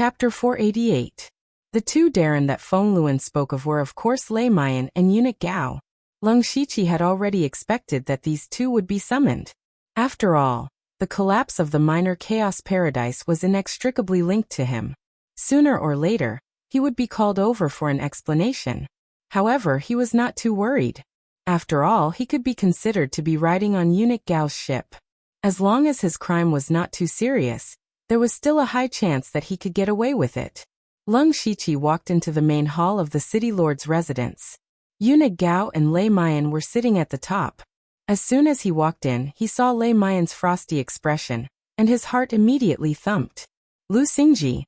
Chapter 488. The two Darren that Feng Luan spoke of were of course Lei Mayan and eunuch Gao. Leng Shiqi had already expected that these two would be summoned. After all, the collapse of the minor chaos paradise was inextricably linked to him. Sooner or later, he would be called over for an explanation. However, he was not too worried. After all, he could be considered to be riding on eunuch Gao's ship. As long as his crime was not too serious, there was still a high chance that he could get away with it. Leng Shiqi walked into the main hall of the city lord's residence. Eunuch Gao and Lei Mayan were sitting at the top. As soon as he walked in, he saw Lei Mayan's frosty expression, and his heart immediately thumped. Lu Xingji.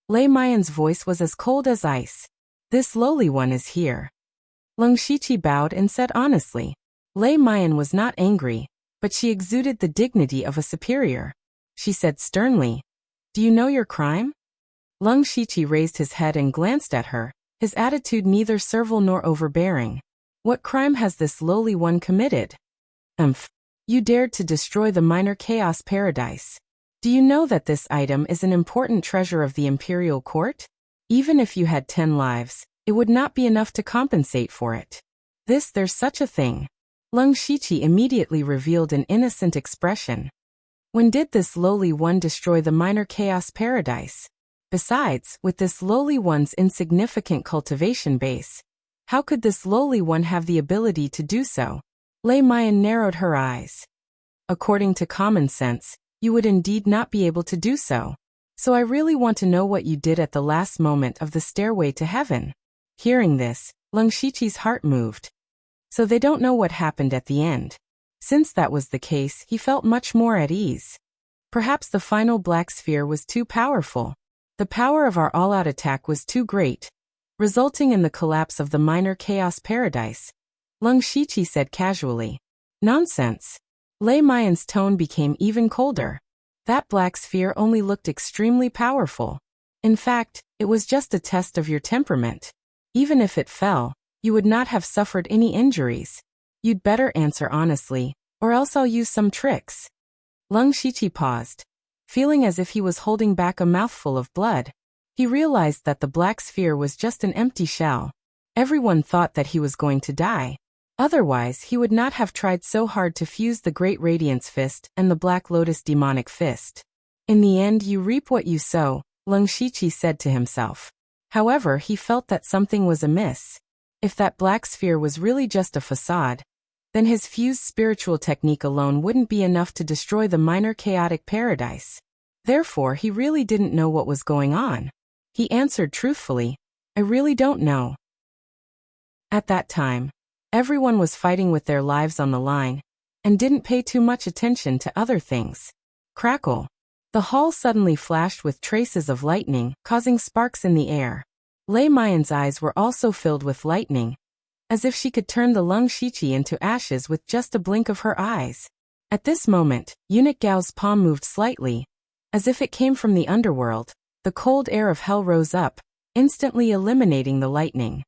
Lei Mayan's voice was as cold as ice. This lowly one is here. Leng Shiqi bowed and said honestly. Lei Mayan was not angry, but she exuded the dignity of a superior. She said sternly, "Do you know your crime?" Leng Shiqi raised his head and glanced at her, his attitude neither servile nor overbearing. What crime has this lowly one committed? You dared to destroy the minor chaos paradise. Do you know that this item is an important treasure of the imperial court? Even if you had 10 lives, it would not be enough to compensate for it. There's such a thing. Leng Shiqi immediately revealed an innocent expression. When did this lowly one destroy the minor chaos paradise? Besides, with this lowly one's insignificant cultivation base, how could this lowly one have the ability to do so? Lei Mayan narrowed her eyes. According to common sense, you would indeed not be able to do so. So I really want to know what you did at the last moment of the stairway to heaven. Hearing this, Leng Shiqi's heart moved. So they don't know what happened at the end. Since that was the case, he felt much more at ease. Perhaps the final black sphere was too powerful. The power of our all-out attack was too great, resulting in the collapse of the minor chaos paradise. Leng Shiqi said casually. Nonsense. Lei Mayan's tone became even colder. That black sphere only looked extremely powerful. In fact, it was just a test of your temperament. Even if it fell, you would not have suffered any injuries. You'd better answer honestly, or else I'll use some tricks. Leng Shiqi paused, feeling as if he was holding back a mouthful of blood. He realized that the black sphere was just an empty shell. Everyone thought that he was going to die. Otherwise, he would not have tried so hard to fuse the Great Radiance Fist and the Black Lotus Demonic Fist. In the end, you reap what you sow, Leng Shiqi said to himself. However, he felt that something was amiss. If that black sphere was really just a facade, then his fused spiritual technique alone wouldn't be enough to destroy the minor chaotic paradise. Therefore, he really didn't know what was going on. He answered truthfully, I really don't know. At that time, everyone was fighting with their lives on the line, and didn't pay too much attention to other things. Crackle. The hall suddenly flashed with traces of lightning, causing sparks in the air. Lei Mayan's eyes were also filled with lightning, as if she could turn the Leng Shiqi into ashes with just a blink of her eyes. At this moment, eunuch Gao's palm moved slightly, as if it came from the underworld. The cold air of hell rose up, instantly eliminating the lightning.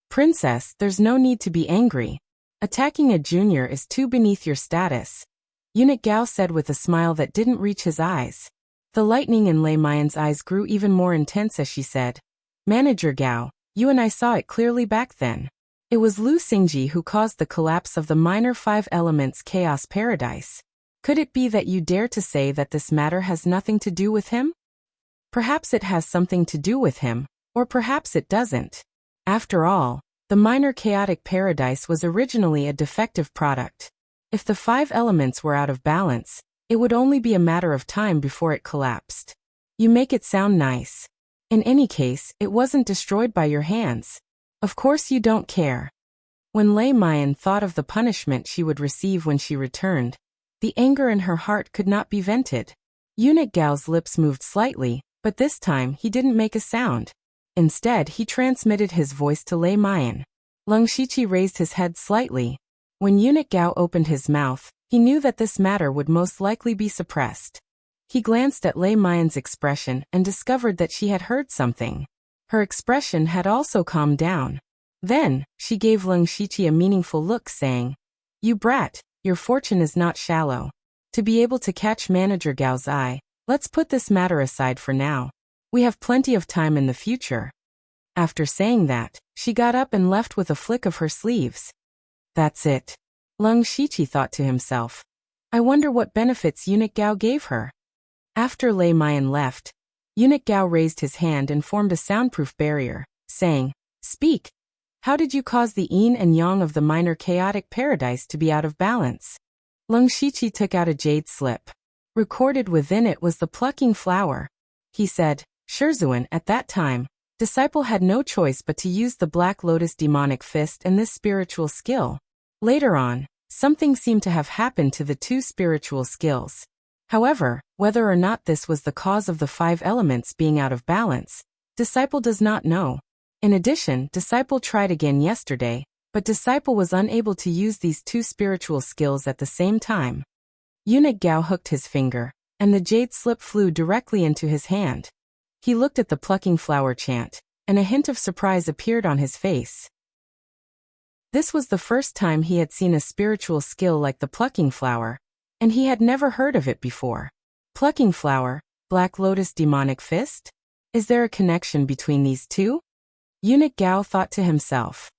Princess, there's no need to be angry. Attacking a junior is too beneath your status, eunuch Gao said with a smile that didn't reach his eyes. The lightning in Lei Mayan's eyes grew even more intense as she said, Manager Gao, you and I saw it clearly back then. It was Lu Xingji who caused the collapse of the minor 5 elements chaos paradise. Could it be that you dare to say that this matter has nothing to do with him? Perhaps it has something to do with him, or perhaps it doesn't. After all, the minor chaotic paradise was originally a defective product. If the 5 elements were out of balance, it would only be a matter of time before it collapsed. You make it sound nice. In any case, it wasn't destroyed by your hands. Of course you don't care. When Lei Mayan thought of the punishment she would receive when she returned, the anger in her heart could not be vented. Eunuch Gao's lips moved slightly, but this time he didn't make a sound. Instead, he transmitted his voice to Lei Mayan. Leng Shiqi raised his head slightly. When eunuch Gao opened his mouth, he knew that this matter would most likely be suppressed. He glanced at Lei Mayan's expression and discovered that she had heard something. Her expression had also calmed down. Then, she gave Leng Shiqi a meaningful look saying, You brat, your fortune is not shallow. To be able to catch Manager Gao's eye, let's put this matter aside for now. We have plenty of time in the future. After saying that, she got up and left with a flick of her sleeves. That's it. Lung Shiqi thought to himself. I wonder what benefits Eunuch Gao gave her. After Lei Mayan left, Eunuch Gao raised his hand and formed a soundproof barrier, saying, Speak. How did you cause the yin and yang of the minor chaotic paradise to be out of balance? Lung Shiqi took out a jade slip. Recorded within it was the plucking flower. He said, Shurzuan, at that time, disciple had no choice but to use the Black Lotus demonic fist and this spiritual skill. Later on, something seemed to have happened to the two spiritual skills. However, whether or not this was the cause of the 5 elements being out of balance, disciple does not know. In addition, disciple tried again yesterday, but disciple was unable to use these two spiritual skills at the same time. Eunuch Gao hooked his finger, and the jade slip flew directly into his hand. He looked at the plucking flower chant, and a hint of surprise appeared on his face. This was the first time he had seen a spiritual skill like the plucking flower, and he had never heard of it before. Plucking flower, Black Lotus demonic fist? Is there a connection between these two? Eunuch Gao thought to himself.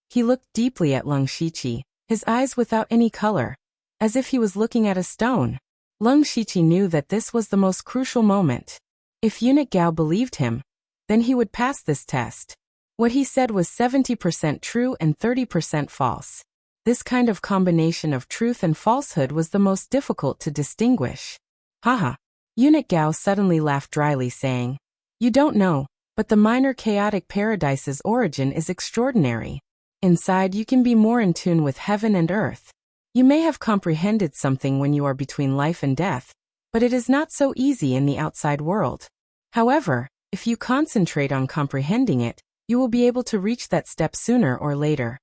He looked deeply at Lung Shiqi, his eyes without any color, as if he was looking at a stone. Lung Shiqi knew that this was the most crucial moment. If Eunuch Gao believed him, then he would pass this test. What he said was 70% true and 30% false. This kind of combination of truth and falsehood was the most difficult to distinguish. Haha. Eunuch Gao suddenly laughed dryly, saying, You don't know, but the minor chaotic paradise's origin is extraordinary. Inside you can be more in tune with heaven and earth. You may have comprehended something when you are between life and death, but it is not so easy in the outside world. However, if you concentrate on comprehending it, you will be able to reach that step sooner or later.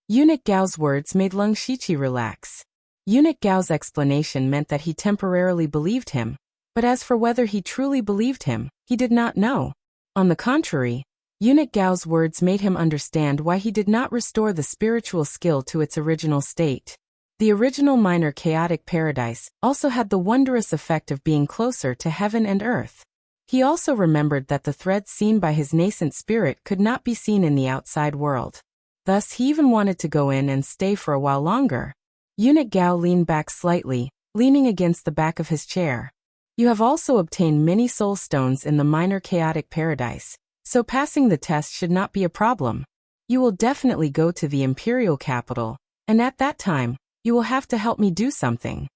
Eunuch Gao's words made Lung Shiqi relax. Eunuch Gao's explanation meant that he temporarily believed him, but as for whether he truly believed him, he did not know. On the contrary, Eunuch Gao's words made him understand why he did not restore the spiritual skill to its original state. The original minor chaotic paradise also had the wondrous effect of being closer to heaven and earth. He also remembered that the threads seen by his nascent spirit could not be seen in the outside world. Thus he even wanted to go in and stay for a while longer. Eunuch Gao leaned back slightly, leaning against the back of his chair. You have also obtained many soul stones in the minor chaotic paradise, so passing the test should not be a problem. You will definitely go to the imperial capital, and at that time, you will have to help me do something.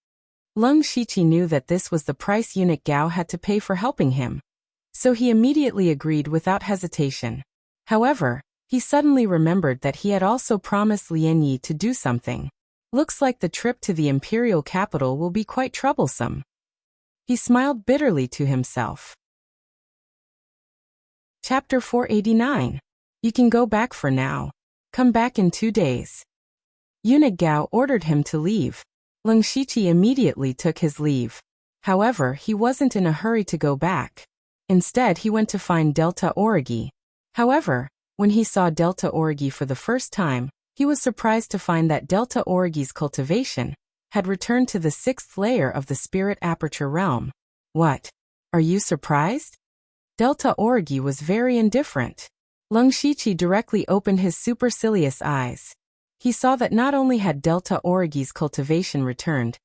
Lung Shiqi knew that this was the price Eunuch Gao had to pay for helping him, so he immediately agreed without hesitation. However, he suddenly remembered that he had also promised Lien Yi to do something. Looks like the trip to the imperial capital will be quite troublesome. He smiled bitterly to himself. Chapter 489. You can go back for now. Come back in 2 days. Eunuch Gao ordered him to leave. Lung Shiqi immediately took his leave. However, he wasn't in a hurry to go back. Instead, he went to find Delta Origi. However, when he saw Delta Origi for the first time, he was surprised to find that Delta Origi's cultivation had returned to the 6th layer of the spirit aperture realm. What? Are you surprised? Delta Origi was very indifferent. Lung Shiqi directly opened his supercilious eyes. He saw that not only had Delta Origi's cultivation returned,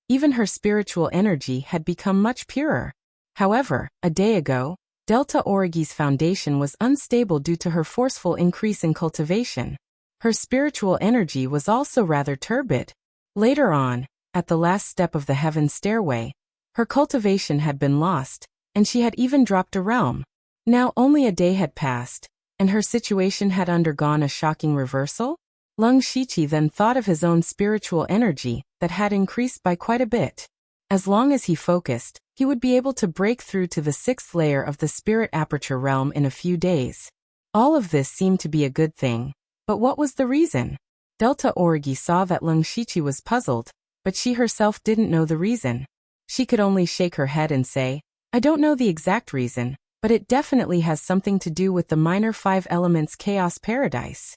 even her spiritual energy had become much purer. However, a day ago, Delta Origi's foundation was unstable due to her forceful increase in cultivation. Her spiritual energy was also rather turbid. Later on, at the last step of the heaven stairway, her cultivation had been lost, and she had even dropped a realm. Now only a day had passed, and her situation had undergone a shocking reversal? Lung Shiqi then thought of his own spiritual energy that had increased by quite a bit. As long as he focused, he would be able to break through to the 6th layer of the spirit aperture realm in a few days. All of this seemed to be a good thing. But what was the reason? Delta Origi saw that Lung Shiqi was puzzled, but she herself didn't know the reason. She could only shake her head and say, I don't know the exact reason, but it definitely has something to do with the minor 5 elements chaos paradise.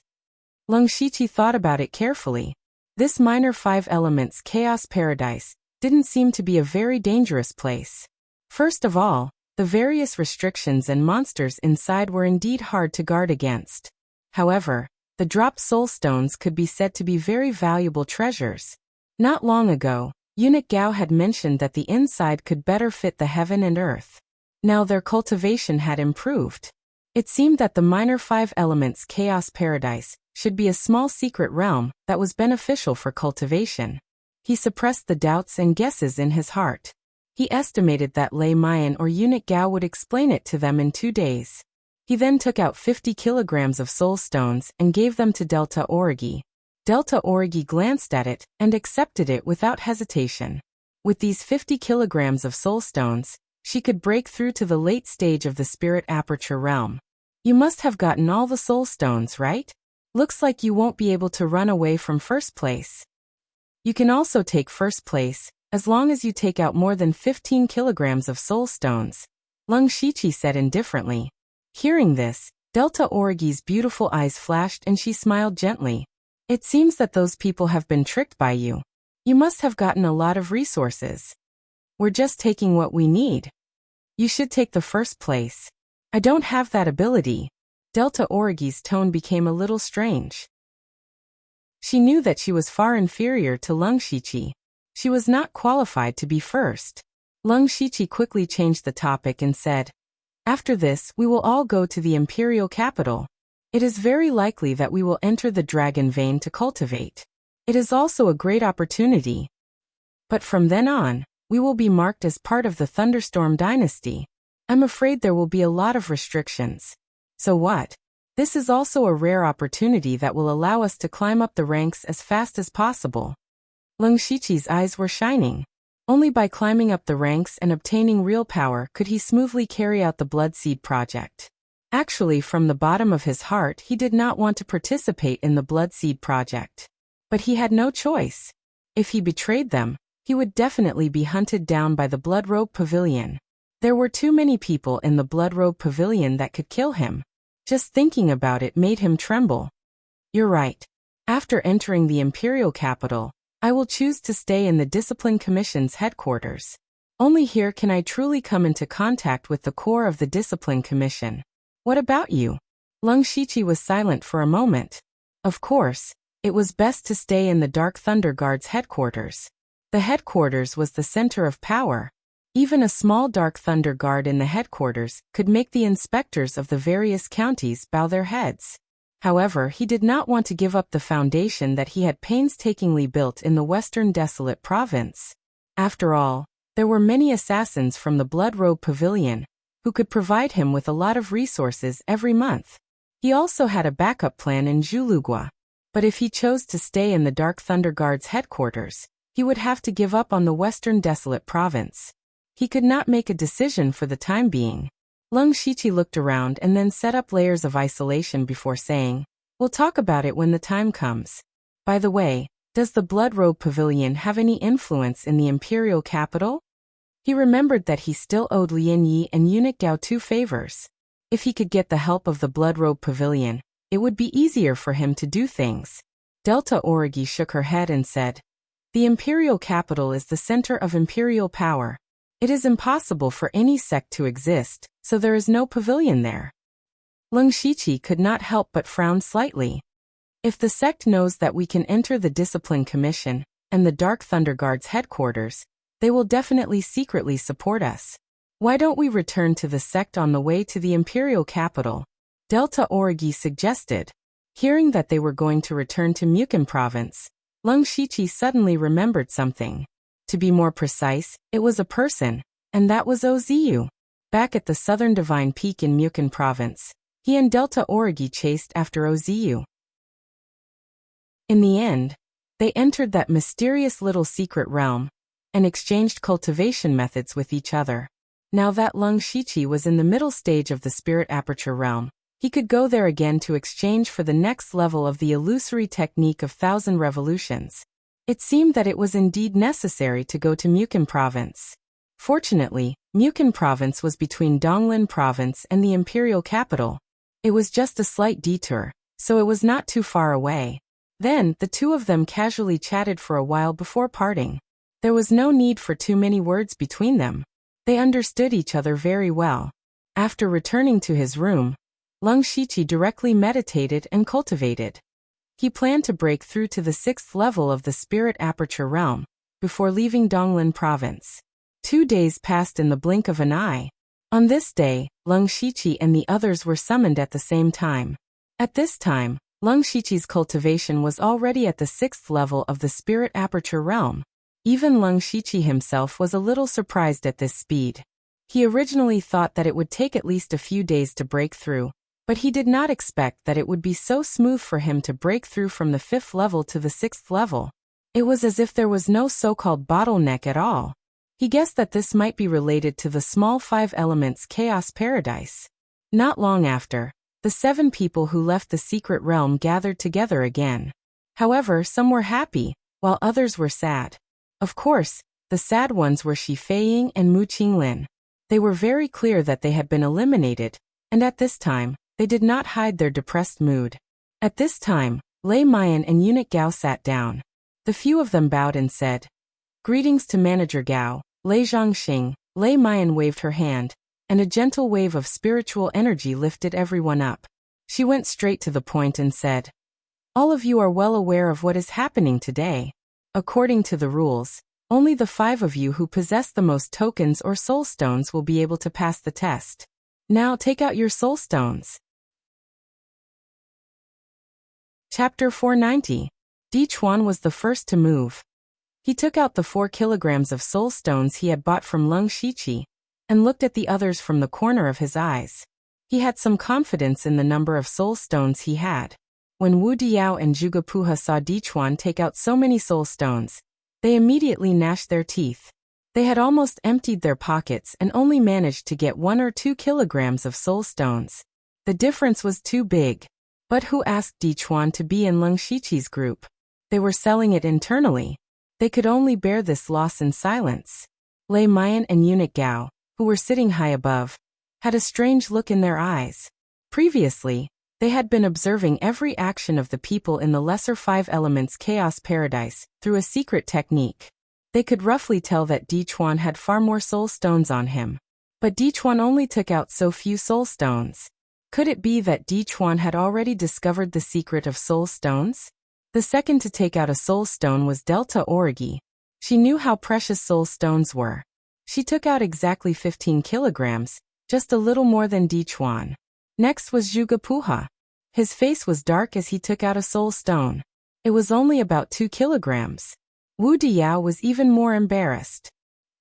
Lung Shiqi thought about it carefully. This minor 5 elements chaos paradise didn't seem to be a very dangerous place. First of all, The various restrictions and monsters inside were indeed hard to guard against. However, the dropped soul stones could be said to be very valuable treasures. Not long ago, Eunuch Gao had mentioned that the inside could better fit the heaven and earth. Now their cultivation had improved. It seemed that the minor 5 elements chaos paradise should be a small secret realm that was beneficial for cultivation. He suppressed the doubts and guesses in his heart. He estimated that Lei Mayan or Eunuch Gao would explain it to them in 2 days. He then took out 50 kilograms of soul stones and gave them to Delta Origi. Delta Origi glanced at it and accepted it without hesitation. With these 50 kilograms of soul stones, she could break through to the late stage of the spirit aperture realm. You must have gotten all the soul stones, right? Looks like you won't be able to run away from first place. You can also take first place, as long as you take out more than 15 kilograms of soul stones, Lung Shiqi said indifferently. Hearing this, Delta Origi's beautiful eyes flashed and she smiled gently. It seems that those people have been tricked by you. You must have gotten a lot of resources. We're just taking what we need. You should take the first place. I don't have that ability. Delta Origi's tone became a little strange. She knew that she was far inferior to Lung Shiqi. She was not qualified to be first. Lung Shiqi quickly changed the topic and said, "After this, we will all go to the imperial capital. It is very likely that we will enter the dragon vein to cultivate. It is also a great opportunity. But from then on, we will be marked as part of the Thunderstorm dynasty. I'm afraid there will be a lot of restrictions. So what? This is also a rare opportunity that will allow us to climb up the ranks as fast as possible." Lung Shiqi's eyes were shining. Only by climbing up the ranks and obtaining real power could he smoothly carry out the Bloodseed project. Actually, from the bottom of his heart, he did not want to participate in the Bloodseed project. But he had no choice. If he betrayed them, he would definitely be hunted down by the Bloodrobe Pavilion. There were too many people in the Bloodrobe Pavilion that could kill him. Just thinking about it made him tremble. You're right. After entering the Imperial capital, I will choose to stay in the Discipline Commission's headquarters. Only here can I truly come into contact with the core of the Discipline Commission. What about you? Lung Shiqi was silent for a moment. Of course, it was best to stay in the Dark Thunder Guard's headquarters. The headquarters was the center of power. Even a small Dark Thunder Guard in the headquarters could make the inspectors of the various counties bow their heads. However, he did not want to give up the foundation that he had painstakingly built in the Western Desolate Province. After all, there were many assassins from the Bloodrobe Pavilion who could provide him with a lot of resources every month. He also had a backup plan in Julugua. But if he chose to stay in the Dark Thunder Guard's headquarters, he would have to give up on the Western Desolate Province. He could not make a decision for the time being. Lung Shiqi looked around and then set up layers of isolation before saying, "We'll talk about it when the time comes. By the way, does the Bloodrobe Pavilion have any influence in the Imperial capital?" He remembered that he still owed Lian Yi and Eunuch Gao 2 favors. If he could get the help of the Bloodrobe Pavilion, it would be easier for him to do things. Delta Origi shook her head and said, "The Imperial capital is the center of Imperial power. It is impossible for any sect to exist, so there is no pavilion there." Lung Shiqi could not help but frown slightly. If the sect knows that we can enter the Discipline Commission and the Dark Thunder Guard's headquarters, they will definitely secretly support us. Why don't we return to the sect on the way to the Imperial capital? Delta Origi suggested. Hearing that they were going to return to Mukin province, Lung Shiqi suddenly remembered something. To be more precise, it was a person, and that was Oziu. Back at the Southern Divine Peak in Mukin province, he and Delta Origi chased after Oziu. In the end, they entered that mysterious little secret realm and exchanged cultivation methods with each other. Now that Lung Shiqi was in the middle stage of the Spirit Aperture realm, he could go there again to exchange for the next level of the illusory technique of 1,000 revolutions. It seemed that it was indeed necessary to go to Mukin province. Fortunately, Mukin province was between Donglin province and the imperial capital. It was just a slight detour, so it was not too far away. Then, the two of them casually chatted for a while before parting. There was no need for too many words between them. They understood each other very well. After returning to his room, Lung Shiqi directly meditated and cultivated. He planned to break through to the 6th level of the Spirit Aperture Realm before leaving Donglin Province. 2 days passed in the blink of an eye. On this day, Lung Shiqi and the others were summoned at the same time. At this time, Lung Shiqi's cultivation was already at the 6th level of the Spirit Aperture Realm. Even Lung Shiqi himself was a little surprised at this speed. He originally thought that it would take at least a few days to break through, but he did not expect that it would be so smooth for him to break through from the 5th level to the 6th level. It was as if there was no so-called bottleneck at all. He guessed that this might be related to the small 5 elements Chaos Paradise. Not long after, the 7 people who left the secret realm gathered together again. However, some were happy, while others were sad. Of course, the sad ones were Shi Feiying and Mu Qinglin. They were very clear that they had been eliminated, and at this time, they did not hide their depressed mood. At this time, Lei Mayan and Eunuch Gao sat down. The few of them bowed and said, "Greetings to Manager Gao, Lei Zhangxing." Lei Mayan waved her hand, and a gentle wave of spiritual energy lifted everyone up. She went straight to the point and said, "All of you are well aware of what is happening today. According to the rules, only the 5 of you who possess the most tokens or soul stones will be able to pass the test. Now take out your soul stones." Chapter 490. Di Chuan was the first to move. He took out the 4 kilograms of soul stones he had bought from Lung Shiqi, and looked at the others from the corner of his eyes. He had some confidence in the number of soul stones he had. When Wu Diao and Zhuge Puha saw Di Chuan take out so many soul stones, they immediately gnashed their teeth. They had almost emptied their pockets and only managed to get 1 or 2 kilograms of soul stones. The difference was too big. But who asked Di Chuan to be in Lung Shiqi's group? They were selling it internally. They could only bear this loss in silence. Lei Mayan and Eunuch Gao, who were sitting high above, had a strange look in their eyes. Previously, they had been observing every action of the people in the lesser 5 elements Chaos Paradise through a secret technique. They could roughly tell that Di Chuan had far more soul stones on him. But Di Chuan only took out so few soul stones. Could it be that Di Chuan had already discovered the secret of soul stones? The second to take out a soul stone was Delta Origi. She knew how precious soul stones were. She took out exactly 15 kilograms, just a little more than Di Chuan. Next was Zhuge Puha. His face was dark as he took out a soul stone. It was only about 2 kilograms. Wu Diao was even more embarrassed.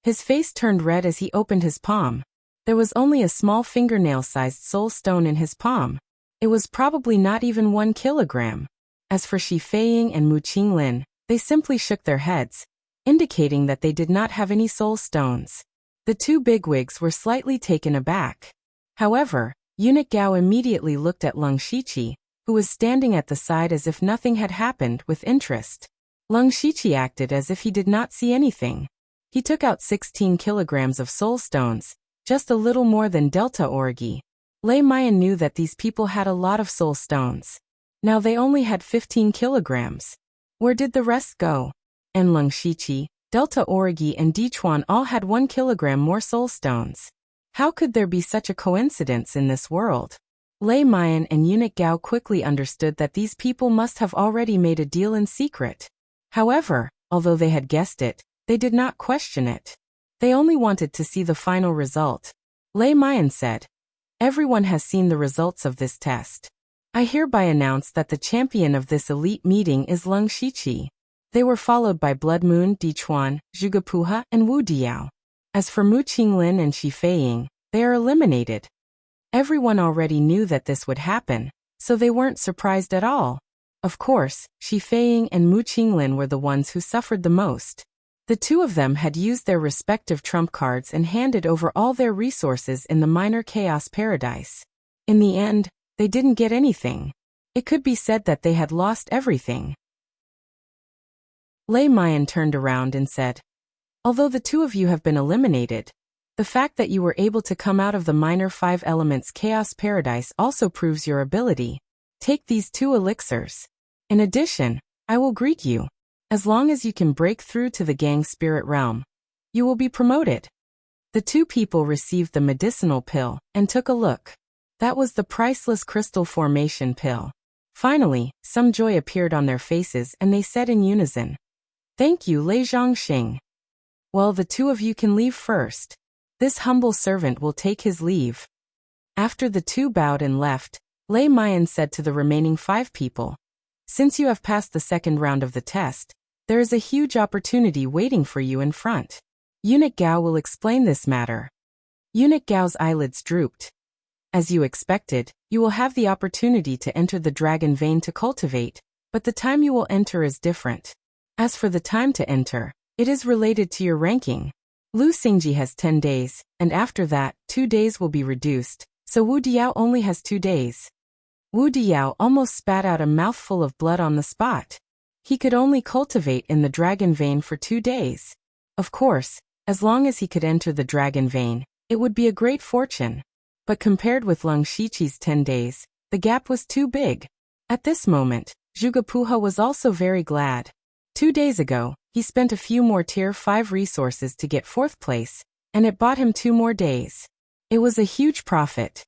His face turned red as he opened his palm. There was only a small fingernail-sized soul stone in his palm. It was probably not even 1 kilogram. As for Shi Feiying and Mu Qinglin, they simply shook their heads, indicating that they did not have any soul stones. The 2 bigwigs were slightly taken aback. However, Eunuch Gao immediately looked at Lung Shiqi, who was standing at the side as if nothing had happened, with interest. Lung Shiqi acted as if he did not see anything. He took out 16 kilograms of soul stones, just a little more than Delta Origi. Lei Mayan knew that these people had a lot of soul stones. Now they only had 15 kilograms. Where did the rest go? And Lung Shiqi, Delta Origi and Di Chuan all had 1 kilogram more soul stones. How could there be such a coincidence in this world? Lei Mayan and Eunuch Gao quickly understood that these people must have already made a deal in secret. However, although they had guessed it, they did not question it. They only wanted to see the final result. Lei Mayan said, "Everyone has seen the results of this test. I hereby announce that the champion of this elite meeting is Lung Shiqi." They were followed by Blood Moon, Di Chuan, Zhuge Puha, and Wu Diao. As for Mu Qinglin and Shi Feiying, they are eliminated. Everyone already knew that this would happen, so they weren't surprised at all. Of course, Shi Feiying and Mu Qinglin were the ones who suffered the most. The 2 of them had used their respective trump cards and handed over all their resources in the minor Chaos Paradise. In the end, they didn't get anything. It could be said that they had lost everything. Lei Mayan turned around and said, "Although the 2 of you have been eliminated, the fact that you were able to come out of the minor 5 elements Chaos Paradise also proves your ability. Take these 2 elixirs. In addition, I will greet you. As long as you can break through to the Gang Spirit Realm, you will be promoted." The two people received the medicinal pill and took a look. That was the priceless crystal formation pill. Finally, some joy appeared on their faces and they said in unison, "Thank you, Lei Zhangxing. Well, the two of you can leave first. This humble servant will take his leave." After the two bowed and left, Lei Mayan said to the remaining 5 people, "Since you have passed the second round of the test, there is a huge opportunity waiting for you in front. Eunuch Gao will explain this matter." Eunuch Gao's eyelids drooped. "As you expected, you will have the opportunity to enter the dragon vein to cultivate, but the time you will enter is different. As for the time to enter, it is related to your ranking. Lu Xingji has 10 days, and after that, 2 days will be reduced, so Wu Diao only has 2 days." Wu Diao almost spat out a mouthful of blood on the spot. He could only cultivate in the dragon vein for 2 days. Of course, as long as he could enter the dragon vein, it would be a great fortune. But compared with Lung Shiqi's 10 days, the gap was too big. At this moment, Zhuge was also very glad. 2 days ago, he spent a few more Tier 5 resources to get 4th place, and it bought him 2 more days. It was a huge profit.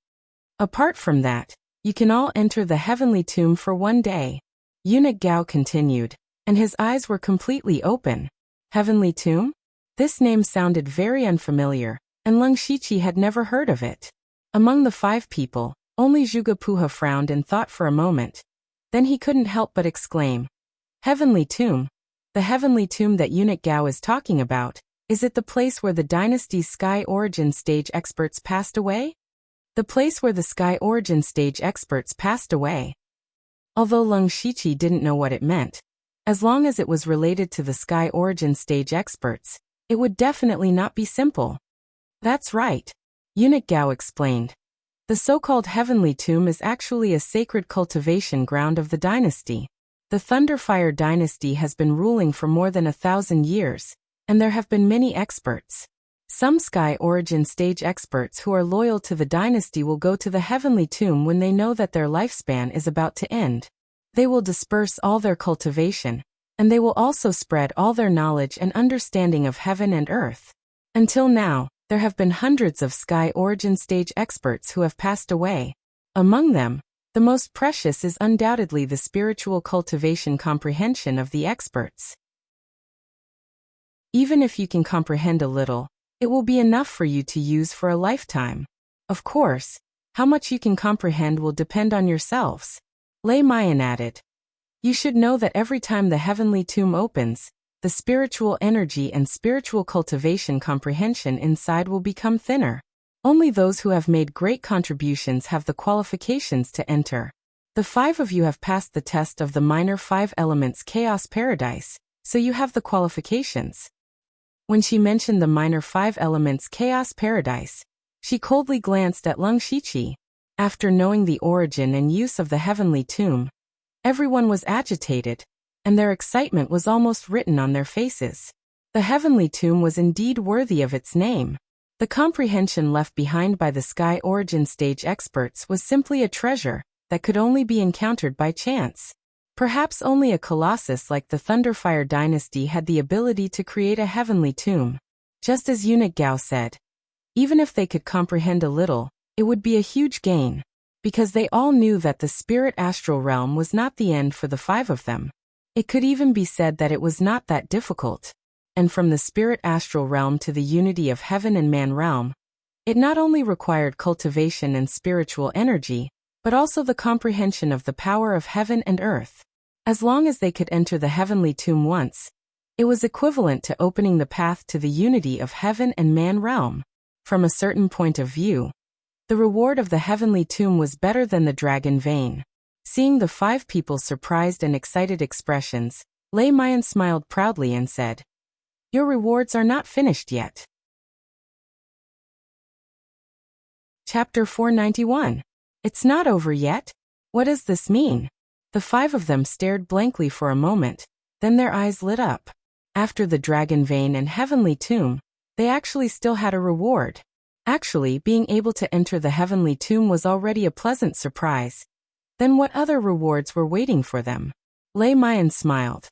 Apart from that, you can all enter the heavenly tomb for 1 day. Eunuch Gao continued, and his eyes were completely open. Heavenly tomb? This name sounded very unfamiliar, and Lung Shiqi had never heard of it. Among the 5 people, only Zhuge frowned and thought for a moment. Then he couldn't help but exclaim, "Heavenly tomb? The heavenly tomb that Eunuch Gao is talking about, is it the place where the dynasty's Sky Origin stage experts passed away?" The place where the Sky Origin stage experts passed away. Although Lung Shiqi didn't know what it meant, as long as it was related to the Sky Origin stage experts, it would definitely not be simple. "That's right," Eunuch Gao explained. "The so-called Heavenly Tomb is actually a sacred cultivation ground of the dynasty. The Thunderfire dynasty has been ruling for more than 1,000 years, and there have been many experts. Some Sky Origin stage experts who are loyal to the dynasty will go to the Heavenly Tomb when they know that their lifespan is about to end. They will disperse all their cultivation, and they will also spread all their knowledge and understanding of heaven and earth. Until now, there have been hundreds of Sky Origin stage experts who have passed away. Among them, the most precious is undoubtedly the spiritual cultivation comprehension of the experts. Even if you can comprehend a little, it will be enough for you to use for a lifetime. Of course, how much you can comprehend will depend on yourselves." Lei Mayan added, "You should know that every time the heavenly tomb opens, the spiritual energy and spiritual cultivation comprehension inside will become thinner. Only those who have made great contributions have the qualifications to enter. The 5 of you have passed the test of the minor 5 elements Chaos Paradise, so you have the qualifications." When she mentioned the minor 5 elements Chaos Paradise, she coldly glanced at Lung Shiqi. After knowing the origin and use of the heavenly tomb, everyone was agitated, and their excitement was almost written on their faces. The heavenly tomb was indeed worthy of its name. The comprehension left behind by the Sky Origin stage experts was simply a treasure that could only be encountered by chance. Perhaps only a colossus like the Thunderfire dynasty had the ability to create a heavenly tomb. Just as Eunuch Gao said, even if they could comprehend a little, it would be a huge gain, because they all knew that the spirit astral realm was not the end for the 5 of them. It could even be said that it was not that difficult. And from the spirit astral realm to the unity of heaven and man realm, it not only required cultivation and spiritual energy, but also the comprehension of the power of heaven and earth. As long as they could enter the heavenly tomb once, it was equivalent to opening the path to the unity of heaven and man realm. From a certain point of view, the reward of the heavenly tomb was better than the dragon vein. Seeing the 5 people's surprised and excited expressions, Lei Mayan smiled proudly and said, "Your rewards are not finished yet." Chapter 491. It's not over yet? What does this mean? The 5 of them stared blankly for a moment, then their eyes lit up. After the dragon vein and heavenly tomb, they actually still had a reward. Actually, being able to enter the heavenly tomb was already a pleasant surprise. Then what other rewards were waiting for them? Lei Mayan smiled.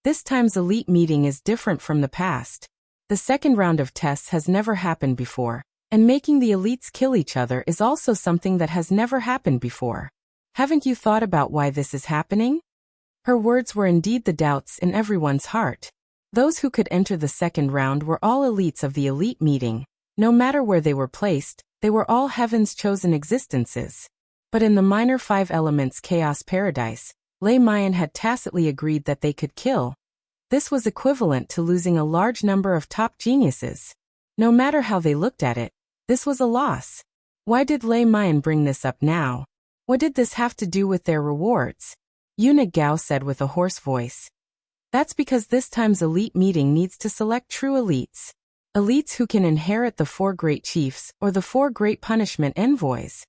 This time's elite meeting is different from the past. The second round of tests has never happened before, and making the elites kill each other is also something that has never happened before. Haven't you thought about why this is happening? Her words were indeed the doubts in everyone's heart. Those who could enter the second round were all elites of the elite meeting. No matter where they were placed, they were all heaven's chosen existences. But in the minor 5 elements chaos paradise, Lei Mayan had tacitly agreed that they could kill. This was equivalent to losing a large number of top geniuses. No matter how they looked at it, this was a loss. Why did Lei Mayan bring this up now? What did this have to do with their rewards? Eunuch Gao said with a hoarse voice. That's because this time's elite meeting needs to select true elites. Elites who can inherit the 4 great chiefs or the 4 great punishment envoys.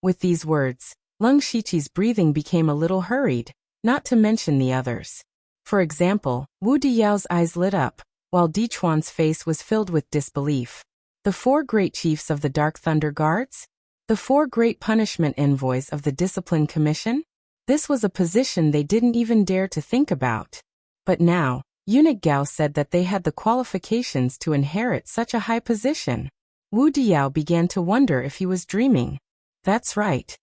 With these words, Leng Shiqi's breathing became a little hurried, not to mention the others. For example, Wu Diyao's eyes lit up, while Di Chuan's face was filled with disbelief. The 4 great chiefs of the Dark Thunder Guards? The 4 great punishment envoys of the Discipline Commission? This was a position they didn't even dare to think about. But now, Eunuch Gao said that they had the qualifications to inherit such a high position. Wu Diyao began to wonder if he was dreaming. That's right.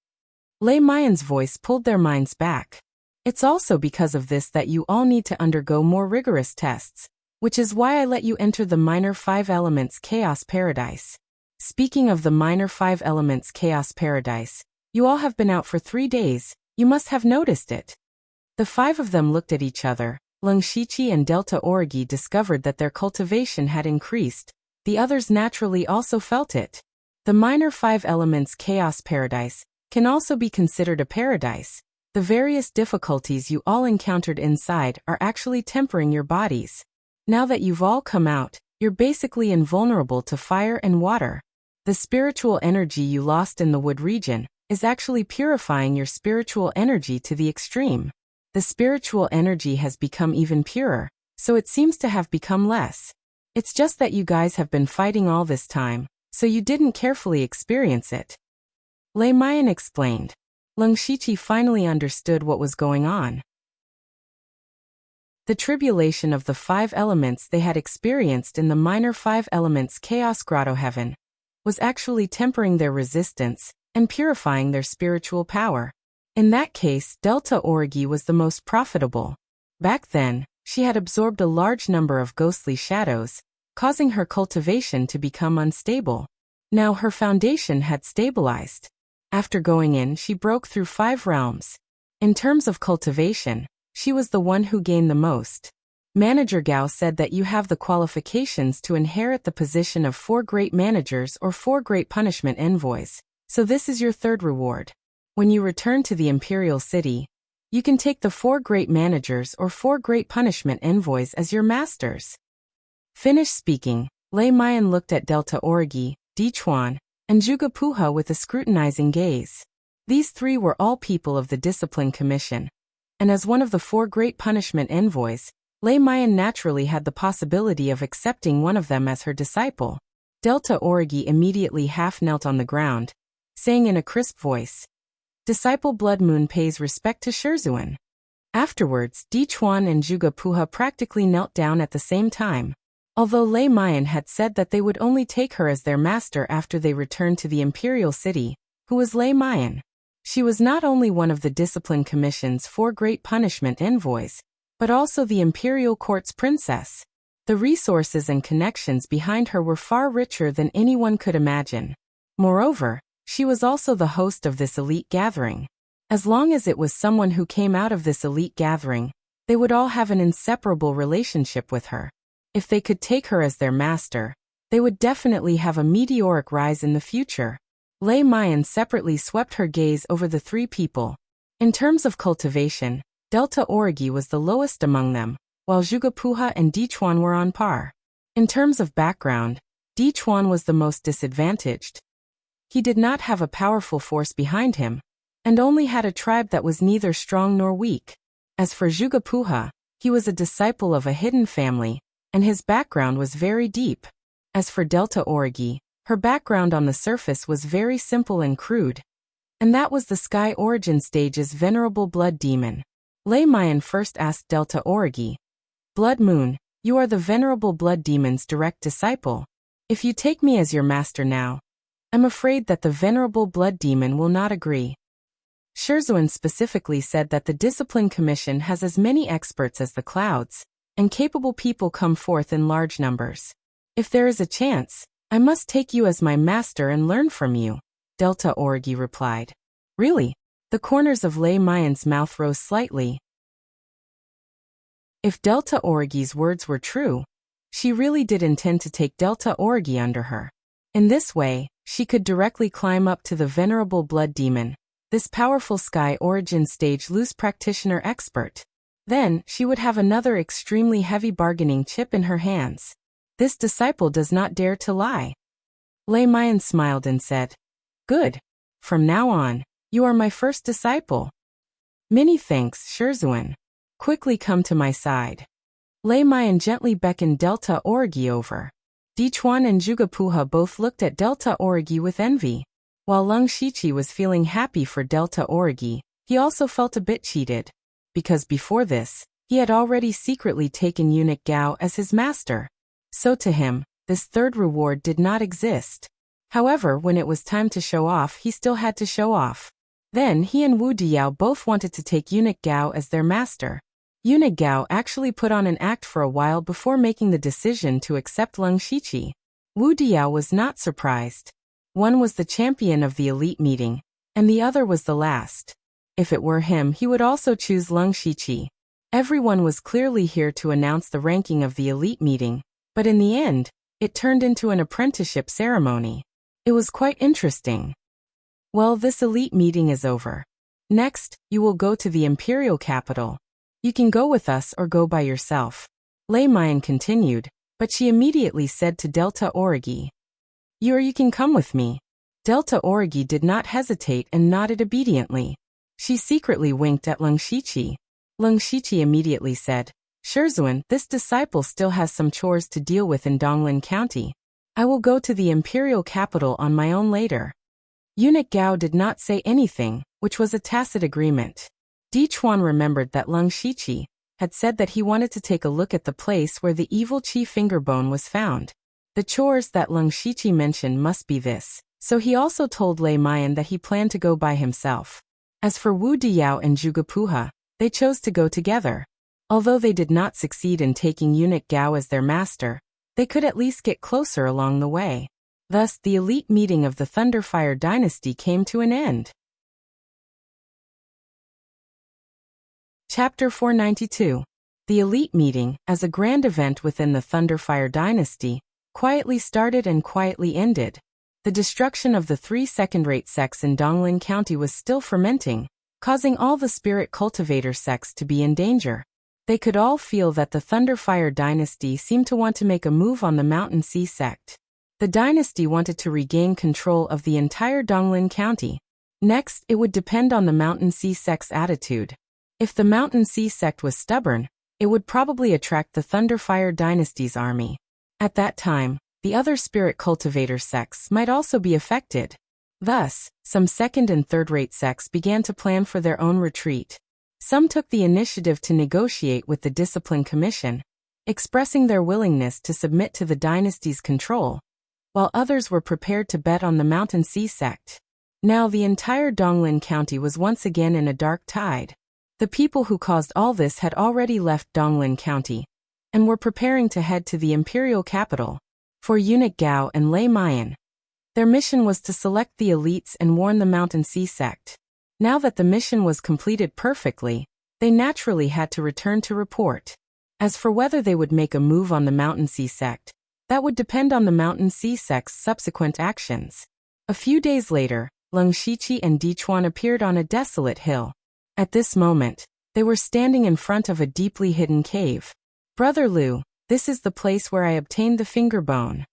Lei Mayan's voice pulled their minds back. It's also because of this that you all need to undergo more rigorous tests, which is why I let you enter the minor 5 elements chaos paradise. Speaking of the minor 5 elements chaos paradise, you all have been out for 3 days, you must have noticed it. The 5 of them looked at each other. Leng Shiqi and Delta Orgi discovered that their cultivation had increased. The others naturally also felt it. The minor 5 elements chaos paradise can also be considered a paradise. The various difficulties you all encountered inside are actually tempering your bodies. Now that you've all come out, you're basically invulnerable to fire and water. The spiritual energy you lost in the wood region is actually purifying your spiritual energy to the extreme. The spiritual energy has become even purer, so it seems to have become less. It's just that you guys have been fighting all this time, so you didn't carefully experience it. Lei Mayan explained. Leng Shiqi finally understood what was going on. The tribulation of the 5 elements they had experienced in the minor 5 elements chaos grotto heaven was actually tempering their resistance and purifying their spiritual power. In that case, Delta Orgi was the most profitable. Back then, she had absorbed a large number of ghostly shadows, causing her cultivation to become unstable. Now her foundation had stabilized. After going in, she broke through 5 realms. In terms of cultivation, she was the one who gained the most. Manager Gao said that you have the qualifications to inherit the position of 4 great managers or 4 great punishment envoys, so this is your 3rd reward. When you return to the Imperial City, you can take the 4 great managers or 4 great punishment envoys as your masters. Finished speaking, Lei Mayan looked at Delta Orgi, Di Chuan, and Zhuge Puha with a scrutinizing gaze. These 3 were all people of the Discipline Commission, and as one of the 4 great punishment envoys, Lei Mayan naturally had the possibility of accepting one of them as her disciple. Delta Orgi immediately half-knelt on the ground, saying in a crisp voice, "Disciple Blood Moon pays respect to Shizhuan." Afterwards, Di Chuan and Zhuge Puha practically knelt down at the same time. Although Lei Mayan had said that they would only take her as their master after they returned to the Imperial City, who was Lei Mayan? She was not only one of the Discipline Commission's 4 great punishment envoys, but also the Imperial Court's princess. The resources and connections behind her were far richer than anyone could imagine. Moreover, she was also the host of this elite gathering. As long as it was someone who came out of this elite gathering, they would all have an inseparable relationship with her. If they could take her as their master, they would definitely have a meteoric rise in the future. Lei Mayan separately swept her gaze over the 3 people. In terms of cultivation, Delta Orgi was the lowest among them, while Zhuge Puha and Di Chuan were on par. In terms of background, Di Chuan was the most disadvantaged. He did not have a powerful force behind him, and only had a tribe that was neither strong nor weak. As for Zhuge Puha, he was a disciple of a hidden family, and his background was very deep. As for Delta Orgi, her background on the surface was very simple and crude, and that was the Sky Origin Stage's venerable blood demon. Lei Mayan first asked Delta Orgi, "Blood Moon, You are the venerable blood demon's direct disciple. If you take me as your master now, I'm afraid that the venerable blood demon will not agree. Shurzuan specifically said that the Discipline Commission has as many experts as the clouds, and capable people come forth in large numbers. If there is a chance, I must take you as my master and learn from you, Delta Orgi replied. Really? The corners of Lei Mayan's mouth rose slightly. If Delta Orgi's words were true, she really did intend to take Delta Orgi under her. In this way, she could directly climb up to the venerable blood demon, this powerful Sky Origin Stage loose practitioner expert. Then, she would have another extremely heavy bargaining chip in her hands. This disciple does not dare to lie. Lei Mayan smiled and said, Good. From now on, you are my first disciple. Many thanks, Shurzuan. Quickly come to my side. Lei Mayan gently beckoned Delta Orgi over. Dichuan and Jugapuha both looked at Delta Orgi with envy. While Lung Shiqi was feeling happy for Delta Orgi, he also felt a bit cheated. Because before this, he had already secretly taken Eunuch Gao as his master. So to him, this third reward did not exist. However, when it was time to show off, he still had to show off. Then he and Wu Diao both wanted to take Eunuch Gao as their master. Eunuch Gao actually put on an act for a while before making the decision to accept Lung Shiqi. Wu Diao was not surprised. One was the champion of the elite meeting, and the other was the last. If it were him, he would also choose Lung Shiqi. Everyone was clearly here to announce the ranking of the elite meeting, but in the end, it turned into an apprenticeship ceremony. It was quite interesting. Well, this elite meeting is over. Next, you will go to the imperial capital. You can go with us or go by yourself. Lei Mayan continued, but she immediately said to Delta Orgi, You can come with me. Delta Orgi did not hesitate and nodded obediently. She secretly winked at Lung Shiqi. Lung Shiqi immediately said, Shurzuan, this disciple still has some chores to deal with in Donglin County. I will go to the imperial capital on my own later. Eunuch Gao did not say anything, which was a tacit agreement. Dichuan remembered that Lung Shiqi had said that he wanted to take a look at the place where the evil Qi fingerbone was found. The chores that Lung Shiqi mentioned must be this, so he also told Lei Mayan that he planned to go by himself. As for Wu Diao and Jugapuha, they chose to go together. Although they did not succeed in taking Eunuch Gao as their master, they could at least get closer along the way. Thus, the elite meeting of the Thunderfire dynasty came to an end. Chapter 492. The elite meeting, as a grand event within the Thunderfire dynasty, quietly started and quietly ended. The destruction of the 3 second-rate sects in Donglin County was still fermenting, causing all the spirit cultivator sects to be in danger. They could all feel that the Thunderfire dynasty seemed to want to make a move on the Mountain Sea sect. The dynasty wanted to regain control of the entire Donglin County. Next, it would depend on the Mountain Sea sect's attitude. If the Mountain Sea sect was stubborn, it would probably attract the Thunderfire dynasty's army. At that time, the other spirit cultivator sects might also be affected. Thus, some second and third-rate sects began to plan for their own retreat. Some took the initiative to negotiate with the Discipline Commission, expressing their willingness to submit to the dynasty's control, while others were prepared to bet on the Mountain Sea sect. Now the entire Donglin County was once again in a dark tide. The people who caused all this had already left Donglin County, and were preparing to head to the imperial capital. For Eunuch Gao and Lei Mayan, their mission was to select the elites and warn the Mountain Sea sect. Now that the mission was completed perfectly, they naturally had to return to report. As for whether they would make a move on the Mountain Sea sect, that would depend on the Mountain Sea sect's subsequent actions. A few days later, Lung Shiqi and Dichuan appeared on a desolate hill. At this moment, they were standing in front of a deeply hidden cave. Brother Liu, this is the place where I obtained the fingerbone.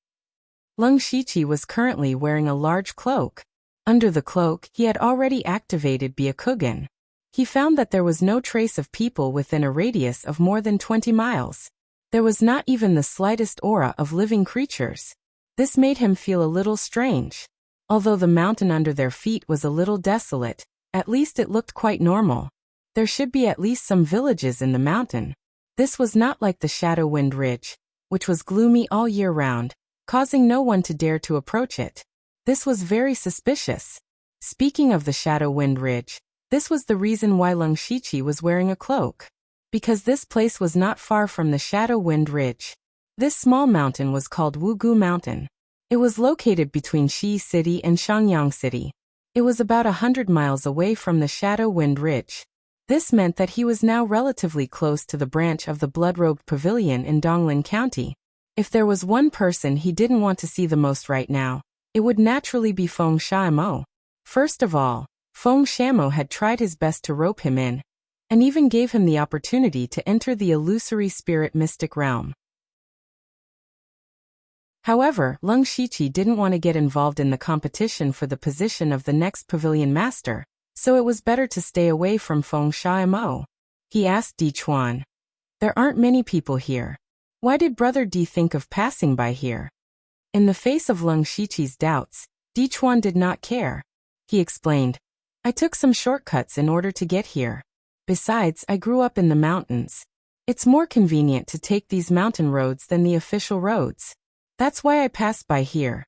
Lung Shiqi was currently wearing a large cloak. Under the cloak, he had already activated Byakugan. He found that there was no trace of people within a radius of more than 20 miles. There was not even the slightest aura of living creatures. This made him feel a little strange. Although the mountain under their feet was a little desolate, at least it looked quite normal. There should be at least some villages in the mountain. This was not like the Shadow Wind Ridge, which was gloomy all year round, causing no one to dare to approach it. This was very suspicious. Speaking of the Shadow Wind Ridge, this was the reason why Leng Shiqi was wearing a cloak. Because this place was not far from the Shadow Wind Ridge. This small mountain was called Wugu Mountain. It was located between Shi City and Xiangyang City. It was about 100 miles away from the Shadow Wind Ridge. This meant that he was now relatively close to the branch of the Blood-Robed Pavilion in Donglin County. If there was one person he didn't want to see the most right now, it would naturally be Feng Xiaomo. First of all, Feng Xiaomo had tried his best to rope him in, and even gave him the opportunity to enter the illusory spirit mystic realm. However, Leng Shiqi didn't want to get involved in the competition for the position of the next pavilion master, so it was better to stay away from Feng Xiaomo. He asked Di Chuan. There aren't many people here. Why did Brother Di think of passing by here? In the face of Leng Shiqi's doubts, Di Chuan did not care. He explained, I took some shortcuts in order to get here. Besides, I grew up in the mountains. It's more convenient to take these mountain roads than the official roads. That's why I passed by here.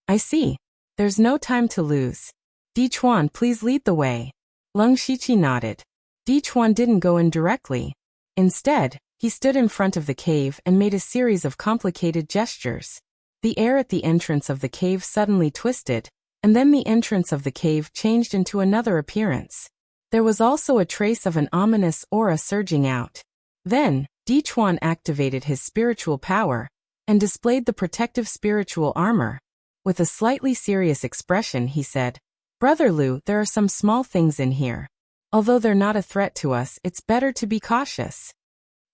I see. There's no time to lose. Di Chuan, please lead the way. Leng Shiqi nodded. Di Chuan didn't go in directly. Instead, he stood in front of the cave and made a series of complicated gestures. The air at the entrance of the cave suddenly twisted, and then the entrance of the cave changed into another appearance. There was also a trace of an ominous aura surging out. Then, Di Chuan activated his spiritual power and displayed the protective spiritual armor. With a slightly serious expression, he said, Brother Lu, there are some small things in here. Although they're not a threat to us, it's better to be cautious.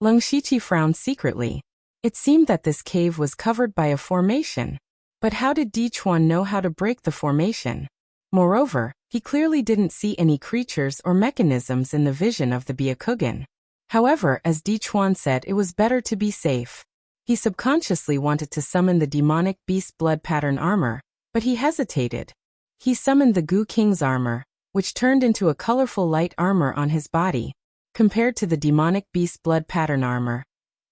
Leng Shiqi frowned secretly. It seemed that this cave was covered by a formation. But how did Di Chuan know how to break the formation? Moreover, he clearly didn't see any creatures or mechanisms in the vision of the Byakugan. However, as Di Chuan said, it was better to be safe. He subconsciously wanted to summon the demonic beast blood pattern armor, but he hesitated. He summoned the Gu King's armor, which turned into a colorful light armor on his body. Compared to the demonic beast blood pattern armor,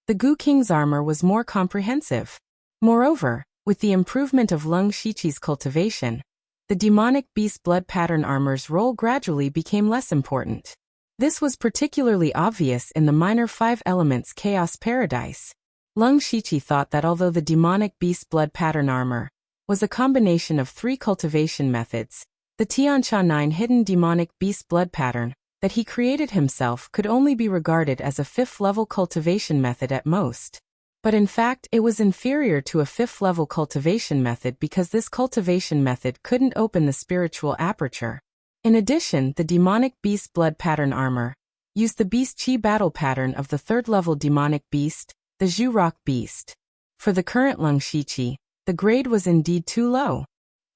the Gu King's armor was more comprehensive. Moreover, with the improvement of Leng Shiqi's cultivation, the demonic beast blood pattern armor's role gradually became less important. This was particularly obvious in the minor 5 elements chaos paradise. Leng Shiqi thought that although the demonic beast blood pattern armor was a combination of 3 cultivation methods, the Tianxia 9 hidden demonic beast blood pattern that he created himself could only be regarded as a 5th-level cultivation method at most. But in fact, it was inferior to a 5th-level cultivation method because this cultivation method couldn't open the spiritual aperture. In addition, the demonic beast blood pattern armor used the beast chi battle pattern of the 3rd-level demonic beast, the Zhu Rock beast. For the current Leng Shiqi, the grade was indeed too low.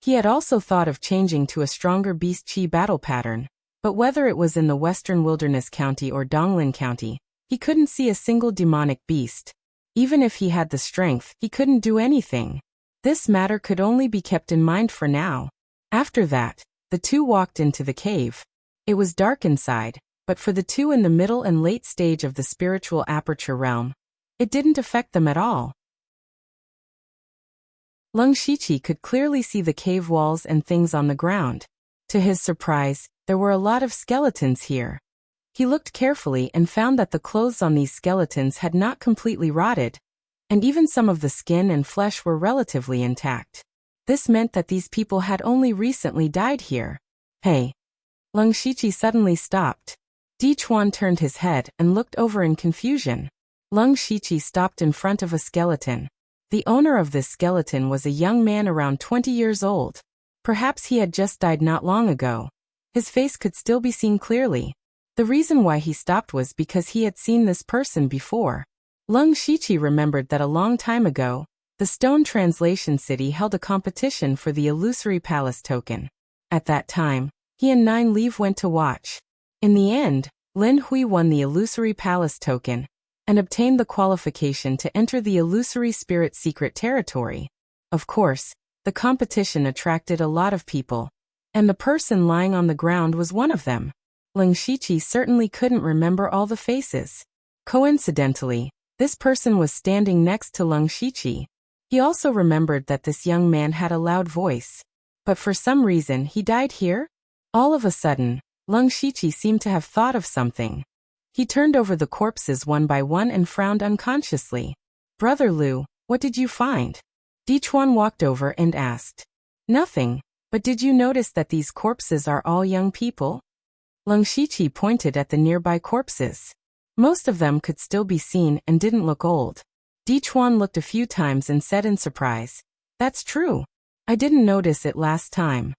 He had also thought of changing to a stronger beast chi battle pattern, but whether it was in the Western Wilderness County or Donglin County, he couldn't see a single demonic beast. Even if he had the strength, he couldn't do anything. This matter could only be kept in mind for now. After that, the two walked into the cave. It was dark inside, but for the two in the middle and late stage of the spiritual aperture realm, it didn't affect them at all. Leng Shiqi could clearly see the cave walls and things on the ground. To his surprise, there were a lot of skeletons here. He looked carefully and found that the clothes on these skeletons had not completely rotted, and even some of the skin and flesh were relatively intact. This meant that these people had only recently died here. Hey! Leng Shiqi suddenly stopped. Di Chuan turned his head and looked over in confusion. Leng Shiqi stopped in front of a skeleton. The owner of this skeleton was a young man around 20 years old. Perhaps he had just died not long ago. His face could still be seen clearly. The reason why he stopped was because he had seen this person before. Leng Shiqi remembered that a long time ago, the Stone Translation City held a competition for the Illusory Palace token. At that time, he and Nine Leave went to watch. In the end, Lin Hui won the Illusory Palace token and obtained the qualification to enter the Illusory Spirit Secret Territory. Of course, the competition attracted a lot of people, and the person lying on the ground was one of them. Leng Shiqi certainly couldn't remember all the faces. Coincidentally, this person was standing next to Leng Shiqi. He also remembered that this young man had a loud voice. But for some reason he died here? All of a sudden, Leng Shiqi seemed to have thought of something. He turned over the corpses one by one and frowned unconsciously. "Brother Liu, what did you find?" Dichuan walked over and asked. "Nothing, but did you notice that these corpses are all young people?" Leng Shiqi pointed at the nearby corpses. Most of them could still be seen and didn't look old. Dichuan looked a few times and said in surprise, "That's true. I didn't notice it last time."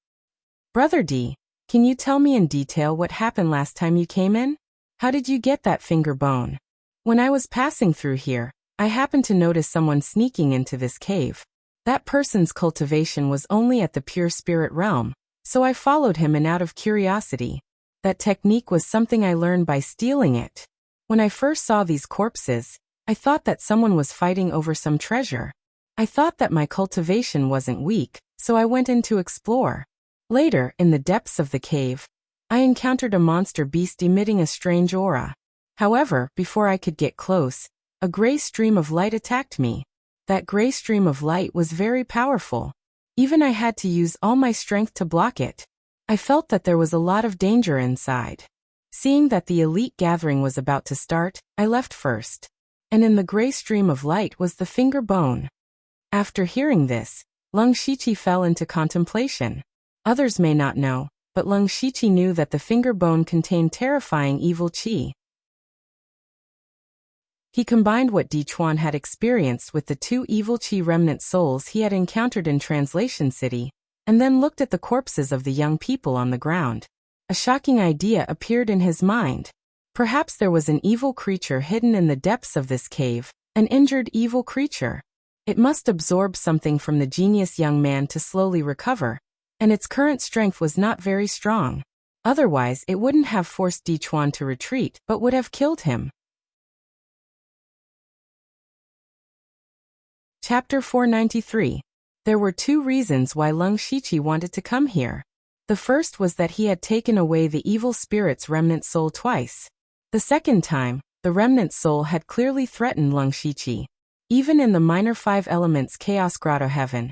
"Brother D, can you tell me in detail what happened last time you came in? How did you get that finger bone?" "When I was passing through here, I happened to notice someone sneaking into this cave. That person's cultivation was only at the pure spirit realm, so I followed him and out of curiosity. That technique was something I learned by stealing it. When I first saw these corpses, I thought that someone was fighting over some treasure. I thought that my cultivation wasn't weak, so I went in to explore. Later, in the depths of the cave, I encountered a monster beast emitting a strange aura. However, before I could get close, a gray stream of light attacked me. That gray stream of light was very powerful. Even I had to use all my strength to block it. I felt that there was a lot of danger inside. Seeing that the elite gathering was about to start, I left first. And in the gray stream of light was the finger bone." After hearing this, Leng Shiqi fell into contemplation. Others may not know, but Leng Shiqi knew that the finger bone contained terrifying evil qi. He combined what Dichuan had experienced with the 2 evil qi remnant souls he had encountered in Translation City, and then looked at the corpses of the young people on the ground. A shocking idea appeared in his mind. Perhaps there was an evil creature hidden in the depths of this cave, an injured evil creature. It must absorb something from the genius young man to slowly recover, and its current strength was not very strong. Otherwise, it wouldn't have forced Dichuan to retreat, but would have killed him. Chapter 493. There were 2 reasons why Leng Shiqi wanted to come here. The first was that he had taken away the evil spirit's remnant soul twice. The second time, the remnant soul had clearly threatened Leng Shiqi. Even in the minor 5 elements Chaos Grotto Heaven,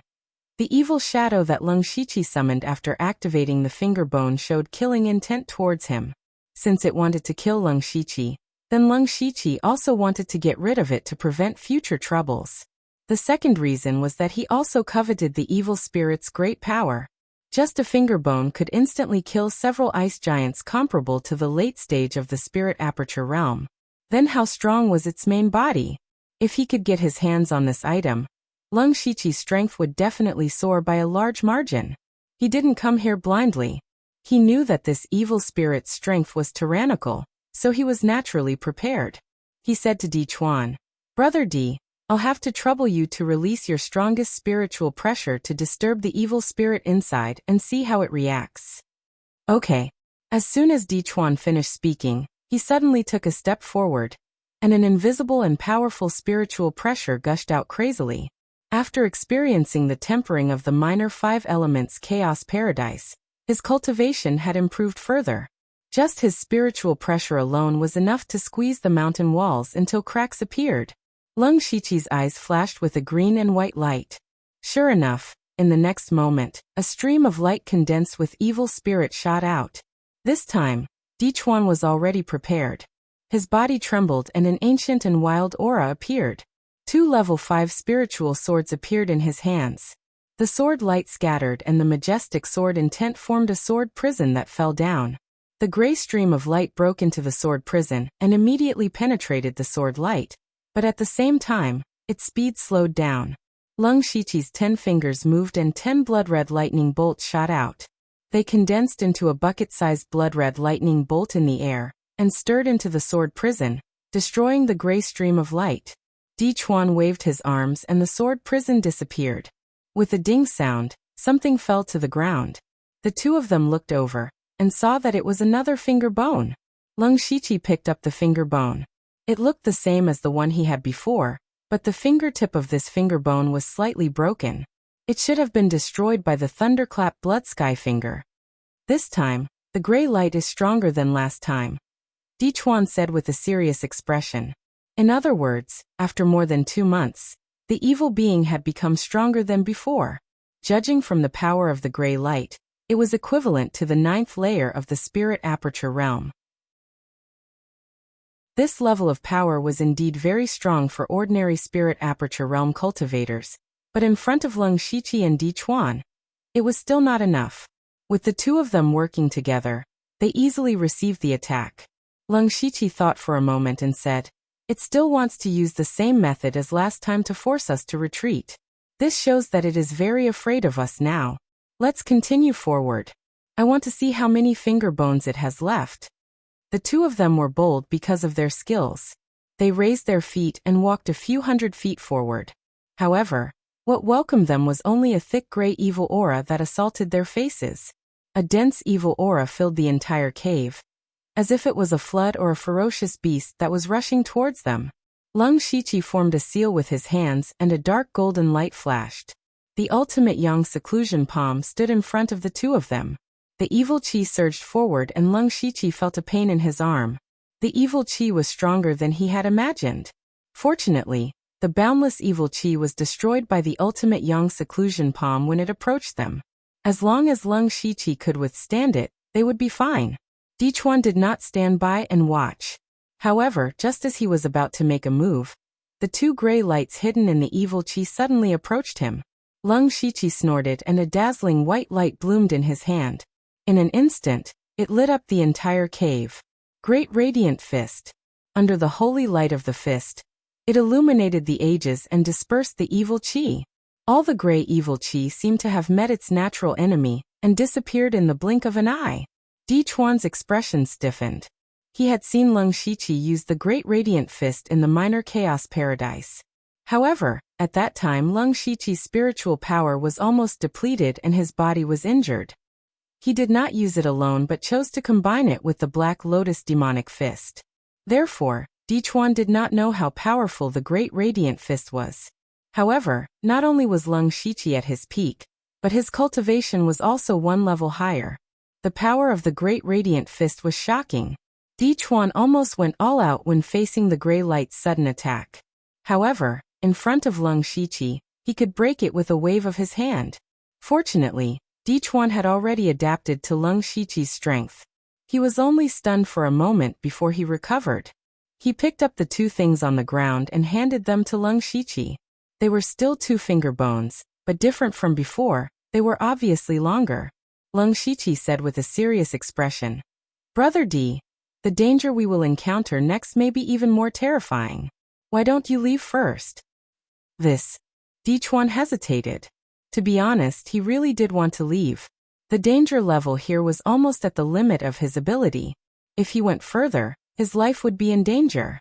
the evil shadow that Leng Shiqi summoned after activating the finger bone showed killing intent towards him. Since it wanted to kill Leng Shiqi, then Leng Shiqi also wanted to get rid of it to prevent future troubles. The second reason was that he also coveted the evil spirit's great power. Just a finger bone could instantly kill several ice giants comparable to the late stage of the spirit aperture realm. Then how strong was its main body? If he could get his hands on this item, Leng Shiqi's strength would definitely soar by a large margin. He didn't come here blindly. He knew that this evil spirit's strength was tyrannical, so he was naturally prepared. He said to Dichuan, "Brother D, I'll have to trouble you to release your strongest spiritual pressure to disturb the evil spirit inside and see how it reacts." "Okay." As soon as Dichuan finished speaking, he suddenly took a step forward, and an invisible and powerful spiritual pressure gushed out crazily. After experiencing the tempering of the minor 5 elements chaos paradise, his cultivation had improved further. Just his spiritual pressure alone was enough to squeeze the mountain walls until cracks appeared. Leng Shiqi's eyes flashed with a green and white light. Sure enough, in the next moment, a stream of light condensed with evil spirit shot out. This time, Dichuan was already prepared. His body trembled and an ancient and wild aura appeared. 2 level 5 spiritual swords appeared in his hands. The sword light scattered and the majestic sword intent formed a sword prison that fell down. The gray stream of light broke into the sword prison and immediately penetrated the sword light. But at the same time, its speed slowed down. Leng Shiqi's 10 fingers moved and 10 blood-red lightning bolts shot out. They condensed into a bucket-sized blood-red lightning bolt in the air, and stirred into the sword prison, destroying the gray stream of light. Dichuan waved his arms and the sword prison disappeared. With a ding sound, something fell to the ground. The 2 of them looked over, and saw that it was another finger bone. Leng Shiqi picked up the finger bone. It looked the same as the one he had before, but the fingertip of this finger bone was slightly broken. It should have been destroyed by the thunderclap blood sky finger. This time, the gray light is stronger than last time, Dichuan said with a serious expression. In other words, after more than 2 months, the evil being had become stronger than before. Judging from the power of the gray light, it was equivalent to the 9th layer of the spirit aperture realm. This level of power was indeed very strong for ordinary spirit aperture realm cultivators, but in front of Leng Shiqi and Di Chuan, it was still not enough. With the two of them working together, they easily received the attack. Leng Shiqi thought for a moment and said, "It still wants to use the same method as last time to force us to retreat. This shows that it is very afraid of us now. Let's continue forward. I want to see how many finger bones it has left." The two of them were bold because of their skills. They raised their feet and walked a few hundred feet forward. However, what welcomed them was only a thick gray evil aura that assaulted their faces. A dense evil aura filled the entire cave, as if it was a flood or a ferocious beast that was rushing towards them. Leng Shiqi formed a seal with his hands and a dark golden light flashed. The ultimate Yang seclusion palm stood in front of the two of them. The evil chi surged forward and Leng Shiqi felt a pain in his arm. The evil chi was stronger than he had imagined. Fortunately, the boundless evil chi was destroyed by the ultimate Yang seclusion palm when it approached them. As long as Leng Shiqi could withstand it, they would be fine. Di Chuan did not stand by and watch. However, just as he was about to make a move, the two gray lights hidden in the evil chi suddenly approached him. Leng Shiqi snorted and a dazzling white light bloomed in his hand. In an instant, it lit up the entire cave. Great Radiant Fist. Under the holy light of the fist, it illuminated the ages and dispersed the evil chi. All the gray evil chi seemed to have met its natural enemy and disappeared in the blink of an eye. Di Chuan's expression stiffened. He had seen Leng Shiqi use the Great Radiant Fist in the Minor Chaos Paradise. However, at that time Leng Shiqi's spiritual power was almost depleted and his body was injured. He did not use it alone but chose to combine it with the Black Lotus Demonic Fist. Therefore, Di Chuan did not know how powerful the Great Radiant Fist was. However, not only was Leng Shiqi at his peak, but his cultivation was also one level higher. The power of the Great Radiant Fist was shocking. Di Chuan almost went all out when facing the gray light's sudden attack. However, in front of Leng Shiqi, he could break it with a wave of his hand. Fortunately, Di Chuan had already adapted to Leng Shiqi's strength. He was only stunned for a moment before he recovered. He picked up the two things on the ground and handed them to Leng Shiqi. They were still two finger bones, but different from before, they were obviously longer. Leng Shiqi said with a serious expression, "Brother Di, the danger we will encounter next may be even more terrifying. Why don't you leave first?" Di Chuan hesitated. To be honest, he really did want to leave. The danger level here was almost at the limit of his ability. If he went further, his life would be in danger.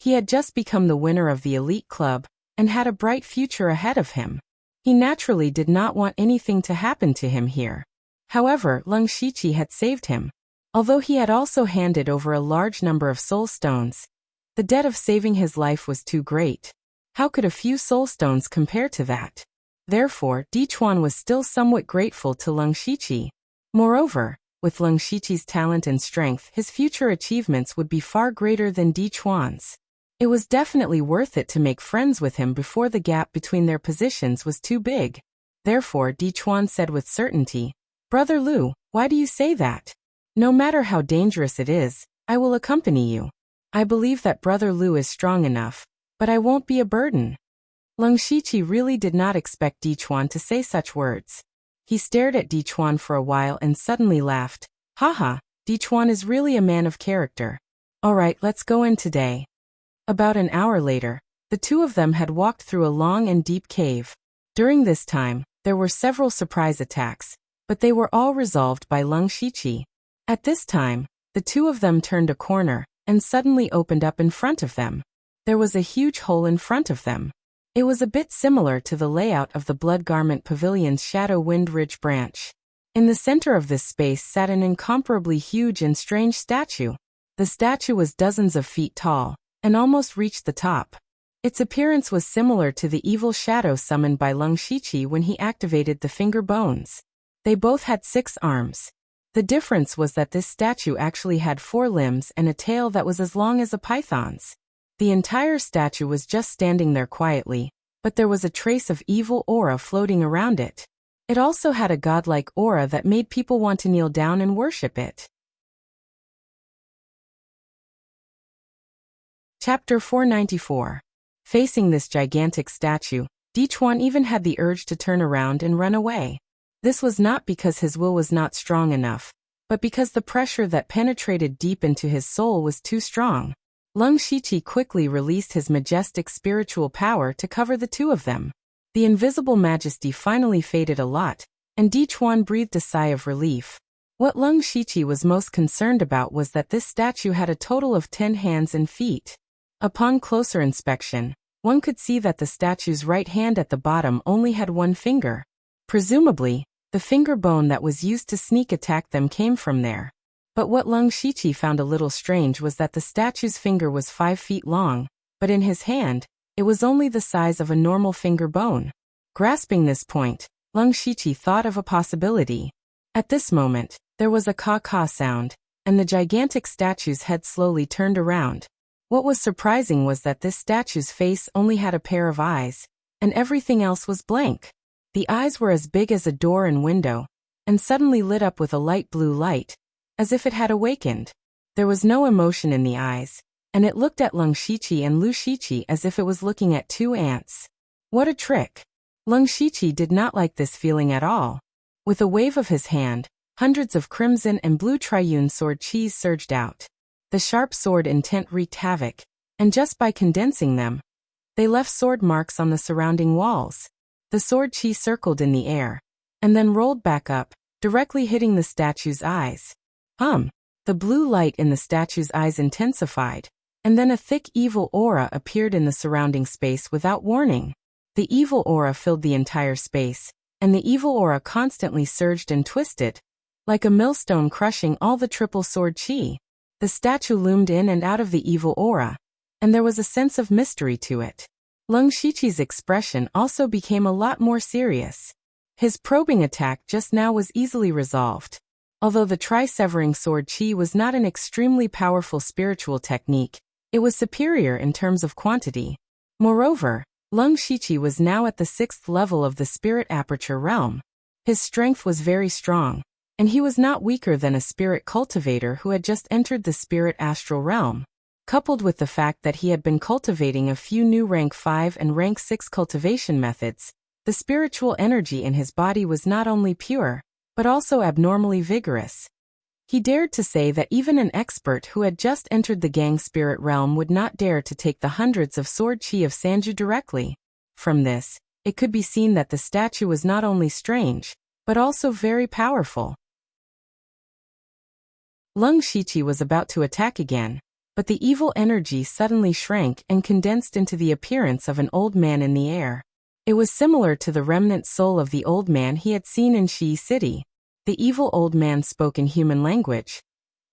He had just become the winner of the elite club and had a bright future ahead of him. He naturally did not want anything to happen to him here. However, Leng Shiqi had saved him. Although he had also handed over a large number of soul stones, the debt of saving his life was too great. How could a few soul stones compare to that? Therefore, Di Chuan was still somewhat grateful to Leng Shiqi. Moreover, with Leng Shiqi's talent and strength, his future achievements would be far greater than Di Chuan's. It was definitely worth it to make friends with him before the gap between their positions was too big. Therefore, Di Chuan said with certainty, "Brother Lu, why do you say that? No matter how dangerous it is, I will accompany you. I believe that Brother Lu is strong enough, but I won't be a burden." Leng Shiqi really did not expect Di Chuan to say such words. He stared at Di Chuan for a while and suddenly laughed. "Haha, Di Chuan is really a man of character. Alright, let's go in today." About an hour later, the two of them had walked through a long and deep cave. During this time, there were several surprise attacks, but they were all resolved by Leng Shiqi. At this time, the two of them turned a corner and suddenly opened up in front of them. There was a huge hole in front of them. It was a bit similar to the layout of the Blood Garment Pavilion's Shadow Wind Ridge branch. In the center of this space sat an incomparably huge and strange statue. The statue was dozens of feet tall and almost reached the top. Its appearance was similar to the evil shadow summoned by Leng Shiqi when he activated the finger bones. They both had 6 arms. The difference was that this statue actually had 4 limbs and a tail that was as long as a python's. The entire statue was just standing there quietly, but there was a trace of evil aura floating around it. It also had a godlike aura that made people want to kneel down and worship it. Chapter 494. Facing this gigantic statue, Dichuan even had the urge to turn around and run away. This was not because his will was not strong enough, but because the pressure that penetrated deep into his soul was too strong. Lung Shiqi quickly released his majestic spiritual power to cover the two of them. The invisible majesty finally faded a lot, and Dichuan breathed a sigh of relief. What Lung Shiqi was most concerned about was that this statue had a total of 10 hands and feet. Upon closer inspection, one could see that the statue's right hand at the bottom only had 1 finger. Presumably, the finger bone that was used to sneak attack them came from there. But what Lung Shiqi found a little strange was that the statue's finger was 5 feet long, but in his hand, it was only the size of a normal finger bone. Grasping this point, Lung Shiqi thought of a possibility. At this moment, there was a caw-caw sound, and the gigantic statue's head slowly turned around. What was surprising was that this statue's face only had a pair of eyes, and everything else was blank. The eyes were as big as a door and window, and suddenly lit up with a light blue light, as if it had awakened. There was no emotion in the eyes, and it looked at Lung Shiqi and Lu Shiqi as if it was looking at 2 ants. What a trick! Lung Shiqi did not like this feeling at all. With a wave of his hand, hundreds of crimson and blue triune sword qis surged out. The sharp sword intent wreaked havoc, and just by condensing them, they left sword marks on the surrounding walls. The sword qi circled in the air, and then rolled back up, directly hitting the statue's eyes. The blue light in the statue's eyes intensified, and then a thick evil aura appeared in the surrounding space without warning. The evil aura filled the entire space, and the evil aura constantly surged and twisted, like a millstone crushing all the triple sword qi. The statue loomed in and out of the evil aura, and there was a sense of mystery to it. Lung Shiqi's expression also became a lot more serious. His probing attack just now was easily resolved. Although the tri-severing sword qi was not an extremely powerful spiritual technique, it was superior in terms of quantity. Moreover, Lung Shiqi was now at the 6th level of the spirit aperture realm. His strength was very strong, and he was not weaker than a spirit cultivator who had just entered the spirit astral realm. Coupled with the fact that he had been cultivating a few new rank 5 and rank 6 cultivation methods, the spiritual energy in his body was not only pure, but also abnormally vigorous. He dared to say that even an expert who had just entered the gang spirit realm would not dare to take the hundreds of sword qi of Sanju directly. From this, it could be seen that the statue was not only strange, but also very powerful. Lung Shiqi was about to attack again, but the evil energy suddenly shrank and condensed into the appearance of an old man in the air. It was similar to the remnant soul of the old man he had seen in Shi City. The evil old man spoke in human language.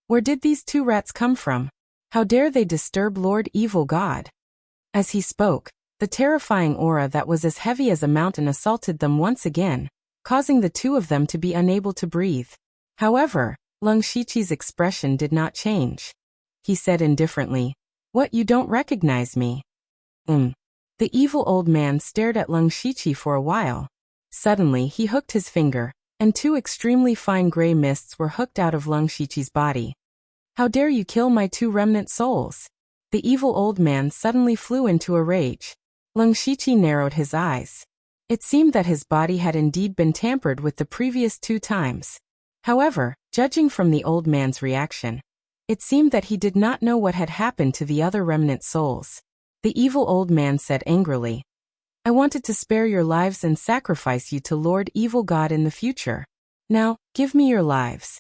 Where did these 2 rats come from? How dare they disturb Lord Evil God? As he spoke, the terrifying aura that was as heavy as a mountain assaulted them once again, causing the 2 of them to be unable to breathe. However, Lung Shiqi's expression did not change. He said indifferently, "What, you don't recognize me?" The evil old man stared at Lung Shiqi for a while. Suddenly he hooked his finger, and 2 extremely fine gray mists were hooked out of Lung Shiqi's body. "How dare you kill my 2 remnant souls?" The evil old man suddenly flew into a rage. Lung Shiqi narrowed his eyes. It seemed that his body had indeed been tampered with the previous 2 times. However, judging from the old man's reaction, it seemed that he did not know what had happened to the other remnant souls. The evil old man said angrily, "I wanted to spare your lives and sacrifice you to Lord Evil God in the future. Now, give me your lives."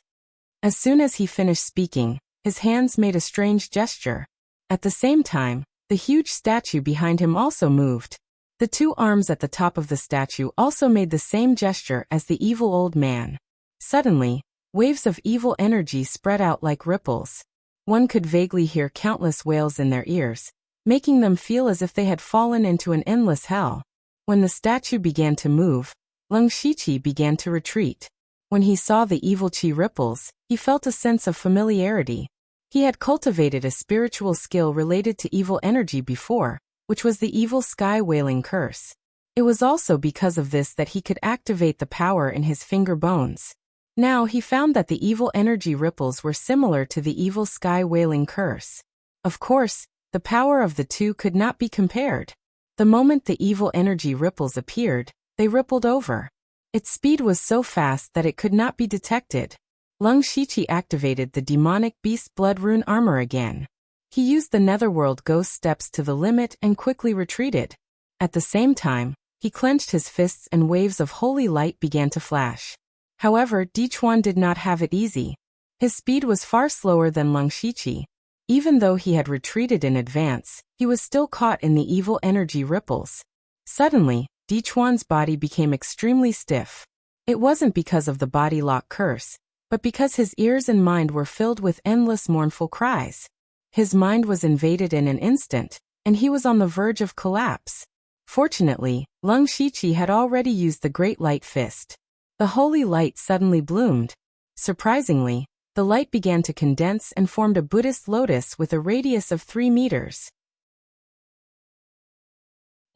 As soon as he finished speaking, his hands made a strange gesture. At the same time, the huge statue behind him also moved. The 2 arms at the top of the statue also made the same gesture as the evil old man. Suddenly, waves of evil energy spread out like ripples. One could vaguely hear countless wails in their ears, making them feel as if they had fallen into an endless hell. When the statue began to move, Lung Shiqi began to retreat. When he saw the evil qi ripples, he felt a sense of familiarity. He had cultivated a spiritual skill related to evil energy before, which was the evil sky wailing curse. It was also because of this that he could activate the power in his finger bones. Now he found that the evil energy ripples were similar to the evil sky wailing curse. Of course, the power of the two could not be compared. The moment the evil energy ripples appeared, they rippled over. Its speed was so fast that it could not be detected. Lung Shiqi activated the demonic beast blood rune armor again. He used the netherworld ghost steps to the limit and quickly retreated. At the same time, he clenched his fists and waves of holy light began to flash. However, Dichuan did not have it easy. His speed was far slower than Lung Shiqi. Even though he had retreated in advance, he was still caught in the evil energy ripples. Suddenly, Dichuan's body became extremely stiff. It wasn't because of the body lock curse, but because his ears and mind were filled with endless mournful cries. His mind was invaded in an instant, and he was on the verge of collapse. Fortunately, Lung Shiqi had already used the Great Light Fist. The holy light suddenly bloomed. Surprisingly, the light began to condense and formed a Buddhist lotus with a radius of 3 meters.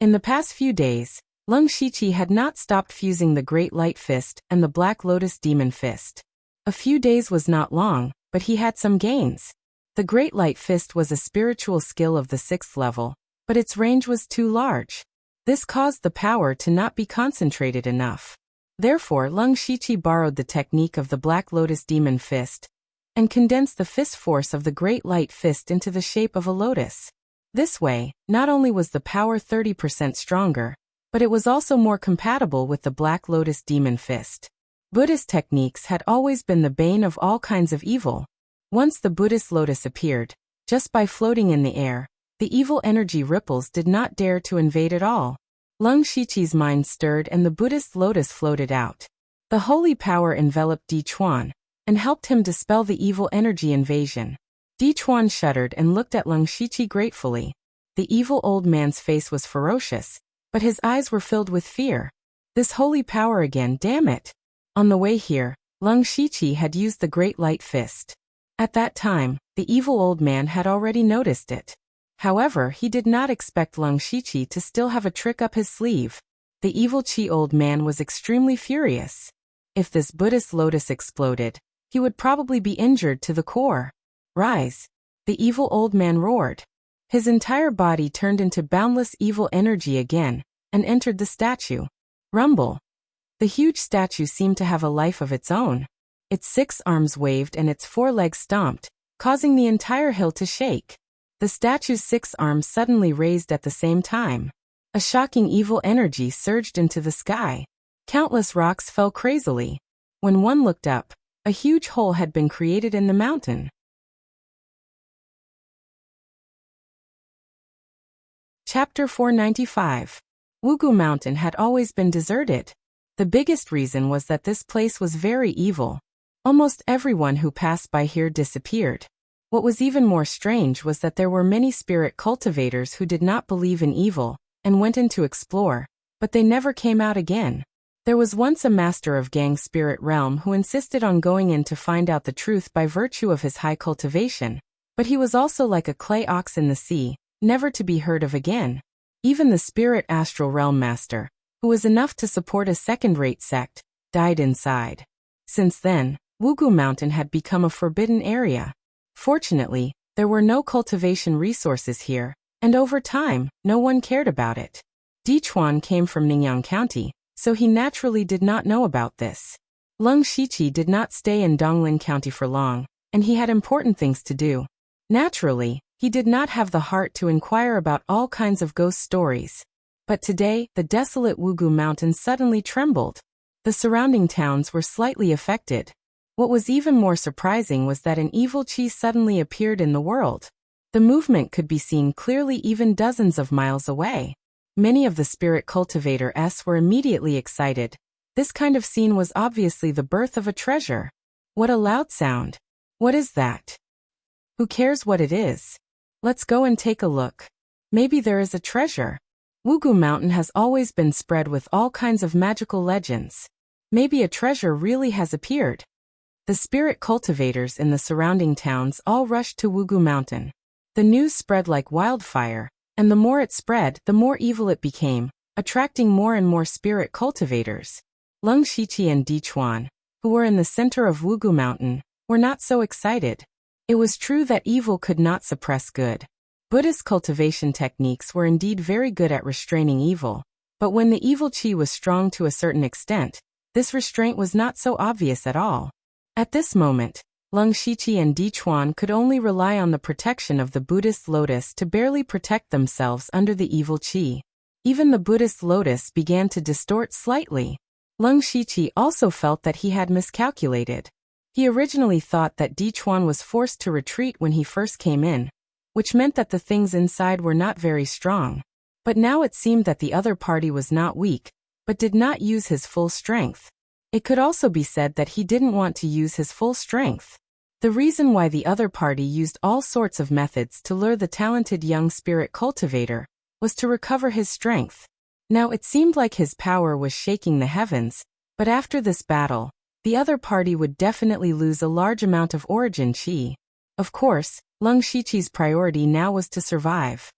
In the past few days, Lung Shiqi had not stopped fusing the Great Light Fist and the Black Lotus Demon Fist. A few days was not long, but he had some gains. The Great Light Fist was a spiritual skill of the 6th level, but its range was too large. This caused the power to not be concentrated enough. Therefore, Lung Shiqi borrowed the technique of the Black Lotus Demon Fist and condensed the fist force of the Great Light Fist into the shape of a lotus. This way, not only was the power 30% stronger, but it was also more compatible with the Black Lotus Demon Fist. Buddhist techniques had always been the bane of all kinds of evil. Once the Buddhist lotus appeared, just by floating in the air, the evil energy ripples did not dare to invade at all. Lung Shiqi's mind stirred and the Buddhist lotus floated out. The holy power enveloped Dichuan and helped him dispel the evil energy invasion. Dichuan shuddered and looked at Lung Shiqi gratefully. The evil old man's face was ferocious, but his eyes were filled with fear. This holy power again, damn it! On the way here, Lung Shiqi had used the Great Light Fist. At that time, the evil old man had already noticed it. However, he did not expect Lung Shiqi to still have a trick up his sleeve. The evil Qi old man was extremely furious. If this Buddhist lotus exploded, he would probably be injured to the core. Rise! The evil old man roared. His entire body turned into boundless evil energy again, and entered the statue. Rumble! The huge statue seemed to have a life of its own. Its 6 arms waved and its 4 legs stomped, causing the entire hill to shake. The statue's 6 arms suddenly raised at the same time. A shocking evil energy surged into the sky. Countless rocks fell crazily. When one looked up, a huge hole had been created in the mountain. Chapter 495. Wugu Mountain had always been deserted. The biggest reason was that this place was very evil. Almost everyone who passed by here disappeared. What was even more strange was that there were many spirit cultivators who did not believe in evil and went in to explore, but they never came out again. There was once a master of Gang Spirit Realm who insisted on going in to find out the truth by virtue of his high cultivation, but he was also like a clay ox in the sea, never to be heard of again. Even the Spirit Astral Realm Master, who was enough to support a second-rate sect, died inside. Since then, Wugu Mountain had become a forbidden area. Fortunately, there were no cultivation resources here, and over time, no one cared about it. Dichuan came from Ningyang County, so he naturally did not know about this. Lung Shiqi did not stay in Donglin County for long, and he had important things to do. Naturally, he did not have the heart to inquire about all kinds of ghost stories. But today, the desolate Wugu Mountain suddenly trembled. The surrounding towns were slightly affected. What was even more surprising was that an evil qi suddenly appeared in the world. The movement could be seen clearly even dozens of miles away. Many of the spirit cultivators were immediately excited. This kind of scene was obviously the birth of a treasure. What a loud sound! What is that? Who cares what it is? Let's go and take a look. Maybe there is a treasure. Wugu Mountain has always been spread with all kinds of magical legends. Maybe a treasure really has appeared. The spirit cultivators in the surrounding towns all rushed to Wugu Mountain. The news spread like wildfire, and the more it spread, the more evil it became, attracting more and more spirit cultivators. Leng Shiqi and Di Chuan, who were in the center of Wugu Mountain, were not so excited. It was true that evil could not suppress good. Buddhist cultivation techniques were indeed very good at restraining evil, but when the evil qi was strong to a certain extent, this restraint was not so obvious at all. At this moment, Leng Shiqi and Di Chuan could only rely on the protection of the Buddhist lotus to barely protect themselves under the evil qi. Even the Buddhist lotus began to distort slightly. Leng Shiqi also felt that he had miscalculated. He originally thought that Di Chuan was forced to retreat when he first came in, which meant that the things inside were not very strong. But now it seemed that the other party was not weak, but did not use his full strength. It could also be said that he didn't want to use his full strength. The reason why the other party used all sorts of methods to lure the talented young spirit cultivator was to recover his strength. Now it seemed like his power was shaking the heavens, but after this battle, the other party would definitely lose a large amount of origin qi. Of course, Leng Shiqi's priority now was to survive.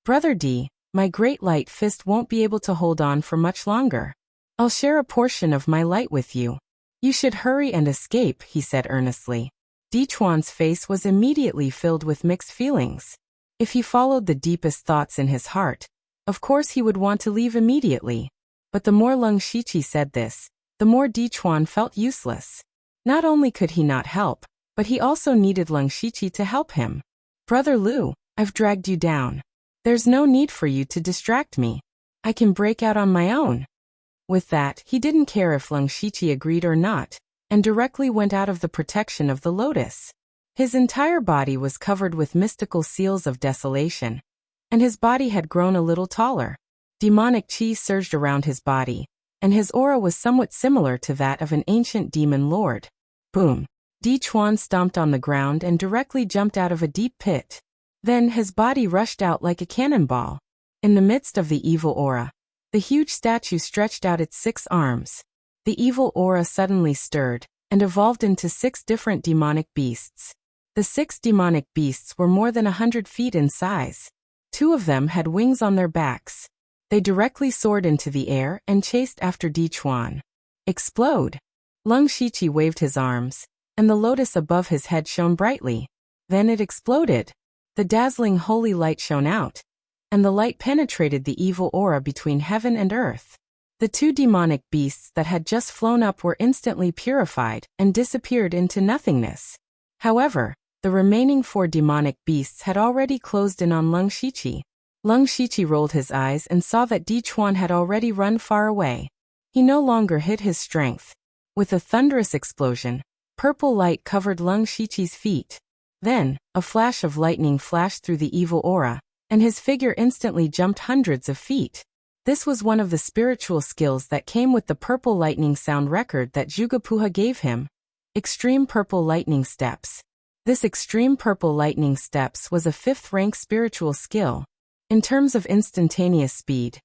Brother D, my great light fist won't be able to hold on for much longer. I'll share a portion of my light with you. You should hurry and escape, he said earnestly. Di Chuan's face was immediately filled with mixed feelings. If he followed the deepest thoughts in his heart, of course he would want to leave immediately. But the more Leng Shiqi said this, the more Di Chuan felt useless. Not only could he not help, but he also needed Leng Shiqi to help him. Brother Lu, I've dragged you down. There's no need for you to distract me. I can break out on my own. With that, he didn't care if Leng Shiqi agreed or not, and directly went out of the protection of the lotus. His entire body was covered with mystical seals of desolation, and his body had grown a little taller. Demonic qi surged around his body, and his aura was somewhat similar to that of an ancient demon lord. Boom! Di Chuan stomped on the ground and directly jumped out of a deep pit. Then his body rushed out like a cannonball. In the midst of the evil aura, the huge statue stretched out its 6 arms. The evil aura suddenly stirred, and evolved into 6 different demonic beasts. The 6 demonic beasts were more than 100 feet in size. 2 of them had wings on their backs. They directly soared into the air and chased after Di Chuan. Explode! Leng Shiqi waved his arms, and the lotus above his head shone brightly. Then it exploded. The dazzling holy light shone out, and the light penetrated the evil aura between heaven and earth. The 2 demonic beasts that had just flown up were instantly purified and disappeared into nothingness. However, the remaining 4 demonic beasts had already closed in on Leng Shiqi. Leng Shiqi rolled his eyes and saw that Di Chuan had already run far away. He no longer hid his strength. With a thunderous explosion, purple light covered Leng Shiqi's feet. Then, a flash of lightning flashed through the evil aura, and his figure instantly jumped hundreds of feet. This was one of the spiritual skills that came with the purple lightning sound record that Jugapuha gave him. Extreme Purple Lightning Steps. This Extreme Purple Lightning Steps was a 5th-rank spiritual skill. In terms of instantaneous speed,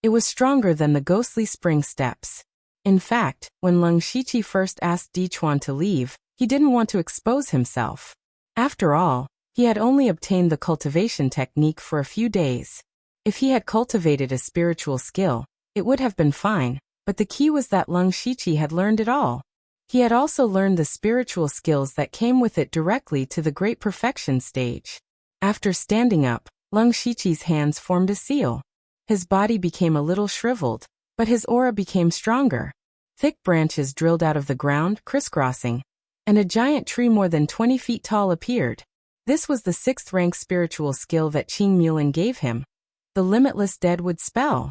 it was stronger than the Ghostly Spring Steps. In fact, when Leng Shiqi first asked Di Chuan to leave, he didn't want to expose himself. After all, he had only obtained the cultivation technique for a few days. If he had cultivated a spiritual skill, it would have been fine, but the key was that Leng Shiqi had learned it all. He had also learned the spiritual skills that came with it directly to the Great Perfection stage. After standing up, Leng Shiqi's hands formed a seal. His body became a little shriveled, but his aura became stronger. Thick branches drilled out of the ground, crisscrossing, and a giant tree more than 20 feet tall appeared. This was the 6th-rank spiritual skill that Qing Mulan gave him, the Limitless Deadwood spell.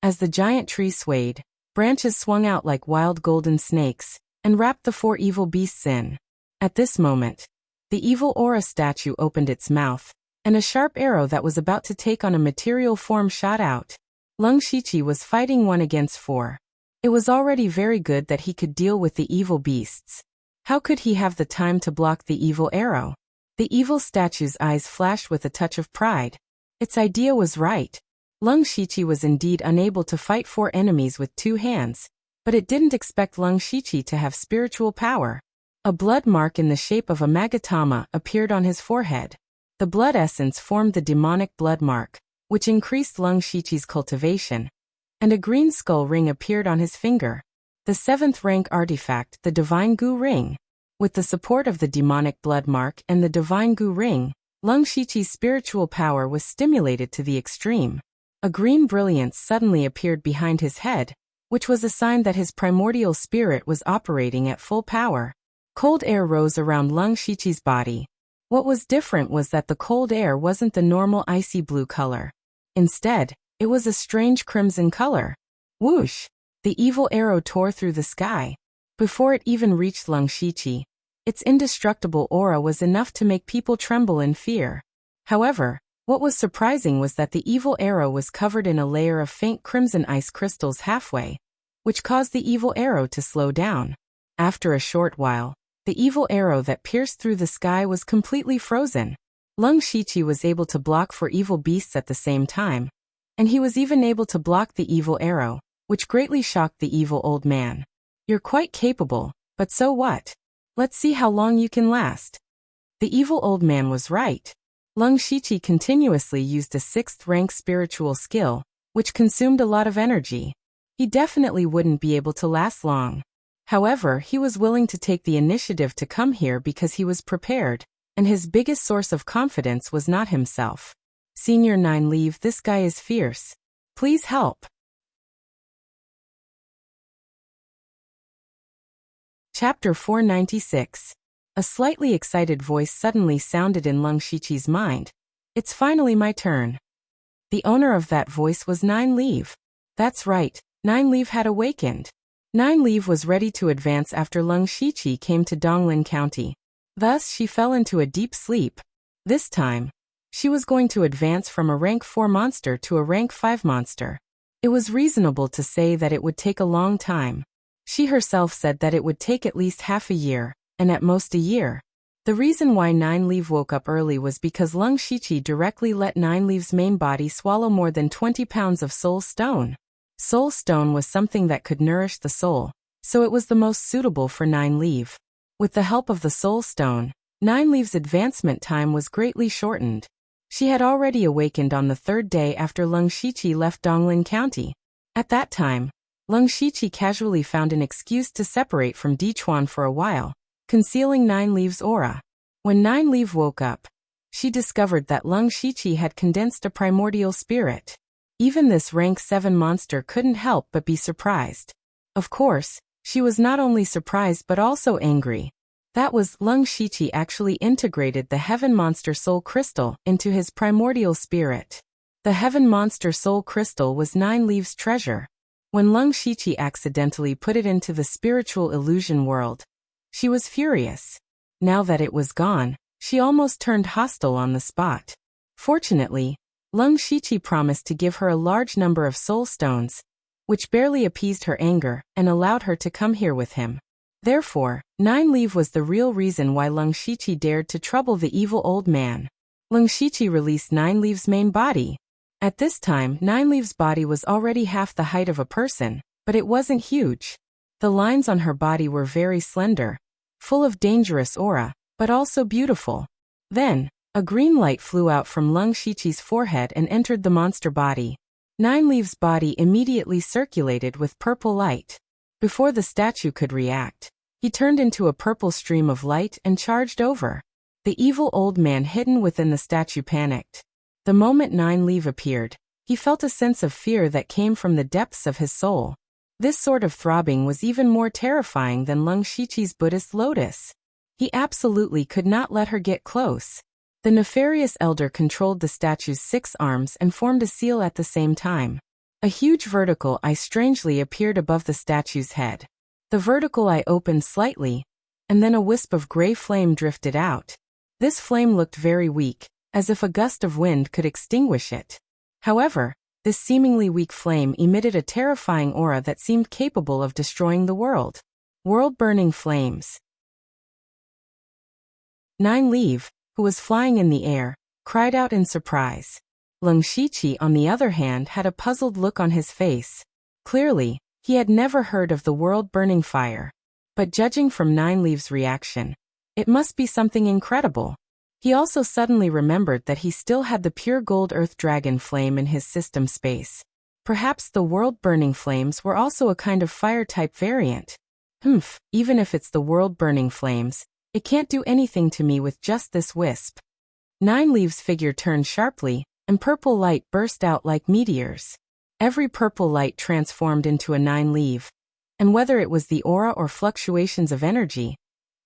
As the giant tree swayed, branches swung out like wild golden snakes, and wrapped the 4 evil beasts in. At this moment, the evil aura statue opened its mouth, and a sharp arrow that was about to take on a material form shot out. Leng Shiqi was fighting 1 against 4. It was already very good that he could deal with the evil beasts. How could he have the time to block the evil arrow? The evil statue's eyes flashed with a touch of pride. Its idea was right. Lung Shiqi was indeed unable to fight 4 enemies with 2 hands, but it didn't expect Lung Shiqi to have spiritual power. A blood mark in the shape of a magatama appeared on his forehead. The blood essence formed the demonic blood mark, which increased Lung Shiqi's cultivation, and a green skull ring appeared on his finger. The 7th rank artifact, the Divine Gu Ring. With the support of the demonic blood mark and the Divine Gu Ring, Lung Shiqi's spiritual power was stimulated to the extreme. A green brilliance suddenly appeared behind his head, which was a sign that his primordial spirit was operating at full power. Cold air rose around Lung Shiqi's body. What was different was that the cold air wasn't the normal icy blue color. Instead, it was a strange crimson color. Whoosh! The evil arrow tore through the sky. Before it even reached Lung Shiqi, its indestructible aura was enough to make people tremble in fear. However, what was surprising was that the evil arrow was covered in a layer of faint crimson ice crystals halfway, which caused the evil arrow to slow down. After a short while, the evil arrow that pierced through the sky was completely frozen. Lung Shiqi was able to block 4 evil beasts at the same time, and he was even able to block the evil arrow, which greatly shocked the evil old man. "You're quite capable, but so what? Let's see how long you can last." The evil old man was right. Lung Shiqi continuously used a 6th rank spiritual skill, which consumed a lot of energy. He definitely wouldn't be able to last long. However, he was willing to take the initiative to come here because he was prepared, and his biggest source of confidence was not himself. "Senior 9 leave, this guy is fierce. Please help." Chapter 496. A slightly excited voice suddenly sounded in Lung Shiqi's mind. "It's finally my turn." The owner of that voice was 9 Leave. That's right, 9 Leave had awakened. 9 Leave was ready to advance after Lung Shiqi came to Donglin County. Thus she fell into a deep sleep. This time, she was going to advance from a rank 4 monster to a rank 5 monster. It was reasonable to say that it would take a long time. She herself said that it would take at least half a year, and at most a year. The reason why 9 Leave woke up early was because Lung Shiqi directly let 9 Leave's main body swallow more than 20 pounds of soul stone. Soul stone was something that could nourish the soul, so it was the most suitable for 9 Leave. With the help of the soul stone, 9 Leave's advancement time was greatly shortened. She had already awakened on the 3rd day after Lung Shiqi left Donglin County. At that time, Lung Shiqi casually found an excuse to separate from Dichuan for a while, concealing 9 Leave's aura. When 9 Leave woke up, she discovered that Lung Shiqi had condensed a primordial spirit. Even this rank 7 monster couldn't help but be surprised. Of course, she was not only surprised but also angry. That was, Lung Shiqi actually integrated the Heaven Monster Soul Crystal into his primordial spirit. The Heaven Monster Soul Crystal was 9 Leave's treasure. When Lung Shiqi accidentally put it into the spiritual illusion world, she was furious. Now that it was gone, she almost turned hostile on the spot. Fortunately, Lung Shiqi promised to give her a large number of soul stones, which barely appeased her anger and allowed her to come here with him. Therefore, 9 Leave was the real reason why Lung Shiqi dared to trouble the evil old man. Lung Shiqi released 9 Leave's main body. At this time, 9 Leave's body was already half the height of a person, but it wasn't huge. The lines on her body were very slender, full of dangerous aura, but also beautiful. Then, a green light flew out from Lung Shiqi's forehead and entered the monster body. 9 Leave's body immediately circulated with purple light. Before the statue could react, he turned into a purple stream of light and charged over. The evil old man hidden within the statue panicked. The moment 9 Leave appeared, he felt a sense of fear that came from the depths of his soul. This sort of throbbing was even more terrifying than Lung Shiqi's Buddhist lotus. He absolutely could not let her get close. The nefarious elder controlled the statue's 6 arms and formed a seal at the same time. A huge vertical eye strangely appeared above the statue's head. The vertical eye opened slightly, and then a wisp of gray flame drifted out. This flame looked very weak, as if a gust of wind could extinguish it. However, this seemingly weak flame emitted a terrifying aura that seemed capable of destroying the world. World-burning flames. 9 Leave, who was flying in the air, cried out in surprise. Lung Shiqi, on the other hand, had a puzzled look on his face. Clearly, he had never heard of the world-burning fire. But judging from Nine Leaves' reaction, it must be something incredible. He also suddenly remembered that he still had the pure gold earth dragon flame in his system space. Perhaps the world-burning flames were also a kind of fire-type variant. Even if it's the world-burning flames, it can't do anything to me with just this wisp. Nine Leaves' figure turned sharply, and purple light burst out like meteors. Every purple light transformed into a nine leaf, and whether it was the aura or fluctuations of energy,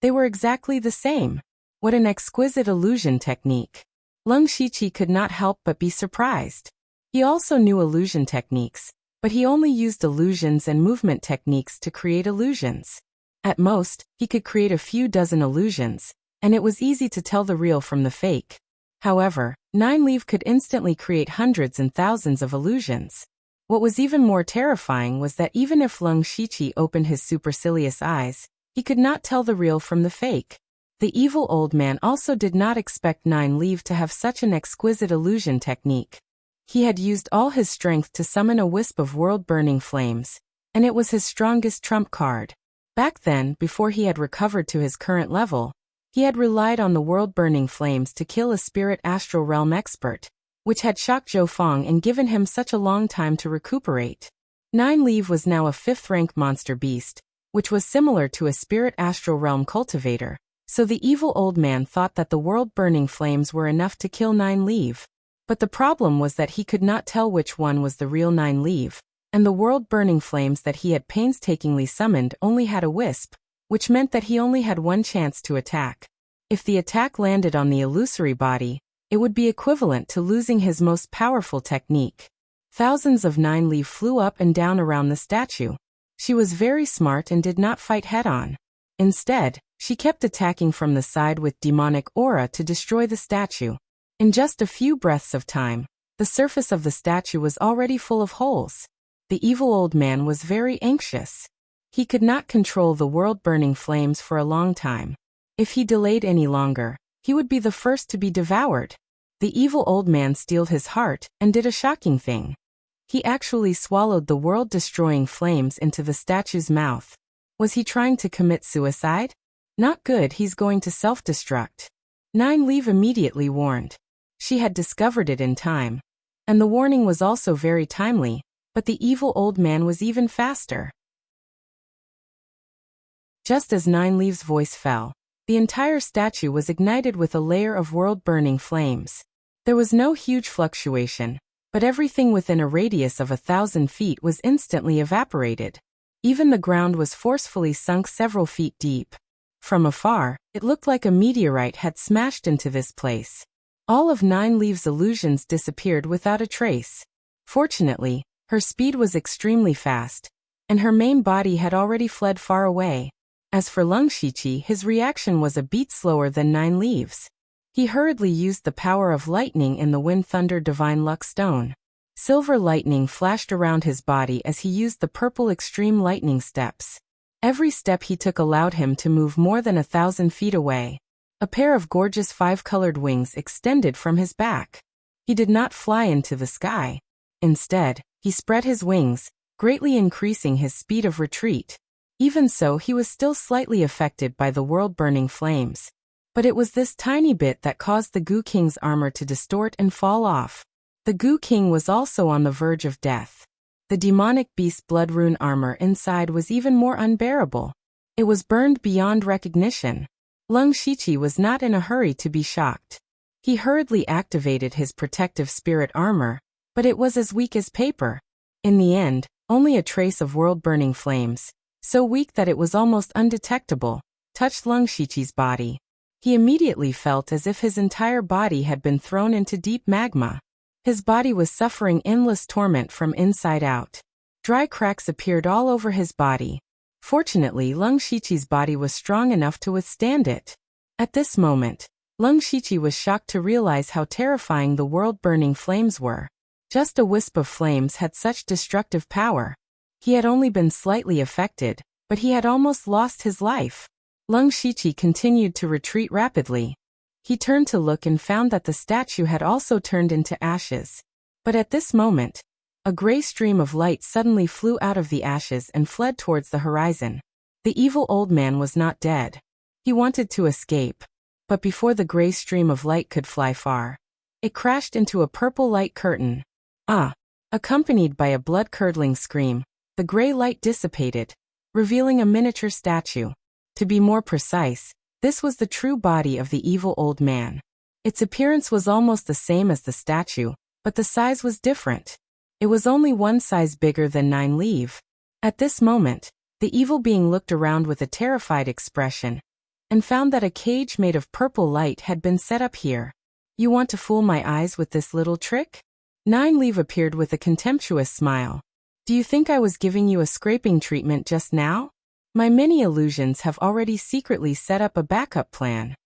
they were exactly the same. What an exquisite illusion technique. Lung Shiqi could not help but be surprised. He also knew illusion techniques, but he only used illusions and movement techniques to create illusions. At most, he could create a few dozen illusions, and it was easy to tell the real from the fake. However, Nine Leaf could instantly create hundreds and thousands of illusions. What was even more terrifying was that even if Lung Shiqi opened his supercilious eyes, he could not tell the real from the fake. The evil old man also did not expect Nine Leaf to have such an exquisite illusion technique. He had used all his strength to summon a wisp of world-burning flames, and it was his strongest trump card. Back then, before he had recovered to his current level, he had relied on the world-burning flames to kill a spirit astral realm expert, which had shocked Zhou Feng and given him such a long time to recuperate. Nine Leaf was now a 5th-rank monster beast, which was similar to a spirit astral realm cultivator, so the evil old man thought that the world-burning flames were enough to kill Nine Leaf. But the problem was that he could not tell which one was the real Nine Leaf, and the world-burning flames that he had painstakingly summoned only had a wisp, which meant that he only had one chance to attack. If the attack landed on the illusory body, it would be equivalent to losing his most powerful technique. Thousands of Nine Leaf flew up and down around the statue. She was very smart and did not fight head-on. Instead, she kept attacking from the side with demonic aura to destroy the statue. In just a few breaths of time, the surface of the statue was already full of holes. The evil old man was very anxious. He could not control the world-burning flames for a long time. If he delayed any longer, he would be the first to be devoured. The evil old man steeled his heart and did a shocking thing. He actually swallowed the world-destroying flames into the statue's mouth. Was he trying to commit suicide? Not good, he's going to self-destruct. Nine Leaf immediately warned. She had discovered it in time. And the warning was also very timely, but the evil old man was even faster. Just as Nine Leaf's voice fell, the entire statue was ignited with a layer of world-burning flames. There was no huge fluctuation, but everything within a radius of 1,000 feet was instantly evaporated. Even the ground was forcefully sunk several feet deep. From afar, it looked like a meteorite had smashed into this place. All of Nine Leaf's illusions disappeared without a trace. Fortunately, her speed was extremely fast, and her main body had already fled far away. As for Lung Shiqi, his reaction was a beat slower than Nine Leaf's. He hurriedly used the power of lightning in the Wind Thunder Divine Luck Stone. Silver lightning flashed around his body as he used the purple extreme lightning steps. Every step he took allowed him to move more than 1,000 feet away. A pair of gorgeous 5-colored wings extended from his back. He did not fly into the sky. Instead, he spread his wings, greatly increasing his speed of retreat. Even so, he was still slightly affected by the world-burning flames. But it was this tiny bit that caused the Goo King's armor to distort and fall off. The Goo King was also on the verge of death. The demonic beast blood rune armor inside was even more unbearable. It was burned beyond recognition. Lung Shiqi was not in a hurry to be shocked. He hurriedly activated his protective spirit armor, but it was as weak as paper. In the end, only a trace of world-burning flames, so weak that it was almost undetectable, touched Lung Shiqi's body. He immediately felt as if his entire body had been thrown into deep magma. His body was suffering endless torment from inside out. Dry cracks appeared all over his body. Fortunately, Lung Shiqi's body was strong enough to withstand it. At this moment, Lung Shiqi was shocked to realize how terrifying the world-burning flames were. Just a wisp of flames had such destructive power. He had only been slightly affected, but he had almost lost his life. Lung Shiqi continued to retreat rapidly. He turned to look and found that the statue had also turned into ashes. But at this moment, a gray stream of light suddenly flew out of the ashes and fled towards the horizon. The evil old man was not dead. He wanted to escape. But before the gray stream of light could fly far, it crashed into a purple light curtain. Ah! Accompanied by a blood-curdling scream, the gray light dissipated, revealing a miniature statue. To be more precise, this was the true body of the evil old man. Its appearance was almost the same as the statue, but the size was different. It was only one size bigger than 9 Leave. At this moment, the evil being looked around with a terrified expression, and found that a cage made of purple light had been set up here. You want to fool my eyes with this little trick? 9 Leave appeared with a contemptuous smile. Do you think I was giving you a scraping treatment just now? My many illusions have already secretly set up a backup plan.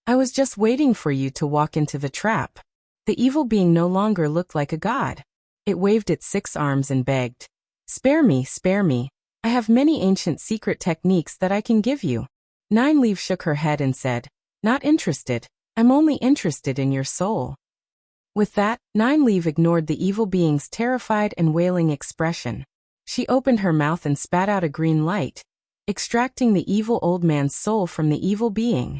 I was just waiting for you to walk into the trap. The evil being no longer looked like a god. It waved its 6 arms and begged. Spare me, spare me. I have many ancient secret techniques that I can give you. 9 Leave shook her head and said, Not interested. I'm only interested in your soul. With that, 9 Leave ignored the evil being's terrified and wailing expression. She opened her mouth and spat out a green light, extracting the evil old man's soul from the evil being.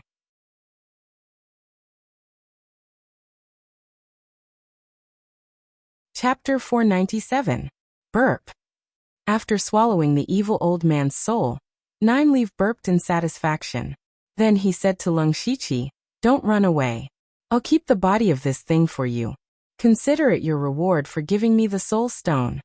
Chapter 497. Burp. After swallowing the evil old man's soul, 9 Leave burped in satisfaction. Then he said to Lung Shiqi, Don't run away. I'll keep the body of this thing for you. Consider it your reward for giving me the soul stone.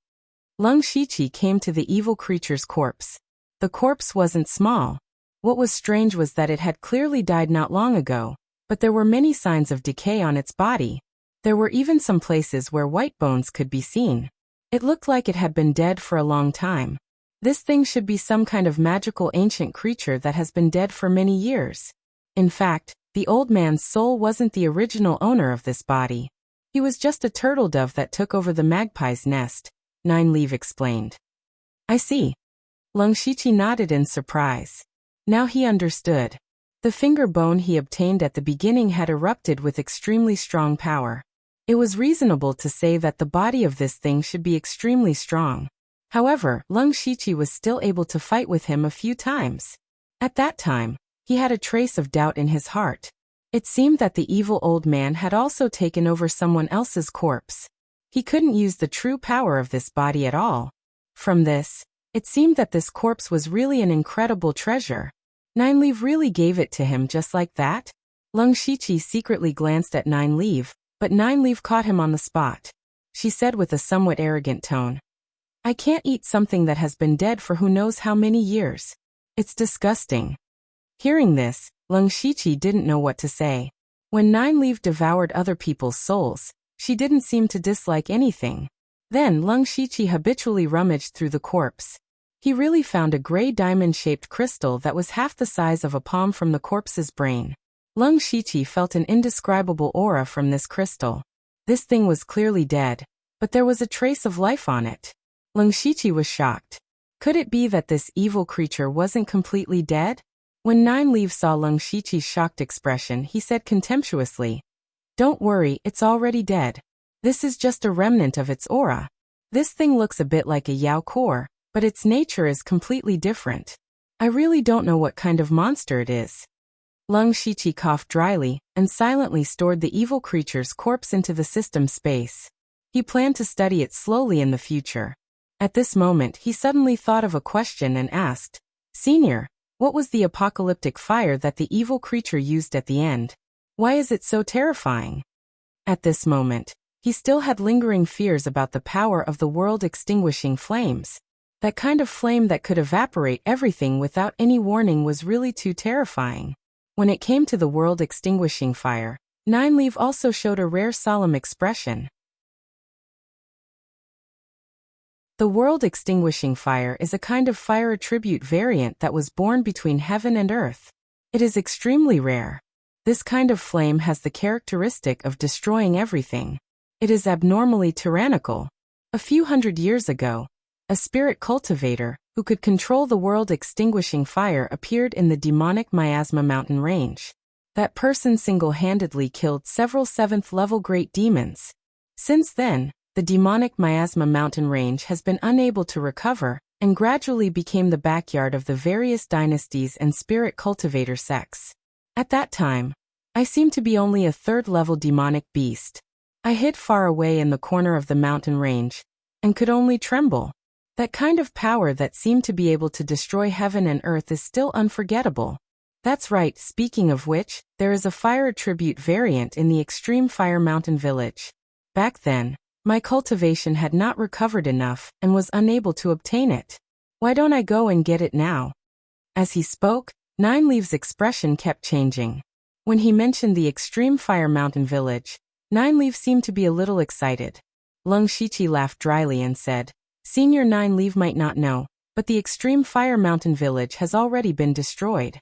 Lung Shiqi came to the evil creature's corpse. The corpse wasn't small. What was strange was that it had clearly died not long ago, but there were many signs of decay on its body. There were even some places where white bones could be seen. It looked like it had been dead for a long time. This thing should be some kind of magical ancient creature that has been dead for many years. In fact, the old man's soul wasn't the original owner of this body. He was just a turtle dove that took over the magpie's nest, 9 Leave explained. I see. Lung Shiqi nodded in surprise. Now he understood. The finger bone he obtained at the beginning had erupted with extremely strong power. It was reasonable to say that the body of this thing should be extremely strong. However, Lung Shiqi was still able to fight with him a few times. At that time, he had a trace of doubt in his heart. It seemed that the evil old man had also taken over someone else's corpse. He couldn't use the true power of this body at all. From this, it seemed that this corpse was really an incredible treasure. 9 Leave really gave it to him just like that? Lung Shiqi secretly glanced at 9 Leave, but 9 Leave caught him on the spot. She said with a somewhat arrogant tone, I can't eat something that has been dead for who knows how many years. It's disgusting. Hearing this, Lung Shiqi didn't know what to say. When 9 Leave devoured other people's souls, she didn't seem to dislike anything. Then Lung Shiqi habitually rummaged through the corpse. He really found a gray diamond-shaped crystal that was half the size of a palm from the corpse's brain. Lung Shiqi felt an indescribable aura from this crystal. This thing was clearly dead, but there was a trace of life on it. Lung Shiqi was shocked. Could it be that this evil creature wasn't completely dead? When 9 Leave saw Lung Shiqi's shocked expression, he said contemptuously, Don't worry, it's already dead. This is just a remnant of its aura. This thing looks a bit like a Yao core, but its nature is completely different. I really don't know what kind of monster it is. Lung Shiqi coughed dryly and silently stored the evil creature's corpse into the system space. He planned to study it slowly in the future. At this moment, he suddenly thought of a question and asked, Senior, what was the apocalyptic fire that the evil creature used at the end? Why is it so terrifying? At this moment, he still had lingering fears about the power of the world-extinguishing flames. That kind of flame that could evaporate everything without any warning was really too terrifying. When it came to the world-extinguishing fire, 9 Leave also showed a rare solemn expression. The world-extinguishing fire is a kind of fire attribute variant that was born between heaven and earth. It is extremely rare. This kind of flame has the characteristic of destroying everything. It is abnormally tyrannical. A few hundred years ago, a spirit cultivator, who could control the world-extinguishing fire appeared in the demonic Miasma mountain range. That person single-handedly killed several 7th-level great demons. Since then, the demonic Miasma mountain range has been unable to recover, and gradually became the backyard of the various dynasties and spirit cultivator sects. At that time, I seemed to be only a 3rd-level demonic beast. I hid far away in the corner of the mountain range, and could only tremble. That kind of power that seemed to be able to destroy heaven and earth is still unforgettable. That's right, speaking of which, there is a fire attribute variant in the Extreme Fire Mountain Village. Back then, my cultivation had not recovered enough and was unable to obtain it. Why don't I go and get it now? As he spoke, Nine Leaves' expression kept changing. When he mentioned the Extreme Fire Mountain Village, Nine Leaves seemed to be a little excited. Lung Shiqi laughed dryly and said, Senior Nine Leaf might not know, but the Extreme Fire Mountain Village has already been destroyed.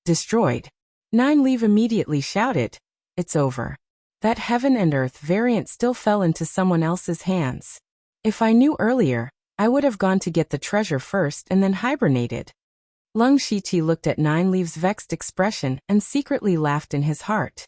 Destroyed? Nine Leaf immediately shouted, It's over. That heaven and earth variant still fell into someone else's hands. If I knew earlier, I would have gone to get the treasure first and then hibernated. Lung Shiqi looked at Nine Leaves' vexed expression and secretly laughed in his heart.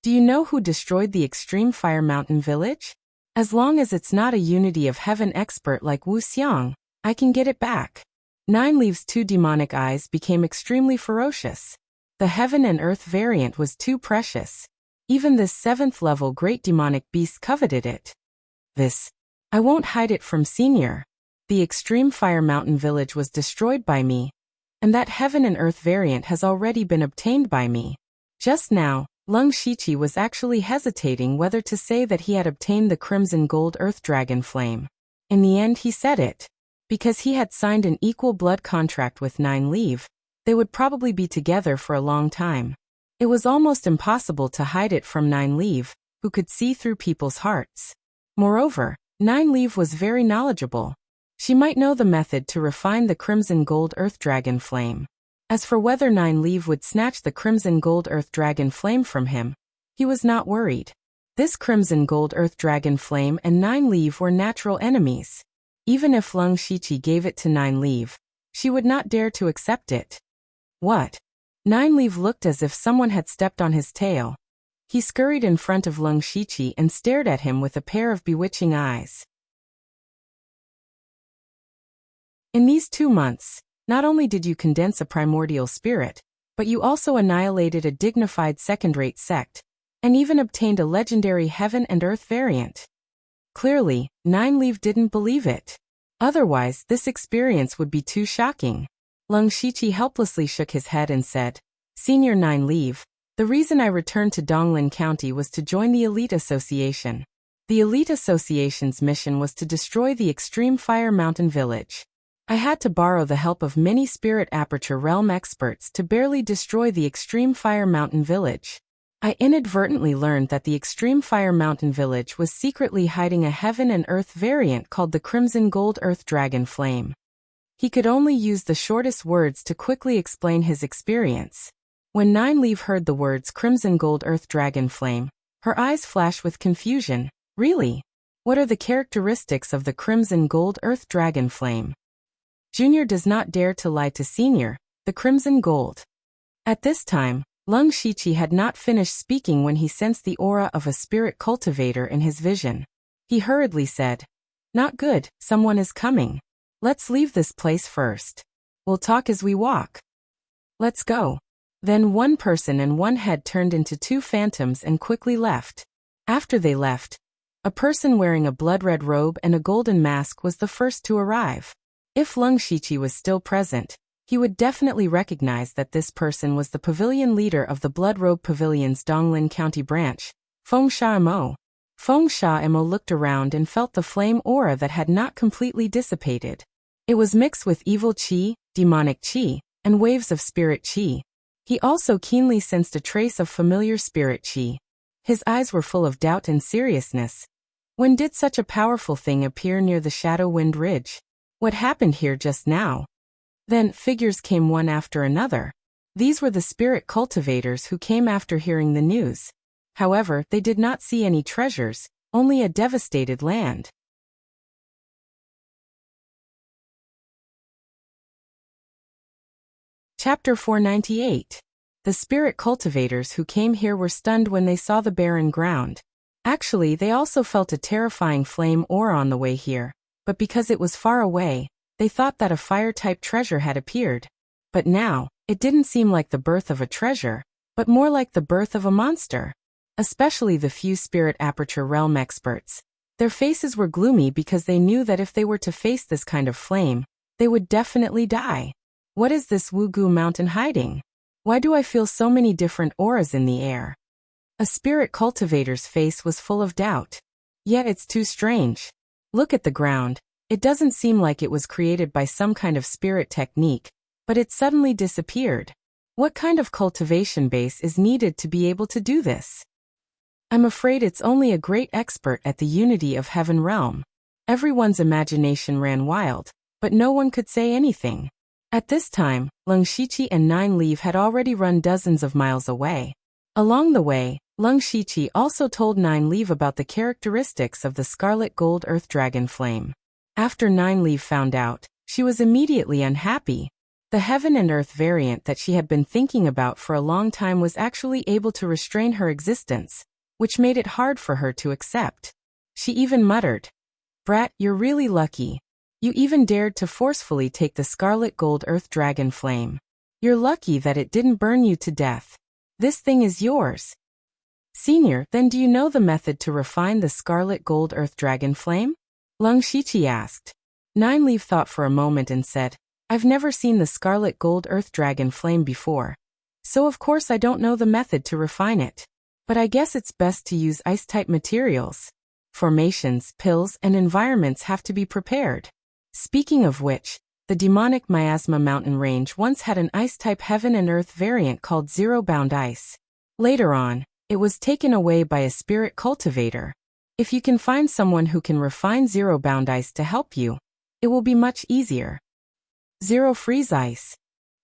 Do you know who destroyed the Extreme Fire Mountain Village? As long as it's not a Unity of Heaven expert like Wu Xiang, I can get it back. Nine Leaves' 2 demonic eyes became extremely ferocious. The heaven and earth variant was too precious. Even this 7th-level great demonic beast coveted it. I won't hide it from Senior. The Extreme Fire Mountain Village was destroyed by me, and that heaven and earth variant has already been obtained by me. Just now, Lung Shiqi was actually hesitating whether to say that he had obtained the Crimson Gold Earth Dragon Flame. In the end he said it. Because he had signed an equal blood contract with Nine Leaf, they would probably be together for a long time. It was almost impossible to hide it from Nine Leaf, who could see through people's hearts. Moreover, Nine Leaf was very knowledgeable. She might know the method to refine the Crimson Gold Earth Dragon Flame. As for whether Nine Leaf would snatch the Crimson Gold Earth Dragon Flame from him, he was not worried. This Crimson Gold Earth Dragon Flame and Nine Leaf were natural enemies. Even if Lung Shiqi gave it to Nine Leaf, she would not dare to accept it. What? Nine Leaf looked as if someone had stepped on his tail. He scurried in front of Lung Shiqi and stared at him with a pair of bewitching eyes. In these 2 months, not only did you condense a primordial spirit, but you also annihilated a dignified second-rate sect, and even obtained a legendary heaven and earth variant. Clearly, Nine Leaf didn't believe it. Otherwise, this experience would be too shocking. Lung Shiqi helplessly shook his head and said, Senior Nine Leaf, the reason I returned to Donglin County was to join the Elite Association. The Elite Association's mission was to destroy the Extreme Fire Mountain Village. I had to borrow the help of many Spirit Aperture Realm experts to barely destroy the Extreme Fire Mountain Village. I inadvertently learned that the Extreme Fire Mountain Village was secretly hiding a heaven and earth variant called the Crimson Gold Earth Dragon Flame. He could only use the shortest words to quickly explain his experience. When Nine Leaf heard the words Crimson Gold Earth Dragon Flame, her eyes flashed with confusion. Really? What are the characteristics of the Crimson Gold Earth Dragon Flame? Junior does not dare to lie to Senior, the Crimson Gold. At this time, Lung Shiqi had not finished speaking when he sensed the aura of a spirit cultivator in his vision. He hurriedly said, Not good, someone is coming. Let's leave this place first. We'll talk as we walk. Let's go. Then one person and one head turned into 2 phantoms and quickly left. After they left, a person wearing a blood-red robe and a golden mask was the first to arrive. If Lung Shiqi was still present, he would definitely recognize that this person was the pavilion leader of the Blood Robe Pavilion's Donglin County branch, Feng Sha Mo. Feng Sha Mo looked around and felt the flame aura that had not completely dissipated. It was mixed with evil qi, demonic qi, and waves of spirit qi. He also keenly sensed a trace of familiar spirit qi. His eyes were full of doubt and seriousness. When did such a powerful thing appear near the Shadow Wind Ridge? What happened here just now? Then, figures came one after another. These were the spirit cultivators who came after hearing the news. However, they did not see any treasures, only a devastated land. Chapter 498. The spirit cultivators who came here were stunned when they saw the barren ground. Actually, they also felt a terrifying flame aura on the way here, but because it was far away, they thought that a fire-type treasure had appeared. But now, it didn't seem like the birth of a treasure, but more like the birth of a monster. Especially the few spirit aperture realm experts. Their faces were gloomy because they knew that if they were to face this kind of flame, they would definitely die. What is this Wugu mountain hiding? Why do I feel so many different auras in the air? A spirit cultivator's face was full of doubt. Yet it's too strange. Look at the ground. It doesn't seem like it was created by some kind of spirit technique, but it suddenly disappeared. What kind of cultivation base is needed to be able to do this? I'm afraid it's only a great expert at the unity of heaven realm. Everyone's imagination ran wild, but no one could say anything. At this time, Leng Shiqi and Nine Leaf had already run dozens of miles away. Along the way, Leng Shiqi also told Nine Leaf about the characteristics of the scarlet gold earth dragon flame. After Nine Leaf found out, she was immediately unhappy. The heaven and earth variant that she had been thinking about for a long time was actually able to restrain her existence, which made it hard for her to accept. She even muttered, "Brat, you're really lucky. You even dared to forcefully take the scarlet gold earth dragon flame. You're lucky that it didn't burn you to death. This thing is yours." "Senior, then do you know the method to refine the scarlet gold earth dragon flame?" Leng Shiqi asked. Nine Leaf thought for a moment and said, "I've never seen the scarlet gold earth dragon flame before. So of course I don't know the method to refine it. But I guess it's best to use ice-type materials. Formations, pills, and environments have to be prepared." Speaking of which, the demonic Miasma mountain range once had an ice-type heaven and earth variant called zero-bound ice. Later on, it was taken away by a spirit cultivator. If you can find someone who can refine zero-bound ice to help you, it will be much easier. Zero-freeze ice.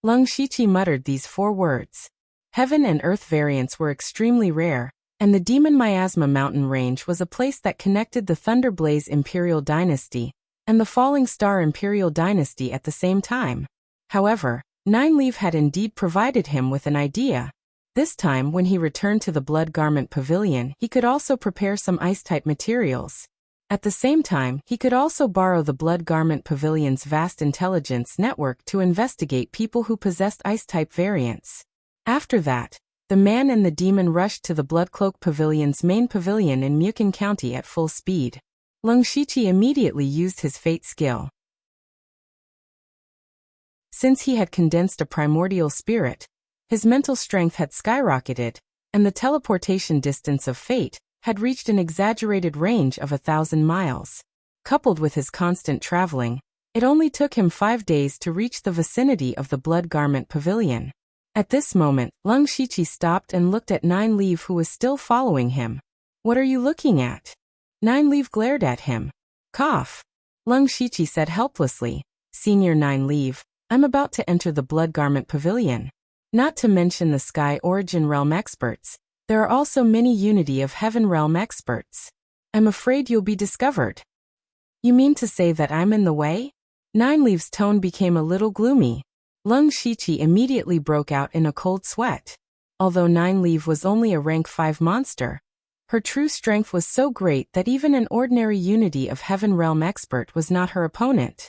Leng Shiqi muttered these 4 words. Heaven and earth variants were extremely rare, and the demon Miasma mountain range was a place that connected the Thunderblaze Imperial Dynasty and the Falling Star Imperial Dynasty at the same time. However, Nine Leaf had indeed provided him with an idea. This time when he returned to the Blood Garment Pavilion, he could also prepare some ice-type materials. At the same time, he could also borrow the Blood Garment Pavilion's vast intelligence network to investigate people who possessed ice-type variants. After that, the man and the demon rushed to the Bloodcloak Pavilion's main pavilion in Mukin County at full speed. Leng Shiqi immediately used his fate skill. Since he had condensed a primordial spirit, his mental strength had skyrocketed, and the teleportation distance of fate had reached an exaggerated range of 1,000 miles. Coupled with his constant traveling, it only took him 5 days to reach the vicinity of the Blood Garment Pavilion. At this moment, Leng Shiqi stopped and looked at Nine Leaf, who was still following him. "What are you looking at?" Nine Leaf glared at him. "Cough." Leng Shiqi said helplessly, "Senior Nine Leaf, I'm about to enter the Blood Garment Pavilion. Not to mention the Sky Origin Realm experts, there are also many Unity of Heaven Realm experts. I'm afraid you'll be discovered." "You mean to say that I'm in the way?" Nine Leaf's tone became a little gloomy. Leng Shiqi immediately broke out in a cold sweat. Although Nine Leaf was only a rank 5 monster, her true strength was so great that even an ordinary Unity of Heaven Realm expert was not her opponent.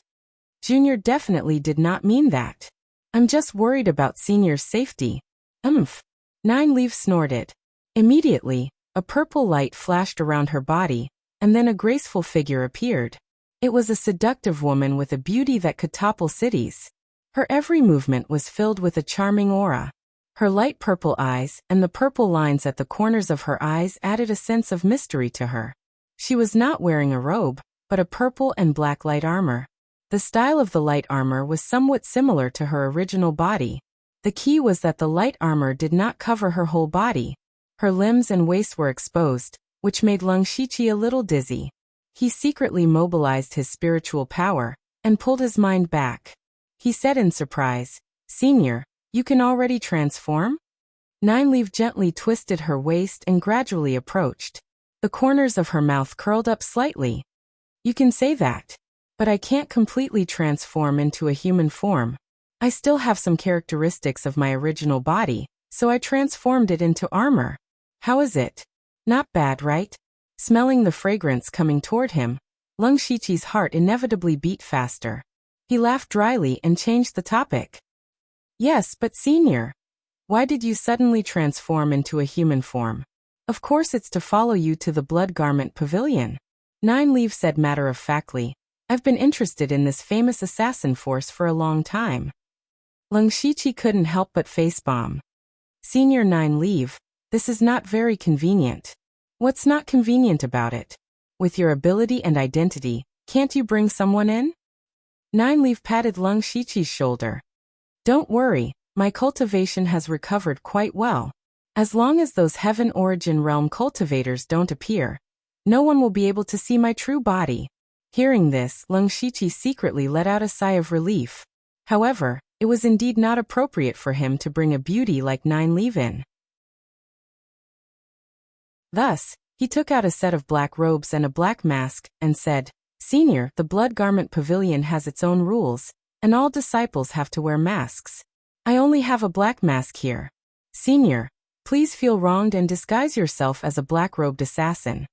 Junior definitely did not mean that. "I'm just worried about Senior's safety." "Umph." Nine Leaf snorted. Immediately, a purple light flashed around her body, and then a graceful figure appeared. It was a seductive woman with a beauty that could topple cities. Her every movement was filled with a charming aura. Her light purple eyes and the purple lines at the corners of her eyes added a sense of mystery to her. She was not wearing a robe, but a purple and black light armor. The style of the light armor was somewhat similar to her original body. The key was that the light armor did not cover her whole body. Her limbs and waist were exposed, which made Leng Shiqi a little dizzy. He secretly mobilized his spiritual power and pulled his mind back. He said in surprise, "Senior, you can already transform?" Nine Leaf gently twisted her waist and gradually approached. The corners of her mouth curled up slightly. "You can say that, but I can't completely transform into a human form. I still have some characteristics of my original body, so I transformed it into armor. How is it? Not bad, right? Smelling the fragrance coming toward him, Lung Shiqi's heart inevitably beat faster. He laughed dryly and changed the topic. Yes, but senior, why did you suddenly transform into a human form? Of course it's to follow you to the Blood Garment Pavilion. Nine Leaf said matter-of-factly. I've been interested in this famous assassin force for a long time. Lung Shiqi couldn't help but facepalm. Senior Nine Leaf, this is not very convenient. What's not convenient about it? With your ability and identity, can't you bring someone in? Nine Leaf patted Lung Shiqi's shoulder. Don't worry, my cultivation has recovered quite well. As long as those Heaven Origin Realm cultivators don't appear, no one will be able to see my true body. Hearing this, Lung Shiqi secretly let out a sigh of relief. However, it was indeed not appropriate for him to bring a beauty like Nine Leaf in. Thus, he took out a set of black robes and a black mask, and said, Senior, the Blood Garment Pavilion has its own rules, and all disciples have to wear masks. I only have a black mask here. Senior, please feel wronged and disguise yourself as a black-robed assassin.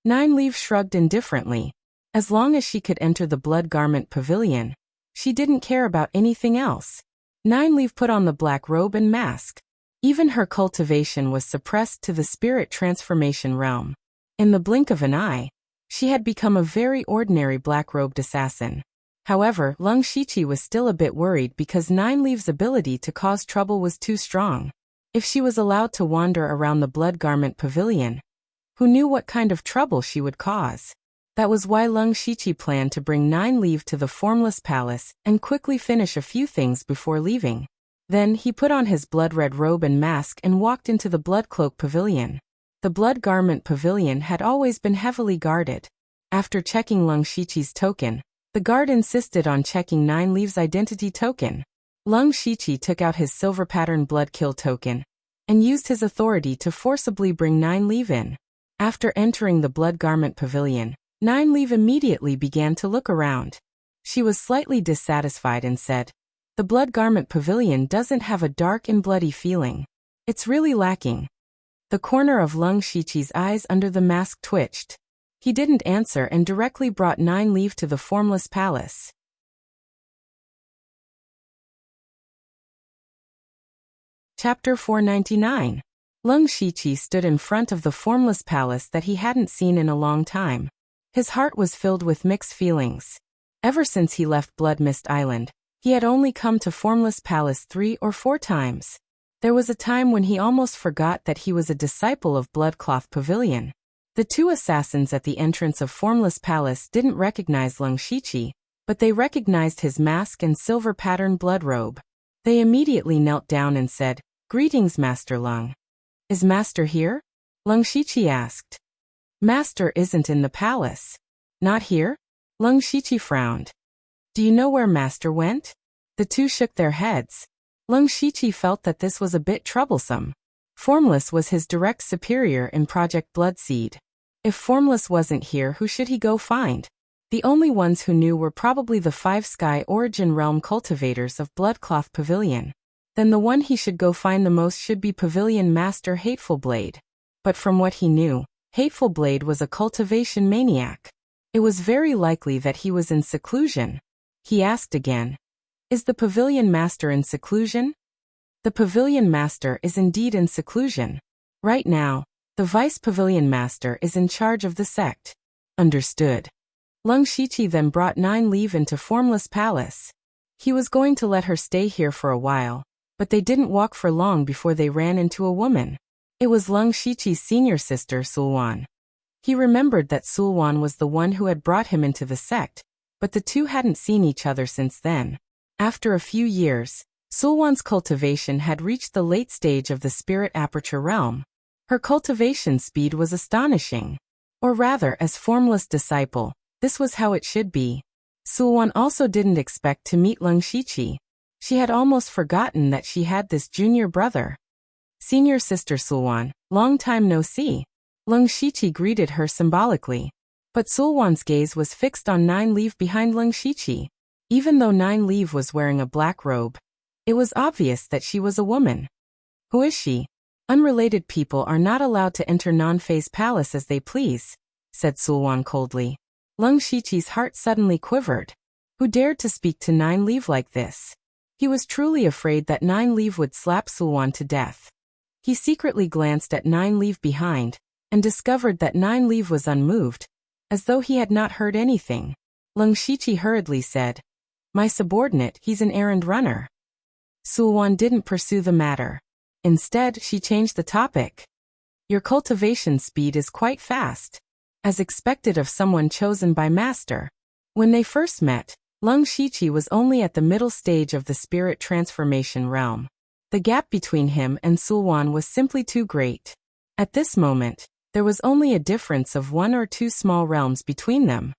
Nine Leaf shrugged indifferently. As long as she could enter the Blood Garment Pavilion, she didn't care about anything else. Nine Leaf put on the black robe and mask. Even her cultivation was suppressed to the spirit transformation realm. In the blink of an eye, she had become a very ordinary black-robed assassin. However, Lung Shiqi was still a bit worried because Nine Leaf's ability to cause trouble was too strong. If she was allowed to wander around the Blood Garment Pavilion, who knew what kind of trouble she would cause? That was why Lung Shiqi planned to bring Nine Leaf to the Formless Palace and quickly finish a few things before leaving. Then he put on his blood-red robe and mask and walked into the Blood Cloak Pavilion. The Blood Garment Pavilion had always been heavily guarded. After checking Lung Shiqi's token, the guard insisted on checking Nine Leaf's identity token. Lung Shiqi took out his silver pattern blood kill token and used his authority to forcibly bring Nine Leaf in. After entering the Blood Garment Pavilion, Nine Leaf immediately began to look around. She was slightly dissatisfied and said, The Blood Garment Pavilion doesn't have a dark and bloody feeling. It's really lacking. The corner of Lung Shiqi's eyes under the mask twitched. He didn't answer and directly brought Nine Leaf to the Formless Palace. Chapter 499. Lung Shiqi stood in front of the Formless Palace that he hadn't seen in a long time. His heart was filled with mixed feelings. Ever since he left Blood Mist Island, he had only come to Formless Palace 3 or 4 times. There was a time when he almost forgot that he was a disciple of Bloodcloth Pavilion. The 2 assassins at the entrance of Formless Palace didn't recognize Lung Shiqi, but they recognized his mask and silver pattern blood robe. They immediately knelt down and said, Greetings, Master Lung. Is Master here? Lung Shiqi asked. Master isn't in the palace. Not here? Lung Shiqi frowned. Do you know where Master went? The 2 shook their heads. Lung Shiqi felt that this was a bit troublesome. Formless was his direct superior in Project Bloodseed. If Formless wasn't here, who should he go find? The only ones who knew were probably the 5 Sky Origin Realm cultivators of Bloodcloth Pavilion. Then the one he should go find the most should be Pavilion Master Hateful Blade. But from what he knew, Hateful Blade was a cultivation maniac. It was very likely that he was in seclusion. He asked again, Is the Pavilion Master in seclusion? The Pavilion Master is indeed in seclusion. Right now, the Vice Pavilion Master is in charge of the sect. Understood. Lung Shiqi then brought Nine Leaf into Formless Palace. He was going to let her stay here for a while, but they didn't walk for long before they ran into a woman. It was Lung Shiqi's senior sister, Sulwan. He remembered that Sulwan was the one who had brought him into the sect, but the 2 hadn't seen each other since then. After a few years, Sulwan's cultivation had reached the late stage of the Spirit Aperture Realm. Her cultivation speed was astonishing. Or rather, as Formless disciple, this was how it should be. Sulwan also didn't expect to meet Lung Shiqi. She had almost forgotten that she had this junior brother. Senior sister Sulwan, long time no see. Lung Shiqi greeted her symbolically. But Sulwan's gaze was fixed on Nine Leaf behind Lung Shiqi. Even though Nine Leaf was wearing a black robe, It was obvious that she was a woman. Who is she? Unrelated people are not allowed to enter Nanfei's palace as they please, said Sulwan coldly. Lung Shiqi's heart suddenly quivered. Who dared to speak to Nine Leaf like this? He was truly afraid that Nine Leaf would slap Sulwan to death. He secretly glanced at Nine Leaf behind, and discovered that Nine Leaf was unmoved, as though he had not heard anything. Lung Shiqi hurriedly said, "My subordinate, he's an errand runner." Sulwan didn't pursue the matter. Instead, she changed the topic. Your cultivation speed is quite fast, as expected of someone chosen by Master. When they first met, Lung Shiqi was only at the middle stage of the spirit transformation realm. The gap between him and Sulwan was simply too great. At this moment, there was only a difference of 1 or 2 small realms between them.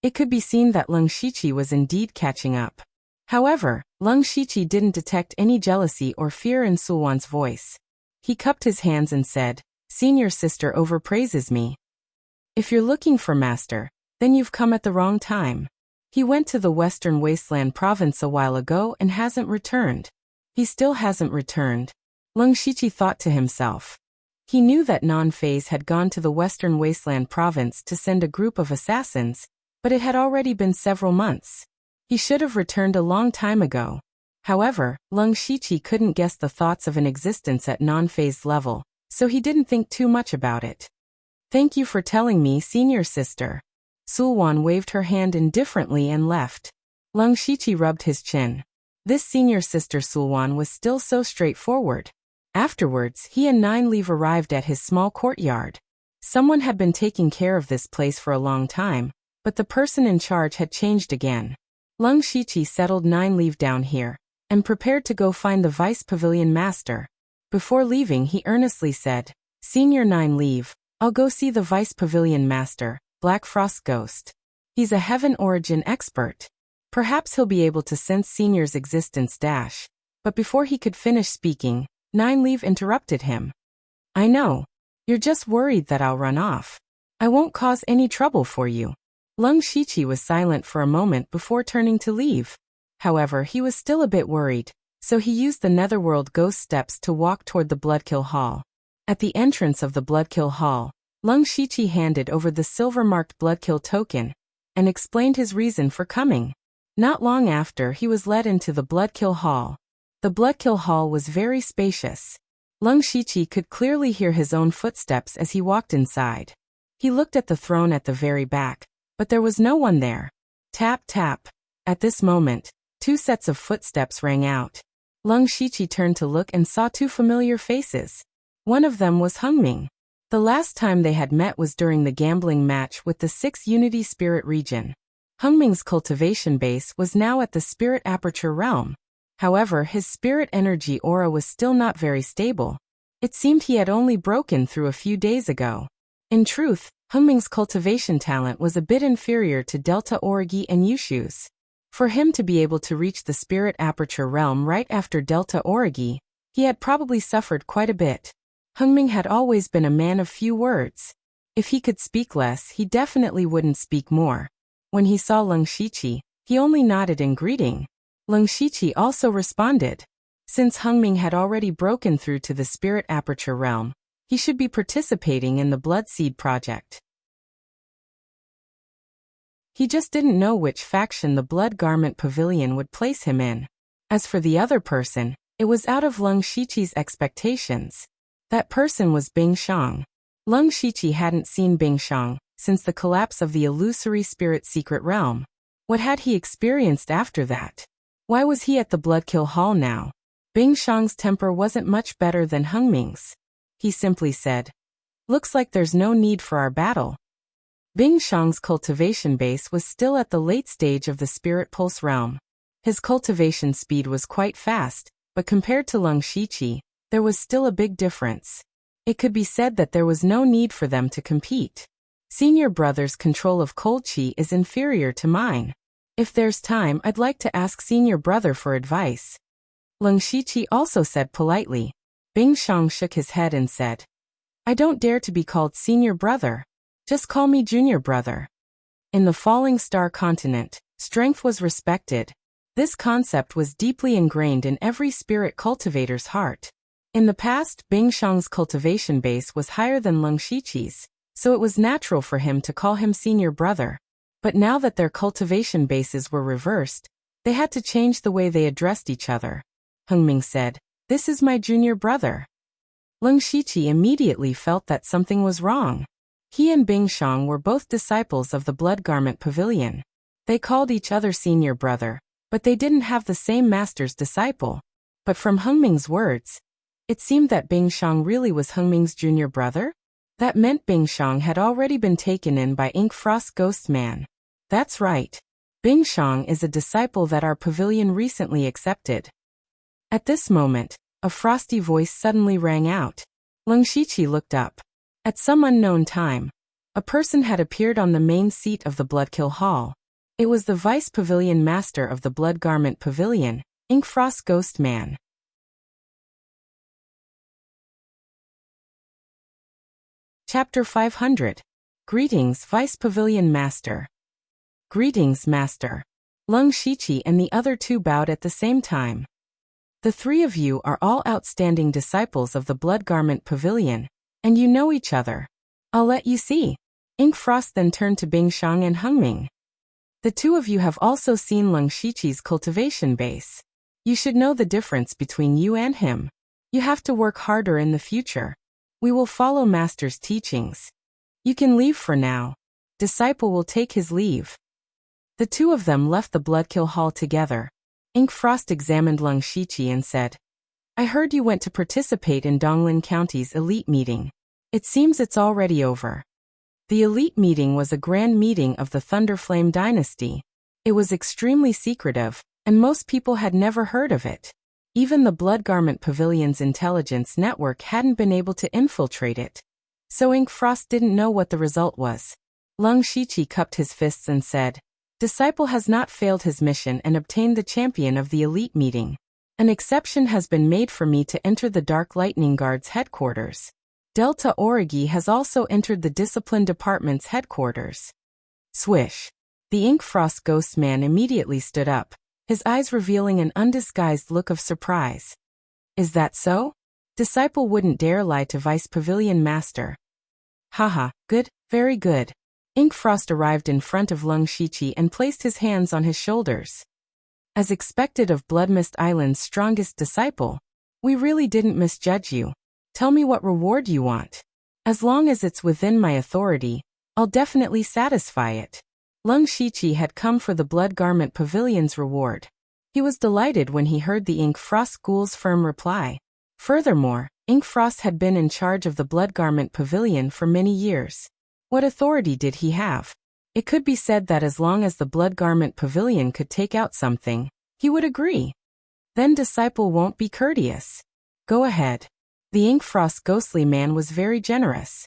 It could be seen that Lung Shiqi was indeed catching up. However, Lung Shiqi didn't detect any jealousy or fear in Sulwan's voice. He cupped his hands and said, "Senior sister overpraises me. If you're looking for Master, then you've come at the wrong time. He went to the Western Wasteland province a while ago and hasn't returned." He still hasn't returned, Lung Shiqi thought to himself. He knew that Nanfei had gone to the Western Wasteland province to send a group of assassins, but it had already been several months. He should have returned a long time ago. However, Lung Shiqi couldn't guess the thoughts of an existence at Nanfei's level, so he didn't think too much about it. "Thank you for telling me, senior sister." Sulwan waved her hand indifferently and left. Lung Shiqi rubbed his chin. This senior sister Sulwan was still so straightforward. Afterwards, he and Nine Leaf arrived at his small courtyard. Someone had been taking care of this place for a long time, but the person in charge had changed again. Lung Shiqi settled Nine Leaf down here, and prepared to go find the Vice Pavilion Master. Before leaving, he earnestly said, "Senior Nine Leaf, I'll go see the Vice Pavilion Master, Black Frost Ghost. He's a heaven origin expert. Perhaps he'll be able to sense Senior's existence dash." But before he could finish speaking, Nine Leaf interrupted him. "I know. You're just worried that I'll run off. I won't cause any trouble for you." Lung Shiqi was silent for a moment before turning to leave. However, he was still a bit worried, so he used the Netherworld Ghost Steps to walk toward the Bloodkill Hall. At the entrance of the Bloodkill Hall, Lung Shiqi handed over the silver-marked Bloodkill token, and explained his reason for coming. Not long after, he was led into the Bloodkill Hall. The Bloodkill Hall was very spacious. Lung Shiqi could clearly hear his own footsteps as he walked inside. He looked at the throne at the very back, but there was no one there. Tap, tap. At this moment, 2 sets of footsteps rang out. Lung Shiqi turned to look and saw 2 familiar faces. One of them was Hungming. The last time they had met was during the gambling match with the 6th Unity Spirit region. Hungming's cultivation base was now at the Spirit Aperture realm. However, his spirit energy aura was still not very stable. It seemed he had only broken through a few days ago. In truth, Hungming's cultivation talent was a bit inferior to Delta Origi and Yushu's. For him to be able to reach the Spirit Aperture realm right after Delta Origi, he had probably suffered quite a bit. Hungming had always been a man of few words. If he could speak less, he definitely wouldn't speak more. When he saw Lung Shiqi, he only nodded in greeting. Lung Shiqi also responded. Since Hungming had already broken through to the Spirit Aperture realm, he should be participating in the Blood Seed project. He just didn't know which faction the Blood Garment Pavilion would place him in. As for the other person, it was out of Lung Shiqi's expectations. That person was Bing Shang. Lung Shiqi hadn't seen Bing Shang since the collapse of the illusory spirit secret realm. What had he experienced after that? Why was he at the Bloodkill Hall now? Bing Shang's temper wasn't much better than Hungming's. He simply said, "Looks like there's no need for our battle." Bing Shang's cultivation base was still at the late stage of the Spirit Pulse realm. His cultivation speed was quite fast, but compared to Lung Shiqi, there was still a big difference. It could be said that there was no need for them to compete. Senior brother's control of cold chi is inferior to mine. If there's time, I'd like to ask senior brother for advice. Lung Shiqi also said politely. Bing Shang shook his head and said, "I don't dare to be called senior brother. Just call me junior brother." In the Falling Star continent, strength was respected. This concept was deeply ingrained in every spirit cultivator's heart. In the past, Bingshang's cultivation base was higher than Leng Shiqi's, so it was natural for him to call him senior brother. But now that their cultivation bases were reversed, they had to change the way they addressed each other. Hengming said, "This is my junior brother." Leng Shiqi immediately felt that something was wrong. He and Bingshang were both disciples of the Blood Garment Pavilion. They called each other senior brother, but they didn't have the same master's disciple. But from Hengming's words, it seemed that Bingshang really was Hengming's junior brother? That meant Bingshang had already been taken in by Ink Frost's ghost man. That's right. Bingshang is a disciple that our pavilion recently accepted. At this moment, a frosty voice suddenly rang out. Leng Shiqi looked up. At some unknown time, a person had appeared on the main seat of the Bloodkill Hall. It was the Vice Pavilion Master of the Blood Garment Pavilion, Ink Frost's ghost man. Chapter 500. Greetings, Vice Pavilion Master. Greetings, Master. Leng Shiqi and the other two bowed at the same time. The three of you are all outstanding disciples of the Blood Garment Pavilion, and you know each other. I'll let you see. Ink Frost then turned to Bingshang and Hengming. The two of you have also seen Leng Shiqi's cultivation base. You should know the difference between you and him. You have to work harder in the future. We will follow Master's teachings. You can leave for now. Disciple will take his leave. The two of them left the Bloodkill Hall together. Ink Frost examined Leng Shiqi and said, "I heard you went to participate in Donglin County's elite meeting. It seems it's already over." The elite meeting was a grand meeting of the Thunderflame dynasty. It was extremely secretive, and most people had never heard of it. Even the Blood Garment Pavilion's intelligence network hadn't been able to infiltrate it. So Ink Frost didn't know what the result was. Leng Shiqi cupped his fists and said, "Disciple has not failed his mission and obtained the champion of the elite meeting. An exception has been made for me to enter the Dark Lightning Guard's headquarters. Delta Origi has also entered the Discipline Department's headquarters." Swish. The Ink Frost ghost man immediately stood up, his eyes revealing an undisguised look of surprise. "Is that so? Disciple wouldn't dare lie to Vice Pavilion Master." "Haha, good, very good." Ink Frost arrived in front of Leng Shiqi and placed his hands on his shoulders. "As expected of Bloodmist Island's strongest disciple, we really didn't misjudge you. Tell me what reward you want. As long as it's within my authority, I'll definitely satisfy it." Leng Shiqi had come for the Blood Garment Pavilion's reward. He was delighted when he heard the Ink Frost Ghoul's firm reply. Furthermore, Ink Frost had been in charge of the Blood Garment Pavilion for many years. What authority did he have? It could be said that as long as the Blood Garment Pavilion could take out something, he would agree. Then disciple won't be courteous. Go ahead. The Ink Frost ghostly man was very generous.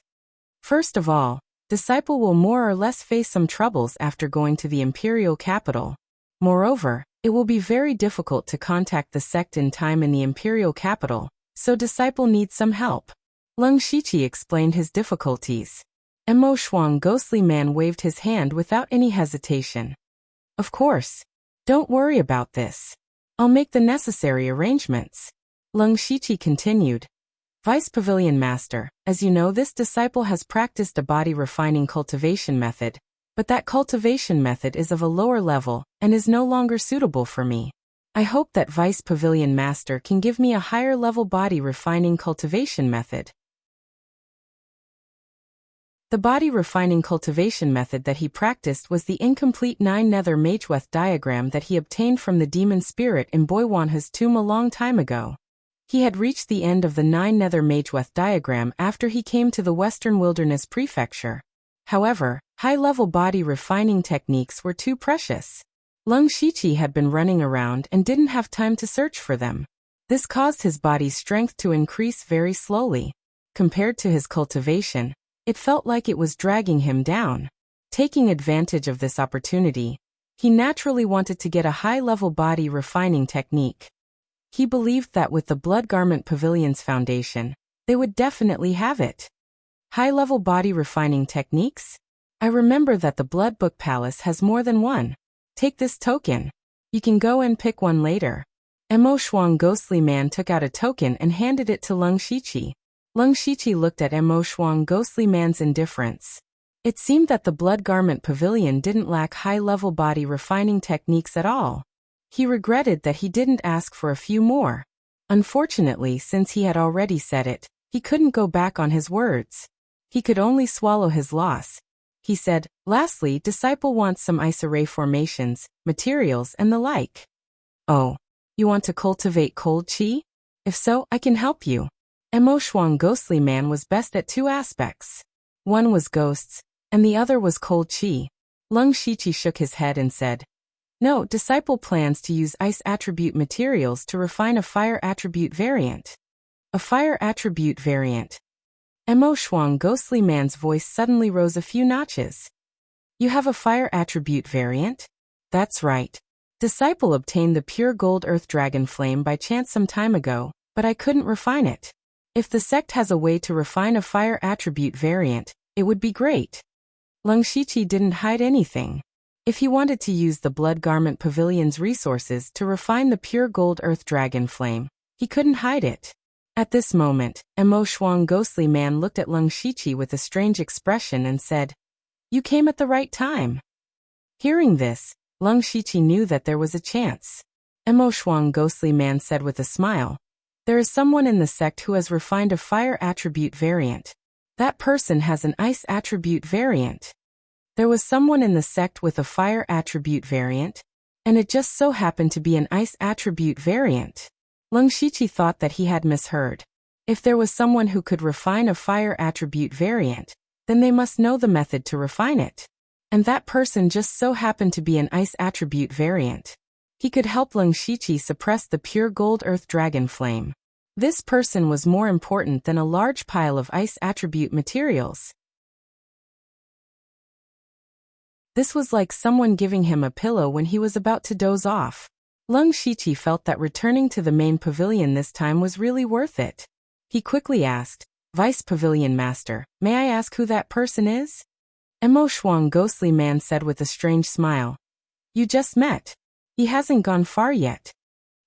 First of all, disciple will more or less face some troubles after going to the imperial capital. Moreover, it will be very difficult to contact the sect in time in the imperial capital, so disciple needs some help. Leng Shiqi explained his difficulties. Mo Shuang ghostly man waved his hand without any hesitation. "Of course. Don't worry about this. I'll make the necessary arrangements." Leng Shiqi continued. "Vice Pavilion Master, as you know, this disciple has practiced a body refining cultivation method, but that cultivation method is of a lower level and is no longer suitable for me. I hope that Vice Pavilion Master can give me a higher level body refining cultivation method." The body refining cultivation method that he practiced was the incomplete 9 Nether Mageweth diagram that he obtained from the demon spirit in Boiwanha's tomb a long time ago. He had reached the end of the 9 Nether Mageweth diagram after he came to the Western Wilderness Prefecture. However, high-level body refining techniques were too precious. Leng Shiqi had been running around and didn't have time to search for them. This caused his body's strength to increase very slowly. Compared to his cultivation, it felt like it was dragging him down. Taking advantage of this opportunity, he naturally wanted to get a high-level body refining technique. He believed that with the Blood Garment Pavilion's foundation, they would definitely have it. High-level body refining techniques? I remember that the Blood Book Palace has more than one. Take this token. You can go and pick one later. Mo Shuang Ghostly Man took out a token and handed it to Leng Shiqi. Leng Shiqi looked at Mo Shuang Ghostly Man's indifference. It seemed that the Blood Garment Pavilion didn't lack high-level body refining techniques at all. He regretted that he didn't ask for a few more. Unfortunately, since he had already said it, he couldn't go back on his words. He could only swallow his loss. He said, "Lastly, disciple wants some ice array formations, materials and the like." "Oh, you want to cultivate cold qi? If so, I can help you." Mo Shuang Ghostly Man was best at two aspects. One was ghosts, and the other was cold qi. Leng Shiqi shook his head and said, "No, disciple plans to use ice attribute materials to refine a fire attribute variant." A fire attribute variant. Mo Shuang Ghostly Man's voice suddenly rose a few notches. "You have a fire attribute variant?" "That's right. Disciple obtained the pure gold earth dragon flame by chance some time ago, but I couldn't refine it. If the sect has a way to refine a fire attribute variant, it would be great." Leng Shiqi didn't hide anything. If he wanted to use the Blood Garment Pavilion's resources to refine the pure gold earth dragon flame, he couldn't hide it. At this moment, Mo Shuang Ghostly Man looked at Leng Shiqi with a strange expression and said, "You came at the right time." Hearing this, Leng Shiqi knew that there was a chance. Mo Shuang Ghostly Man said with a smile, "There is someone in the sect who has refined a fire attribute variant. That person has an ice attribute variant." There was someone in the sect with a fire attribute variant, and it just so happened to be an ice attribute variant. Leng Shiqi thought that he had misheard. If there was someone who could refine a fire attribute variant, then they must know the method to refine it. And that person just so happened to be an ice attribute variant. He could help Leng Shiqi suppress the pure gold earth dragon flame. This person was more important than a large pile of ice attribute materials. This was like someone giving him a pillow when he was about to doze off. Leng Shiqi felt that returning to the main pavilion this time was really worth it. He quickly asked, "Vice Pavilion Master, may I ask who that person is?" Mo Shuang Ghostly Man said with a strange smile, "You just met. He hasn't gone far yet."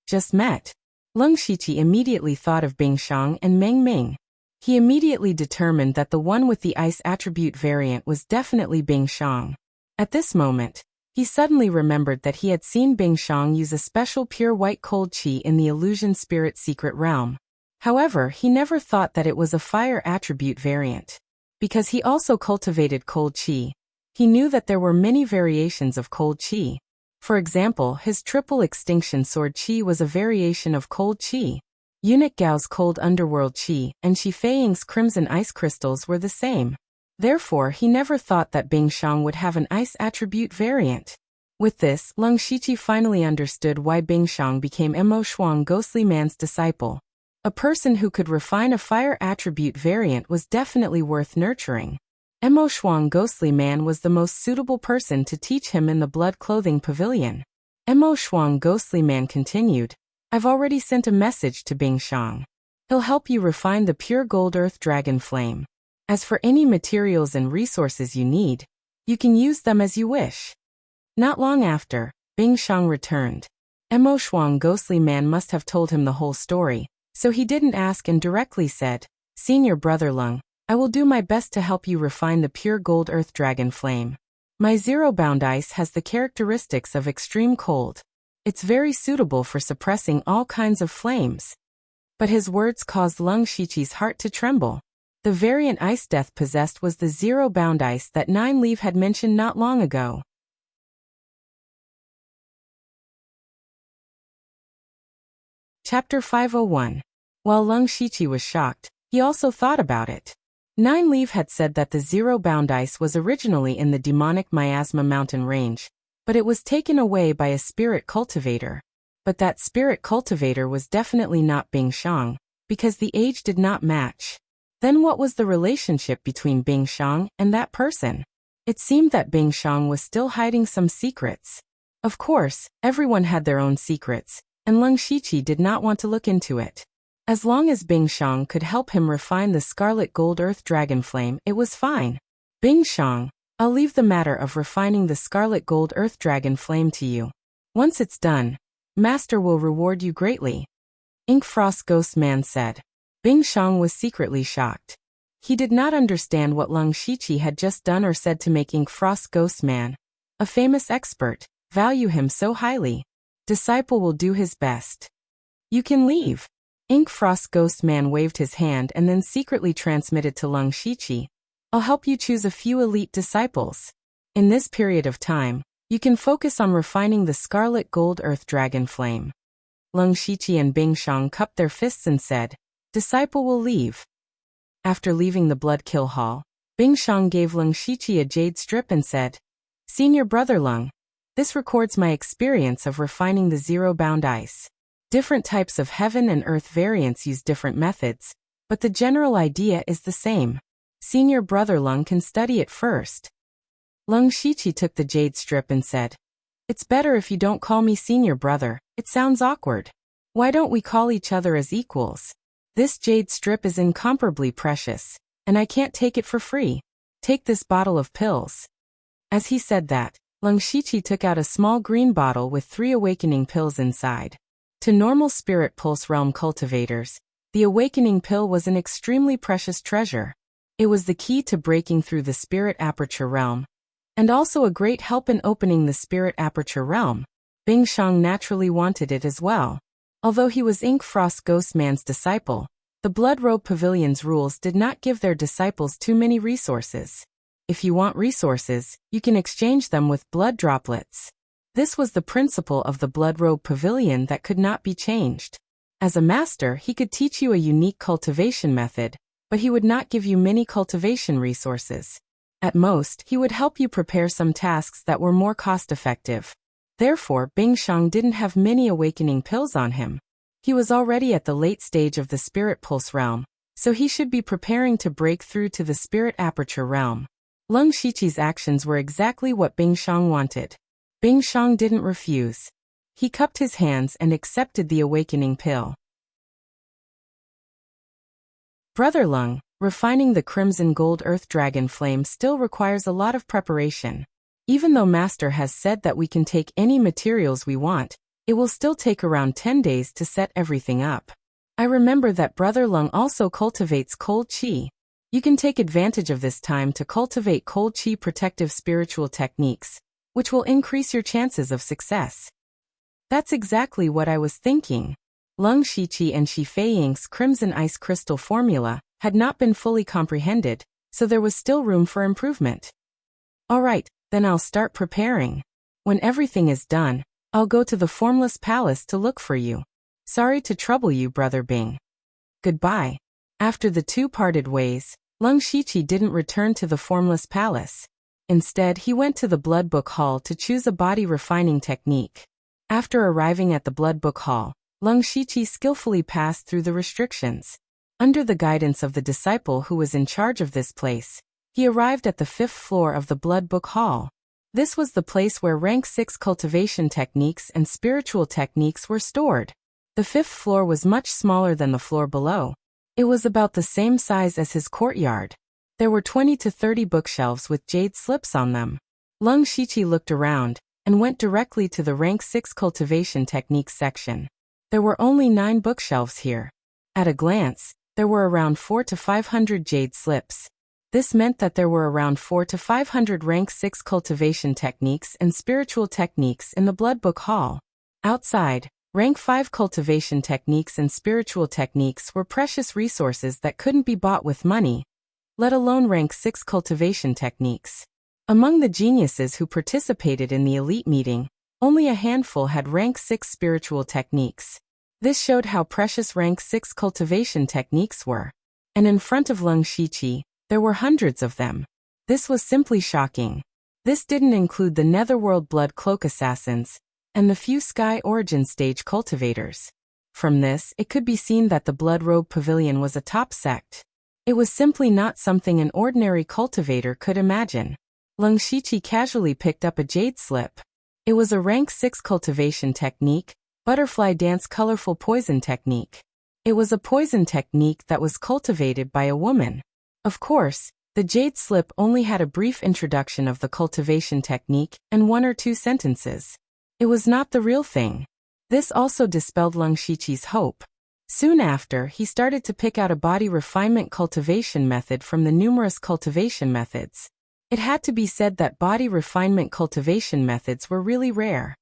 "Just met?" Leng Shiqi immediately thought of Bing Shang and Meng Ming. He immediately determined that the one with the ice attribute variant was definitely Bing Shang. At this moment, he suddenly remembered that he had seen Bing Shang use a special pure white cold qi in the illusion spirit secret realm. However, he never thought that it was a fire attribute variant. Because he also cultivated cold qi, he knew that there were many variations of cold qi. For example, his triple extinction sword qi was a variation of cold qi. Eunuch Gao's cold underworld qi and Shi Feiying's crimson ice crystals were the same. Therefore, he never thought that Bing Shang would have an ice attribute variant. With this, Leng Shiqi finally understood why Bing Shang became Mo Shuang Ghostly Man's disciple. A person who could refine a fire attribute variant was definitely worth nurturing. Mo Shuang Ghostly Man was the most suitable person to teach him in the Blood Clothing Pavilion. Mo Shuang Ghostly Man continued, "I've already sent a message to Bing Shang. He'll help you refine the pure gold earth dragon flame. As for any materials and resources you need, you can use them as you wish." Not long after, Bing Shang returned. Mo Shuang Ghostly Man must have told him the whole story, so he didn't ask and directly said, "Senior Brother Leng, I will do my best to help you refine the pure gold earth dragon flame. My zero-bound ice has the characteristics of extreme cold. It's very suitable for suppressing all kinds of flames." But his words caused Leng Shiqi's heart to tremble. The variant ice death possessed was the zero-bound ice that Nine Leaf had mentioned not long ago. Chapter 501. While Leng Shiqi was shocked, he also thought about it. Nine Leaf had said that the zero-bound ice was originally in the demonic Miasma mountain range, but it was taken away by a spirit cultivator. But that spirit cultivator was definitely not Bing Shang, because the age did not match. Then what was the relationship between Bing Shang and that person? It seemed that Bing Shang was still hiding some secrets. Of course, everyone had their own secrets, and Leng Shiqi did not want to look into it. As long as Bing Shang could help him refine the scarlet gold earth dragon flame, it was fine. "Bing Shang, I'll leave the matter of refining the scarlet gold earth dragon flame to you. Once it's done, Master will reward you greatly. Ink Frost Ghost Man said. Bing Shang was secretly shocked. He did not understand what Lung Shiqi had just done or said to make Ink Frost Ghost Man, a famous expert, value him so highly. Disciple will do his best. You can leave. Ink Frost Ghost Man waved his hand and then secretly transmitted to Lung Shiqi. I'll help you choose a few elite disciples. In this period of time, you can focus on refining the scarlet gold earth dragon flame. Lung Shiqi and Bing Shang cupped their fists and said, Disciple will leave. After leaving the Blood Kill Hall, Bing Shang gave Lung Shiqi a jade strip and said, Senior Brother Lung, this records my experience of refining the zero-bound ice. Different types of heaven and earth variants use different methods, but the general idea is the same. Senior Brother Lung can study it first. Lung Shiqi took the jade strip and said, It's better if you don't call me Senior Brother, it sounds awkward. Why don't we call each other as equals? This jade strip is incomparably precious, and I can't take it for free. Take this bottle of pills. As he said that, Lung Shiqi took out a small green bottle with 3 awakening pills inside. To normal spirit pulse realm cultivators, the awakening pill was an extremely precious treasure. It was the key to breaking through the spirit aperture realm, and also a great help in opening the spirit aperture realm. Bing Shang naturally wanted it as well. Although he was Ink Frost Ghost Man's disciple, the Blood Robe Pavilion's rules did not give their disciples too many resources. If you want resources, you can exchange them with blood droplets. This was the principle of the Blood Robe Pavilion that could not be changed. As a master, he could teach you a unique cultivation method, but he would not give you many cultivation resources. At most, he would help you prepare some tasks that were more cost-effective. Therefore, Bing Shang didn't have many awakening pills on him. He was already at the late stage of the Spirit Pulse realm, so he should be preparing to break through to the Spirit Aperture realm. Lung Shiqi's actions were exactly what Bing Shang wanted. Bing Shang didn't refuse. He cupped his hands and accepted the awakening pill. Brother Lung, refining the crimson gold earth dragon flame still requires a lot of preparation. Even though Master has said that we can take any materials we want, it will still take around 10 days to set everything up. I remember that Brother Lung also cultivates cold qi. You can take advantage of this time to cultivate cold qi protective spiritual techniques, which will increase your chances of success. That's exactly what I was thinking. Lung Shiqi and Shi Feiying's crimson ice crystal formula had not been fully comprehended, so there was still room for improvement. Alright, then I'll start preparing. When everything is done, I'll go to the Formless Palace to look for you. Sorry to trouble you, Brother Bing. Goodbye. After the two parted ways, Lung Shiqi didn't return to the Formless Palace. Instead, he went to the Blood Book Hall to choose a body refining technique. After arriving at the Blood Book Hall, Lung Shiqi skillfully passed through the restrictions. Under the guidance of the disciple who was in charge of this place, he arrived at the 5th floor of the Blood Book Hall. This was the place where rank 6 cultivation techniques and spiritual techniques were stored. The 5th floor was much smaller than the floor below. It was about the same size as his courtyard. There were 20 to 30 bookshelves with jade slips on them. Lung Shiqi looked around and went directly to the rank 6 cultivation techniques section. There were only 9 bookshelves here. At a glance, there were around 400 to 500 jade slips. This meant that there were around 400 to 500 rank 6 cultivation techniques and spiritual techniques in the Blood Book Hall. Outside, rank 5 cultivation techniques and spiritual techniques were precious resources that couldn't be bought with money, let alone rank 6 cultivation techniques. Among the geniuses who participated in the elite meeting, only a handful had rank 6 spiritual techniques. This showed how precious rank 6 cultivation techniques were. And in front of Lung Shiqi, there were hundreds of them. This was simply shocking. This didn't include the Netherworld Blood Cloak Assassins and the few Sky Origin Stage cultivators. From this, it could be seen that the Blood Robe Pavilion was a top sect. It was simply not something an ordinary cultivator could imagine. Lung Shiqi casually picked up a jade slip. It was a rank 6 cultivation technique, Butterfly Dance Colorful Poison Technique. It was a poison technique that was cultivated by a woman. Of course, the jade slip only had a brief introduction of the cultivation technique and 1 or 2 sentences. It was not the real thing. This also dispelled Lung Shiqi's hope. Soon after, he started to pick out a body refinement cultivation method from the numerous cultivation methods. It had to be said that body refinement cultivation methods were really rare.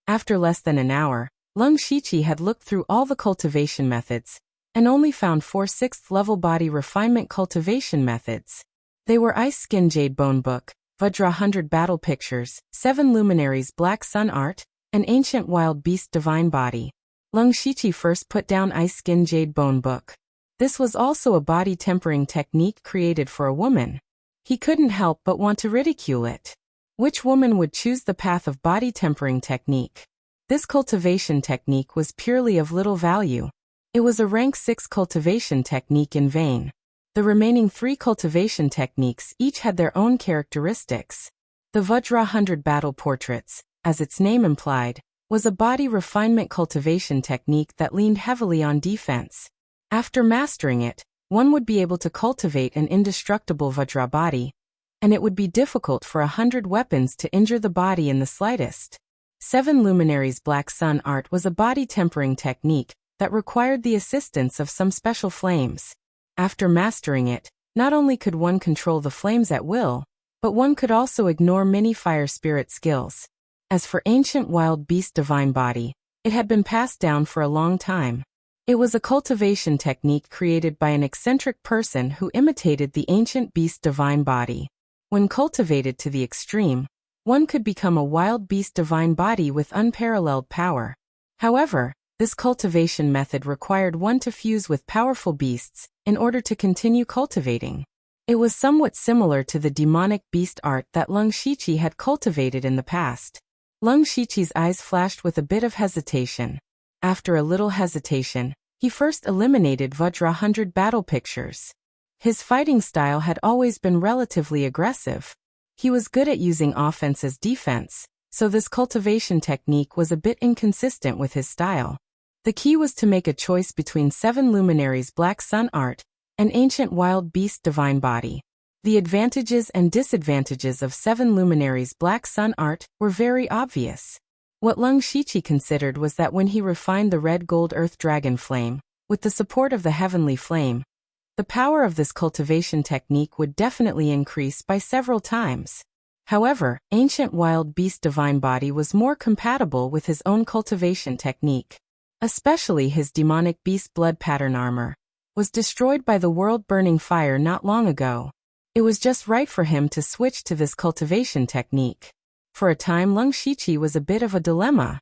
After less than an hour, Lung Shiqi had looked through all the cultivation methods, and only found 4 6th-level body refinement cultivation methods. They were Ice Skin Jade Bone Book, Vajra 100 Battle Pictures, 7 Luminaries Black Sun Art, and Ancient Wild Beast Divine Body. Lung Shiqi first put down Ice Skin Jade Bone Book. This was also a body tempering technique created for a woman. He couldn't help but want to ridicule it. Which woman would choose the path of body tempering technique? This cultivation technique was purely of little value. It was a rank 6 cultivation technique in vain. The remaining 3 cultivation techniques each had their own characteristics. The Vajra 100 Battle Portraits, as its name implied, was a body refinement cultivation technique that leaned heavily on defense. After mastering it, one would be able to cultivate an indestructible Vajra body, and it would be difficult for 100 weapons to injure the body in the slightest. 7 Luminaries Black Sun Art was a body tempering technique that required the assistance of some special flames. After mastering it, not only could one control the flames at will, but one could also ignore many fire spirit skills. As for Ancient Wild Beast Divine Body, it had been passed down for a long time. It was a cultivation technique created by an eccentric person who imitated the Ancient Beast Divine Body. When cultivated to the extreme, one could become a wild beast divine body with unparalleled power. However, this cultivation method required one to fuse with powerful beasts in order to continue cultivating. It was somewhat similar to the demonic beast art that Lung Shiqi had cultivated in the past. Lung Shiqi's eyes flashed with a bit of hesitation. After a little hesitation, he first eliminated Vajra 100 Battle Pictures. His fighting style had always been relatively aggressive. He was good at using offense as defense, so this cultivation technique was a bit inconsistent with his style. The key was to make a choice between 7 Luminaries Black Sun Art and Ancient Wild Beast Divine Body. The advantages and disadvantages of 7 Luminaries Black Sun Art were very obvious. What Lung Shiqi considered was that when he refined the Red Gold Earth Dragon Flame, with the support of the Heavenly Flame, the power of this cultivation technique would definitely increase by several times. However, Ancient Wild Beast Divine Body was more compatible with his own cultivation technique. Especially his demonic beast blood pattern armor was destroyed by the world-burning fire not long ago. It was just right for him to switch to this cultivation technique. For a time, Lung Shiqi was a bit of a dilemma.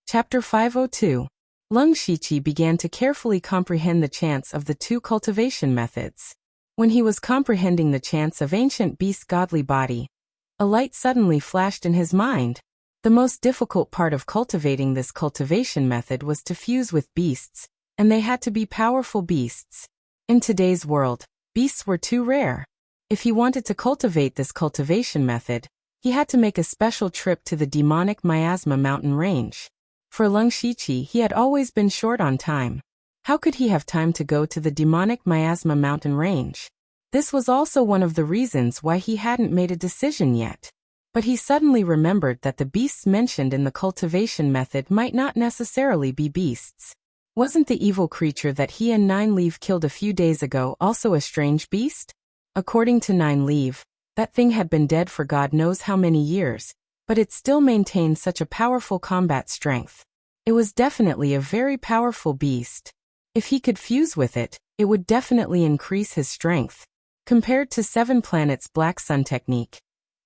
Chapter 502. Lung Shiqi began to carefully comprehend the chants of the 2 cultivation methods. When he was comprehending the chants of Ancient Beast Godly Body, a light suddenly flashed in his mind. The most difficult part of cultivating this cultivation method was to fuse with beasts, and they had to be powerful beasts. In today's world, beasts were too rare. If he wanted to cultivate this cultivation method, he had to make a special trip to the demonic Miasma mountain range. For Lung Shiqi, he had always been short on time. How could he have time to go to the demonic Miasma mountain range? This was also one of the reasons why he hadn't made a decision yet. But he suddenly remembered that the beasts mentioned in the cultivation method might not necessarily be beasts. Wasn't the evil creature that he and Nine Leaf killed a few days ago also a strange beast? According to Nine Leaf, that thing had been dead for God knows how many years, but it still maintained such a powerful combat strength. It was definitely a very powerful beast. If he could fuse with it, it would definitely increase his strength. Compared to 7 Planets Black Sun technique,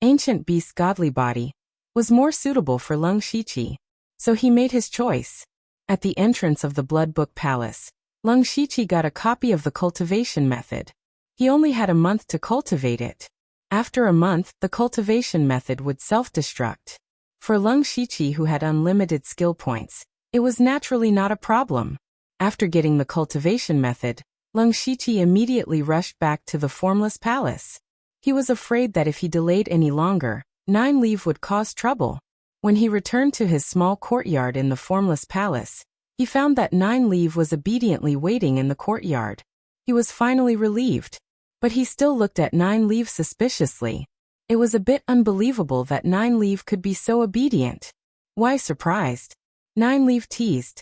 Ancient Beast Godly Body was more suitable for Lung Shiqi, so he made his choice. At the entrance of the Blood Book Palace, Lung Shiqi got a copy of the cultivation method. He only had a month to cultivate it. After a month, the cultivation method would self-destruct. For Lung Shiqi, who had unlimited skill points, it was naturally not a problem. After getting the cultivation method, Lung Shiqi immediately rushed back to the Formless Palace. He was afraid that if he delayed any longer, Nine Leaf would cause trouble. When he returned to his small courtyard in the Formless Palace, he found that Nine Leaf was obediently waiting in the courtyard. He was finally relieved. But he still looked at Nine Leaf suspiciously. It was a bit unbelievable that Nine Leaf could be so obedient. Why surprised? Nine Leaf teased.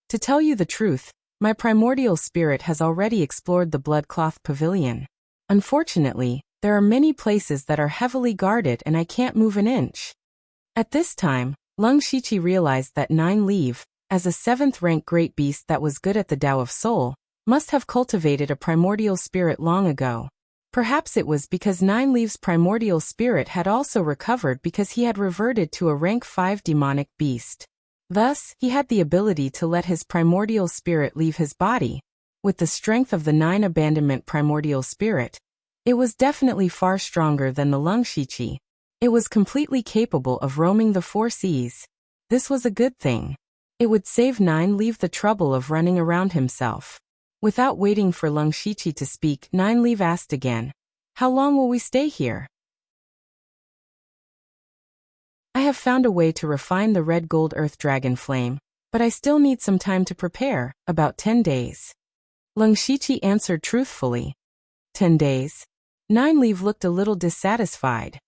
To tell you the truth, my primordial spirit has already explored the Bloodcloth Pavilion. Unfortunately, there are many places that are heavily guarded and I can't move an inch. At this time, Lung Shiqi realized that Nine Leaf, as a 7th-rank great beast that was good at the Tao of Soul, must have cultivated a primordial spirit long ago. Perhaps it was because Nine Leaf's primordial spirit had also recovered because he had reverted to a rank 5 demonic beast. Thus, he had the ability to let his primordial spirit leave his body. With the strength of the 9 abandonment primordial spirit, it was definitely far stronger than the Lung Shiqi. It was completely capable of roaming the 4 seas. This was a good thing. It would save Nine Leaf the trouble of running around himself. Without waiting for Lung Shiqi to speak, Nine Leaf asked again, "How long will we stay here?" "I have found a way to refine the red gold earth dragon flame, but I still need some time to prepare, about 10 days. Lung Shiqi answered truthfully. 10 days? Nine Leaf looked a little dissatisfied.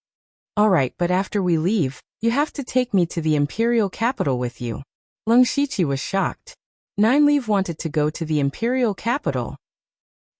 "All right, but after we leave, you have to take me to the imperial capital with you." Lung Shiqi was shocked. Nine Leaf wanted to go to the imperial capital.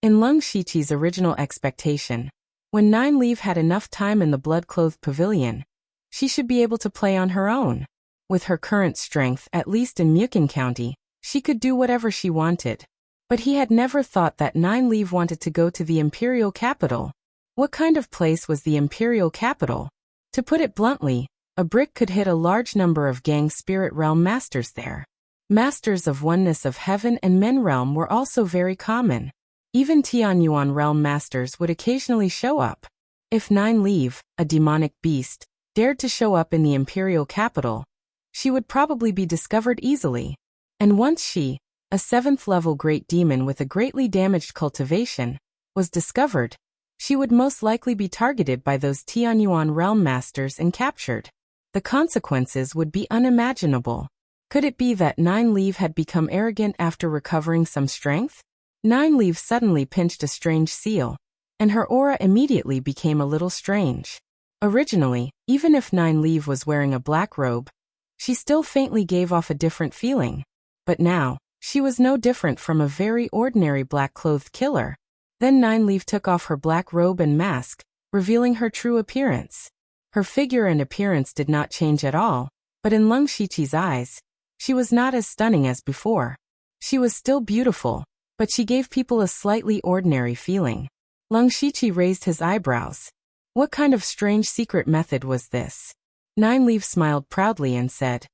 In Lung Shiqi's original expectation, when Nine Leaf had enough time in the blood-clothed pavilion, she should be able to play on her own. With her current strength, at least in Mukon County, she could do whatever she wanted. But he had never thought that Nine Leaf wanted to go to the imperial capital. What kind of place was the imperial capital? To put it bluntly, a brick could hit a large number of gang spirit realm masters there. Masters of oneness of heaven and men realm were also very common. Even Tianyuan realm masters would occasionally show up. If Nine Leaf, a demonic beast, dared to show up in the imperial capital, she would probably be discovered easily. And once she, a 7th-level great demon with a greatly damaged cultivation, was discovered, she would most likely be targeted by those Tianyuan realm masters and captured. The consequences would be unimaginable. Could it be that Nine Leaf had become arrogant after recovering some strength? Nine Leaf suddenly pinched a strange seal, and her aura immediately became a little strange. Originally, even if Nine Leaf was wearing a black robe, she still faintly gave off a different feeling. But now, she was no different from a very ordinary black-clothed killer. Then Nine Leaf took off her black robe and mask, revealing her true appearance. Her figure and appearance did not change at all, but in Lung Shiqi's eyes, she was not as stunning as before. She was still beautiful, but she gave people a slightly ordinary feeling. Lung Shiqi raised his eyebrows. What kind of strange secret method was this? Nine Leaf smiled proudly and said,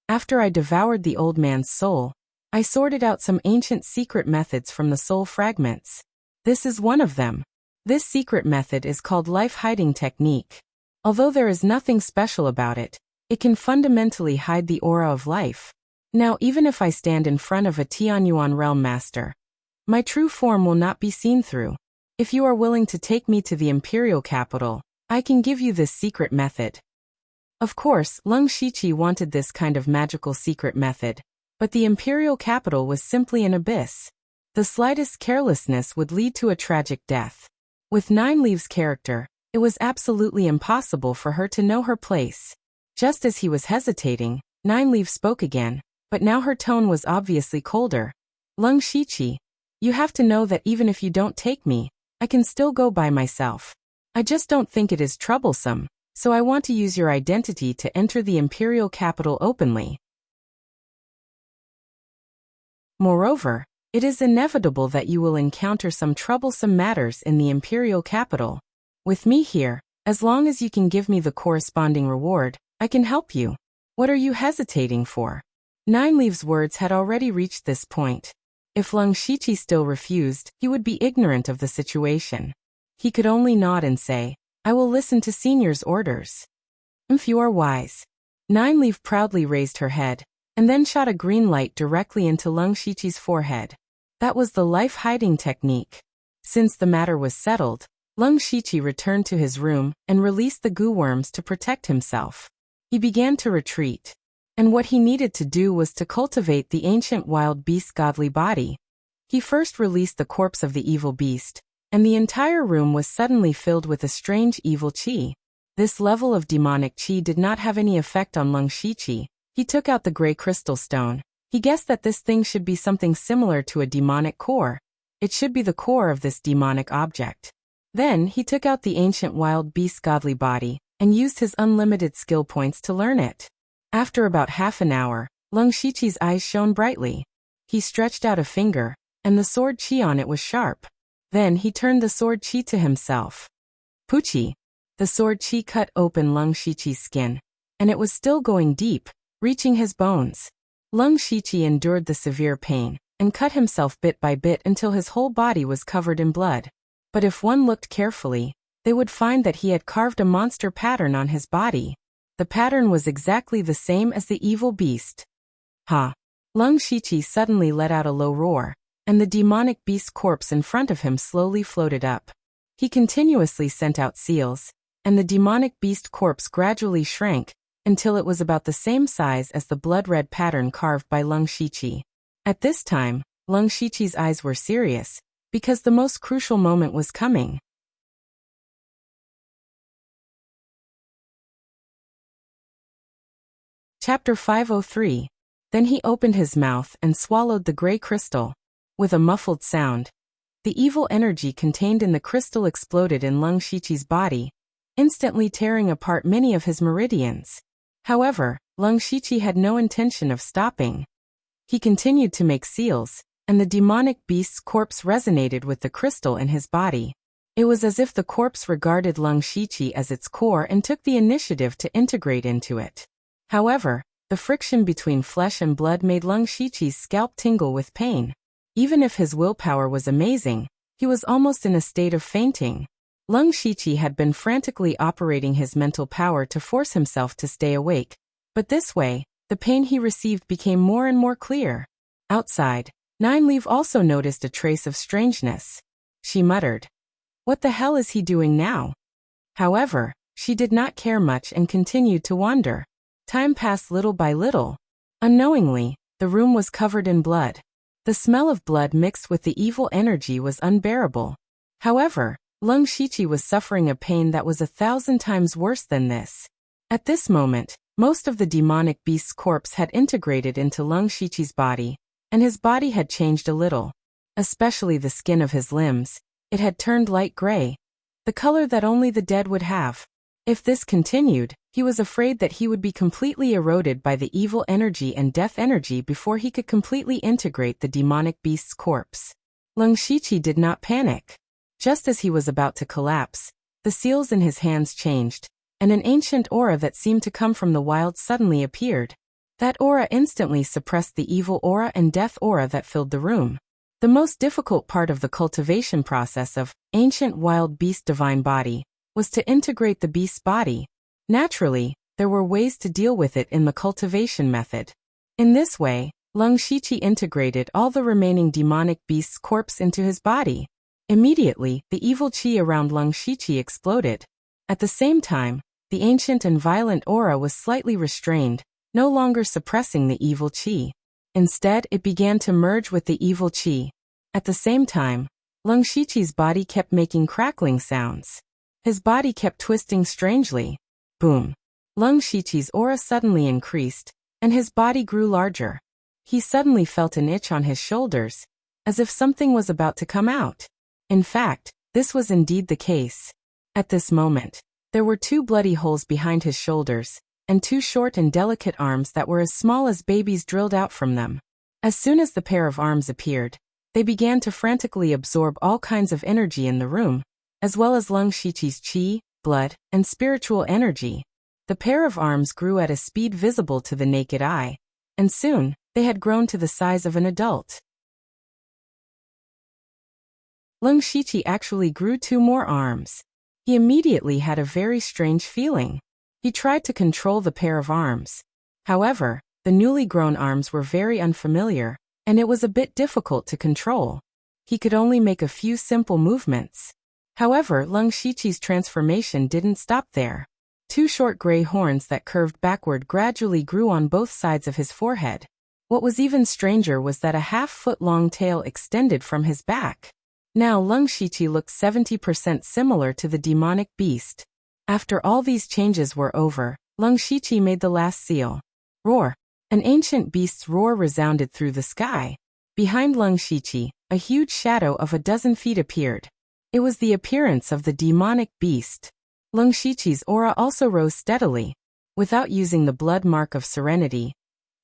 "After I devoured the old man's soul, I sorted out some ancient secret methods from the soul fragments. This is one of them. This secret method is called life-hiding technique. Although there is nothing special about it, it can fundamentally hide the aura of life. Now even if I stand in front of a Tianyuan realm master, my true form will not be seen through. If you are willing to take me to the imperial capital, I can give you this secret method." Of course, Lung Shiqi wanted this kind of magical secret method, but the imperial capital was simply an abyss. The slightest carelessness would lead to a tragic death. With Nine Leaf's character, it was absolutely impossible for her to know her place. Just as he was hesitating, Nine Leaf spoke again, but now her tone was obviously colder. "Lung Shiqi, you have to know that even if you don't take me, I can still go by myself. I just don't think it is troublesome, so I want to use your identity to enter the imperial capital openly. Moreover, it is inevitable that you will encounter some troublesome matters in the imperial capital. With me here, as long as you can give me the corresponding reward, I can help you. What are you hesitating for?" Nine Leaf's words had already reached this point. If Lung Shiqi still refused, he would be ignorant of the situation. He could only nod and say, "I will listen to Senior's orders." "If you are wise." Nine Leaf proudly raised her head, and then shot a green light directly into Lung Shiqi's forehead. That was the life-hiding technique. Since the matter was settled, Lung Shiqi returned to his room and released the goo worms to protect himself. He began to retreat. And what he needed to do was to cultivate the ancient wild beast's godly body. He first released the corpse of the evil beast, and the entire room was suddenly filled with a strange evil qi. This level of demonic qi did not have any effect on Leng Shiqi. He took out the gray crystal stone. He guessed that this thing should be something similar to a demonic core. It should be the core of this demonic object. Then he took out the ancient wild beast's godly body and used his unlimited skill points to learn it. After about half an hour, Leng Shiqi's eyes shone brightly. He stretched out a finger, and the sword qi on it was sharp. Then he turned the sword qi to himself. Puchi! The sword qi cut open Leng Shiqi's skin, and it was still going deep, reaching his bones. Leng Shiqi endured the severe pain and cut himself bit by bit until his whole body was covered in blood. But if one looked carefully, they would find that he had carved a monster pattern on his body. The pattern was exactly the same as the evil beast. Ha! Leng Shiqi suddenly let out a low roar, and the demonic beast's corpse in front of him slowly floated up. He continuously sent out seals, and the demonic beast corpse gradually shrank until it was about the same size as the blood-red pattern carved by Leng Shiqi. At this time, Leng Shiqi's eyes were serious, because the most crucial moment was coming. Chapter 503. Then he opened his mouth and swallowed the gray crystal. With a muffled sound, the evil energy contained in the crystal exploded in Leng Shiqi's body, instantly tearing apart many of his meridians. However, Leng Shiqi had no intention of stopping. He continued to make seals, and the demonic beast's corpse resonated with the crystal in his body. It was as if the corpse regarded Leng Shiqi as its core and took the initiative to integrate into it. However, the friction between flesh and blood made Leng Shiqi's scalp tingle with pain. Even if his willpower was amazing, he was almost in a state of fainting. Leng Shiqi had been frantically operating his mental power to force himself to stay awake, but this way, the pain he received became more and more clear. Outside, Nineleaf also noticed a trace of strangeness. She muttered, "What the hell is he doing now?" However, she did not care much and continued to wander. Time passed little by little. Unknowingly, the room was covered in blood. The smell of blood mixed with the evil energy was unbearable. However, Leng Shiqi was suffering a pain that was 1,000 times worse than this. At this moment, most of the demonic beast's corpse had integrated into Leng Shiqi's body, and his body had changed a little. Especially the skin of his limbs. It had turned light gray, the color that only the dead would have. If this continued, he was afraid that he would be completely eroded by the evil energy and death energy before he could completely integrate the demonic beast's corpse. Leng Shiqi did not panic. Just as he was about to collapse, the seals in his hands changed, and an ancient aura that seemed to come from the wild suddenly appeared. That aura instantly suppressed the evil aura and death aura that filled the room. The most difficult part of the cultivation process of ancient wild beast divine body was to integrate the beast's body. Naturally, there were ways to deal with it in the cultivation method. In this way, Leng Shiqi integrated all the remaining demonic beast's corpse into his body. Immediately, the evil qi around Leng Shiqi exploded. At the same time, the ancient and violent aura was slightly restrained, no longer suppressing the evil qi. Instead, it began to merge with the evil qi. At the same time, Leng Shiqi's body kept making crackling sounds. His body kept twisting strangely. Boom. Leng Shiqi's aura suddenly increased, and his body grew larger. He suddenly felt an itch on his shoulders, as if something was about to come out. In fact, this was indeed the case. At this moment, there were 2 bloody holes behind his shoulders, and 2 short and delicate arms that were as small as babies drilled out from them. As soon as the pair of arms appeared, they began to frantically absorb all kinds of energy in the room, as well as Leng Shiqi's qi, blood, and spiritual energy. The pair of arms grew at a speed visible to the naked eye, and soon, they had grown to the size of an adult. Leng Shiqi actually grew 2 more arms. He immediately had a very strange feeling. He tried to control the pair of arms. However, the newly grown arms were very unfamiliar, and it was a bit difficult to control. He could only make a few simple movements. However, Leng Shiqi's transformation didn't stop there. 2 short gray horns that curved backward gradually grew on both sides of his forehead. What was even stranger was that a half-foot-long tail extended from his back. Now Leng Shiqi looked 70% similar to the demonic beast. After all these changes were over, Leng Shiqi made the last seal. Roar! An ancient beast's roar resounded through the sky. Behind Leng Shiqi, a huge shadow of 12 feet appeared. It was the appearance of the demonic beast. Leng Shiqi's aura also rose steadily. Without using the blood mark of serenity,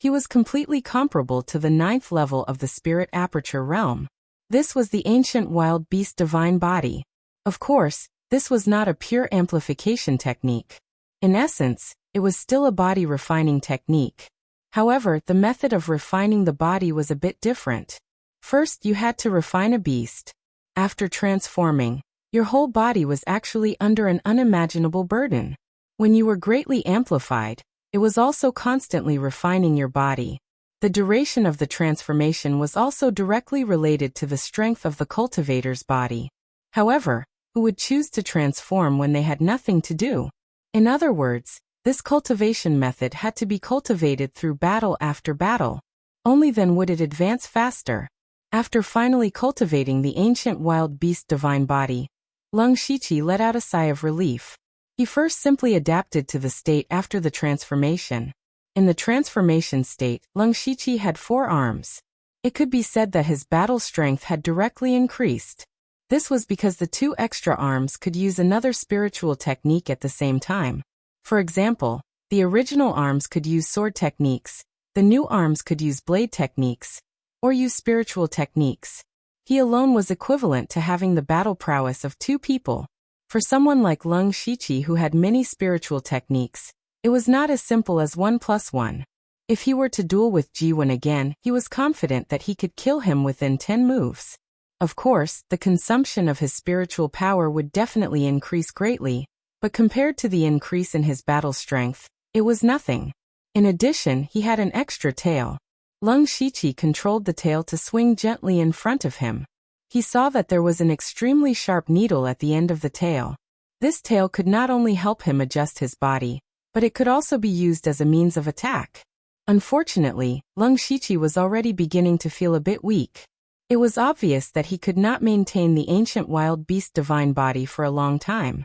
he was completely comparable to the 9th level of the spirit aperture realm. This was the ancient wild beast divine body. Of course, this was not a pure amplification technique. In essence, it was still a body refining technique. However, the method of refining the body was a bit different. First, you had to refine a beast. After transforming, your whole body was actually under an unimaginable burden. When you were greatly amplified, it was also constantly refining your body. The duration of the transformation was also directly related to the strength of the cultivator's body. However, who would choose to transform when they had nothing to do? In other words, this cultivation method had to be cultivated through battle after battle. Only then would it advance faster. After finally cultivating the ancient wild beast divine body, Leng Shiqi let out a sigh of relief. He first simply adapted to the state after the transformation. In the transformation state, Leng Shiqi had 4 arms. It could be said that his battle strength had directly increased. This was because the 2 extra arms could use another spiritual technique at the same time. For example, the original arms could use sword techniques, the new arms could use blade techniques, or use spiritual techniques. He alone was equivalent to having the battle prowess of 2 people. For someone like Leng Shiqi who had many spiritual techniques, it was not as simple as 1 + 1. If he were to duel with Jiwen again, he was confident that he could kill him within 10 moves. Of course, the consumption of his spiritual power would definitely increase greatly, but compared to the increase in his battle strength, it was nothing. In addition, he had an extra tail. Leng Shiqi controlled the tail to swing gently in front of him. He saw that there was an extremely sharp needle at the end of the tail. This tail could not only help him adjust his body, but it could also be used as a means of attack. Unfortunately, Leng Shiqi was already beginning to feel a bit weak. It was obvious that he could not maintain the ancient wild beast divine body for a long time.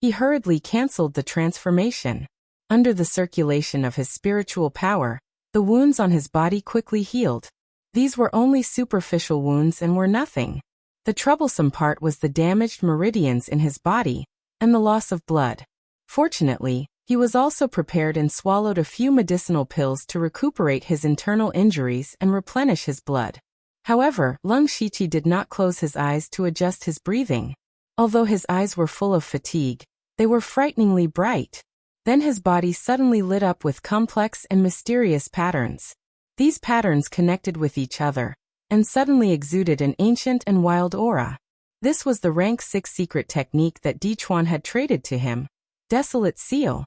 He hurriedly cancelled the transformation. Under the circulation of his spiritual power, the wounds on his body quickly healed. These were only superficial wounds and were nothing. The troublesome part was the damaged meridians in his body, and the loss of blood. Fortunately, he was also prepared and swallowed a few medicinal pills to recuperate his internal injuries and replenish his blood. However, Leng Shiqi did not close his eyes to adjust his breathing. Although his eyes were full of fatigue, they were frighteningly bright. Then his body suddenly lit up with complex and mysterious patterns. These patterns connected with each other, and suddenly exuded an ancient and wild aura. This was the rank 6 secret technique that Dichuan had traded to him, Desolate Seal.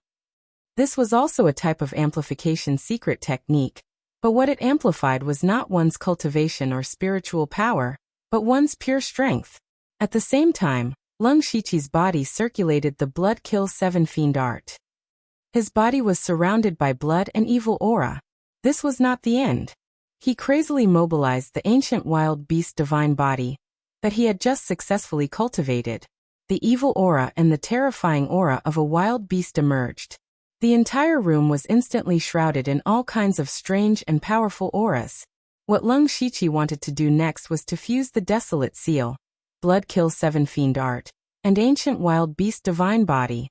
This was also a type of amplification secret technique, but what it amplified was not one's cultivation or spiritual power, but one's pure strength. At the same time, Leng Shiqi's body circulated the blood kill 7 fiend art. His body was surrounded by blood and evil aura. This was not the end. He crazily mobilized the ancient wild beast divine body that he had just successfully cultivated. The evil aura and the terrifying aura of a wild beast emerged. The entire room was instantly shrouded in all kinds of strange and powerful auras. What Leng Shiqi wanted to do next was to fuse the Desolate Seal, Blood Kill 7 Fiend Art, and Ancient Wild Beast Divine Body.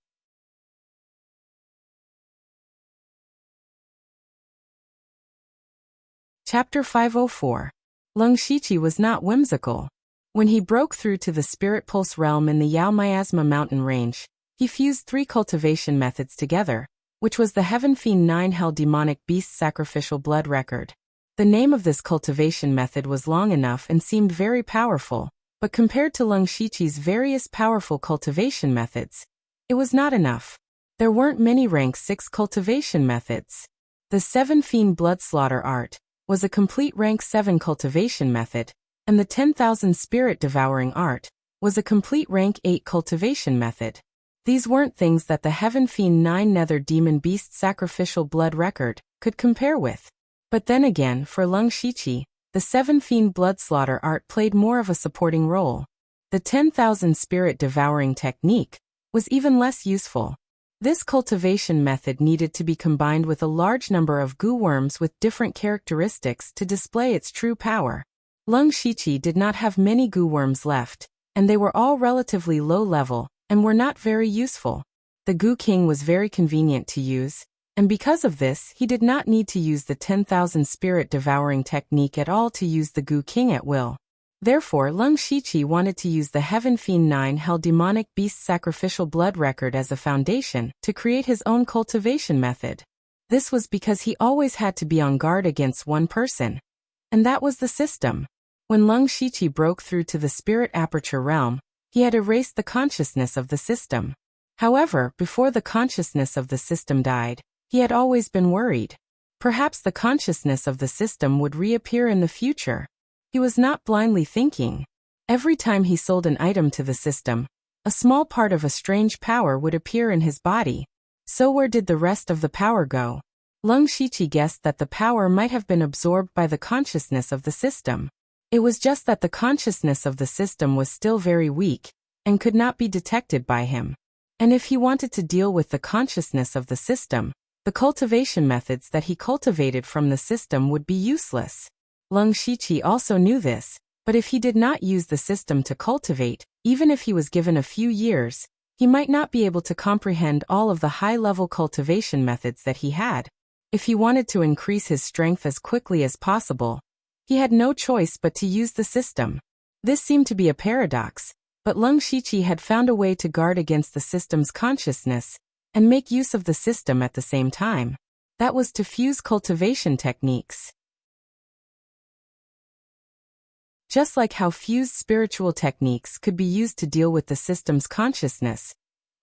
Chapter 504. Leng Shiqi was not whimsical. When he broke through to the Spirit Pulse realm in the Yao Miasma mountain range, he fused 3 cultivation methods together, which was the Heaven Fiend 9 Hell Demonic Beast Sacrificial Blood Record. The name of this cultivation method was long enough and seemed very powerful, but compared to Leng Shiqi's various powerful cultivation methods, it was not enough. There weren't many rank 6 cultivation methods. The 7 Fiend Blood Slaughter Art was a complete rank 7 cultivation method, and the 10,000 Spirit Devouring Art was a complete rank 8 cultivation method. These weren't things that the Heaven Fiend 9 Nether Demon Beast's sacrificial blood record could compare with. But then again, for Lung Shiqi, the 7 Fiend blood slaughter art played more of a supporting role. The 10,000 spirit devouring technique was even less useful. This cultivation method needed to be combined with a large number of goo worms with different characteristics to display its true power. Lung Shiqi did not have many goo worms left, and they were all relatively low level and were not very useful. The Goo King was very convenient to use, and because of this he did not need to use the 10,000 spirit devouring technique at all to use the Goo King at will. Therefore, Lung Shiqi wanted to use the Heaven Fiend 9 Hell Demonic Beast sacrificial blood record as a foundation to create his own cultivation method. This was because he always had to be on guard against one person, and that was the system. When Lung Shiqi broke through to the spirit aperture realm, he had erased the consciousness of the system. However, before the consciousness of the system died, he had always been worried. Perhaps the consciousness of the system would reappear in the future. He was not blindly thinking. Every time he sold an item to the system, a small part of a strange power would appear in his body. So where did the rest of the power go? Lung Shiqi guessed that the power might have been absorbed by the consciousness of the system. It was just that the consciousness of the system was still very weak and could not be detected by him. And if he wanted to deal with the consciousness of the system, the cultivation methods that he cultivated from the system would be useless. Lung Shiqi also knew this, but if he did not use the system to cultivate, even if he was given a few years, he might not be able to comprehend all of the high-level cultivation methods that he had. If he wanted to increase his strength as quickly as possible, he had no choice but to use the system. This seemed to be a paradox, but Lung Shiqi had found a way to guard against the system's consciousness and make use of the system at the same time. That was to fuse cultivation techniques. Just like how fused spiritual techniques could be used to deal with the system's consciousness,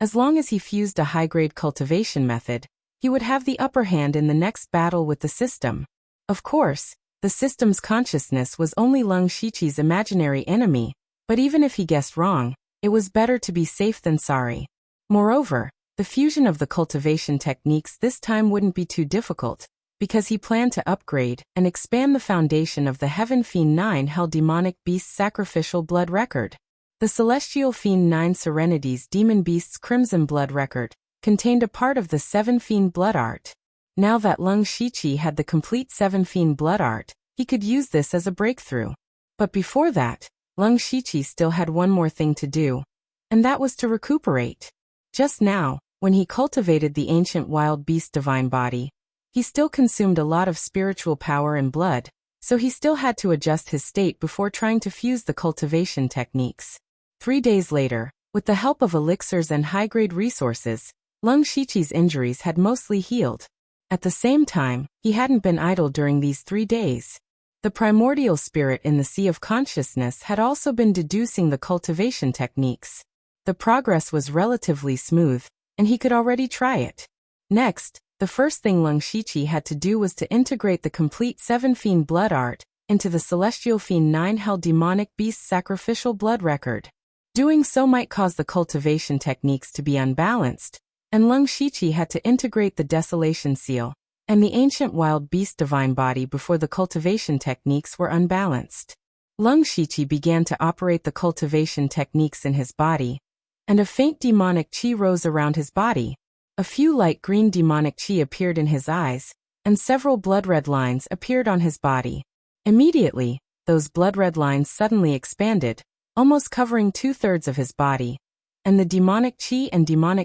as long as he fused a high-grade cultivation method, he would have the upper hand in the next battle with the system. Of course, the system's consciousness was only Lung Shiqi's imaginary enemy, but even if he guessed wrong, it was better to be safe than sorry. Moreover, the fusion of the cultivation techniques this time wouldn't be too difficult, because he planned to upgrade and expand the foundation of the Heaven Fiend 9 Hell Demonic Beast's sacrificial blood record. The Celestial Fiend 9 Serenity's Demon Beast's Crimson Blood record contained a part of the 7 Fiend blood art. Now that Lung Shiqi had the complete 7 Fiend blood art, he could use this as a breakthrough. But before that, Lung Shiqi still had one more thing to do, and that was to recuperate. Just now, when he cultivated the ancient wild beast divine body, he still consumed a lot of spiritual power and blood, so he still had to adjust his state before trying to fuse the cultivation techniques. 3 days later, with the help of elixirs and high-grade resources, Lung Shiqi's injuries had mostly healed. At the same time, he hadn't been idle during these 3 days. The primordial spirit in the Sea of Consciousness had also been deducing the cultivation techniques. The progress was relatively smooth, and he could already try it. Next, the first thing Lung Shiqi had to do was to integrate the complete 7 Fiend blood art into the Celestial Fiend 9 Hell Demonic Beast sacrificial blood record. Doing so might cause the cultivation techniques to be unbalanced, and Lung Shiqi had to integrate the Desolation Seal and the ancient wild beast divine body before the cultivation techniques were unbalanced. Lung Shiqi began to operate the cultivation techniques in his body, and a faint demonic chi rose around his body. A few light green demonic chi appeared in his eyes, and several blood-red lines appeared on his body. Immediately, those blood-red lines suddenly expanded, almost covering 2/3 of his body, and the demonic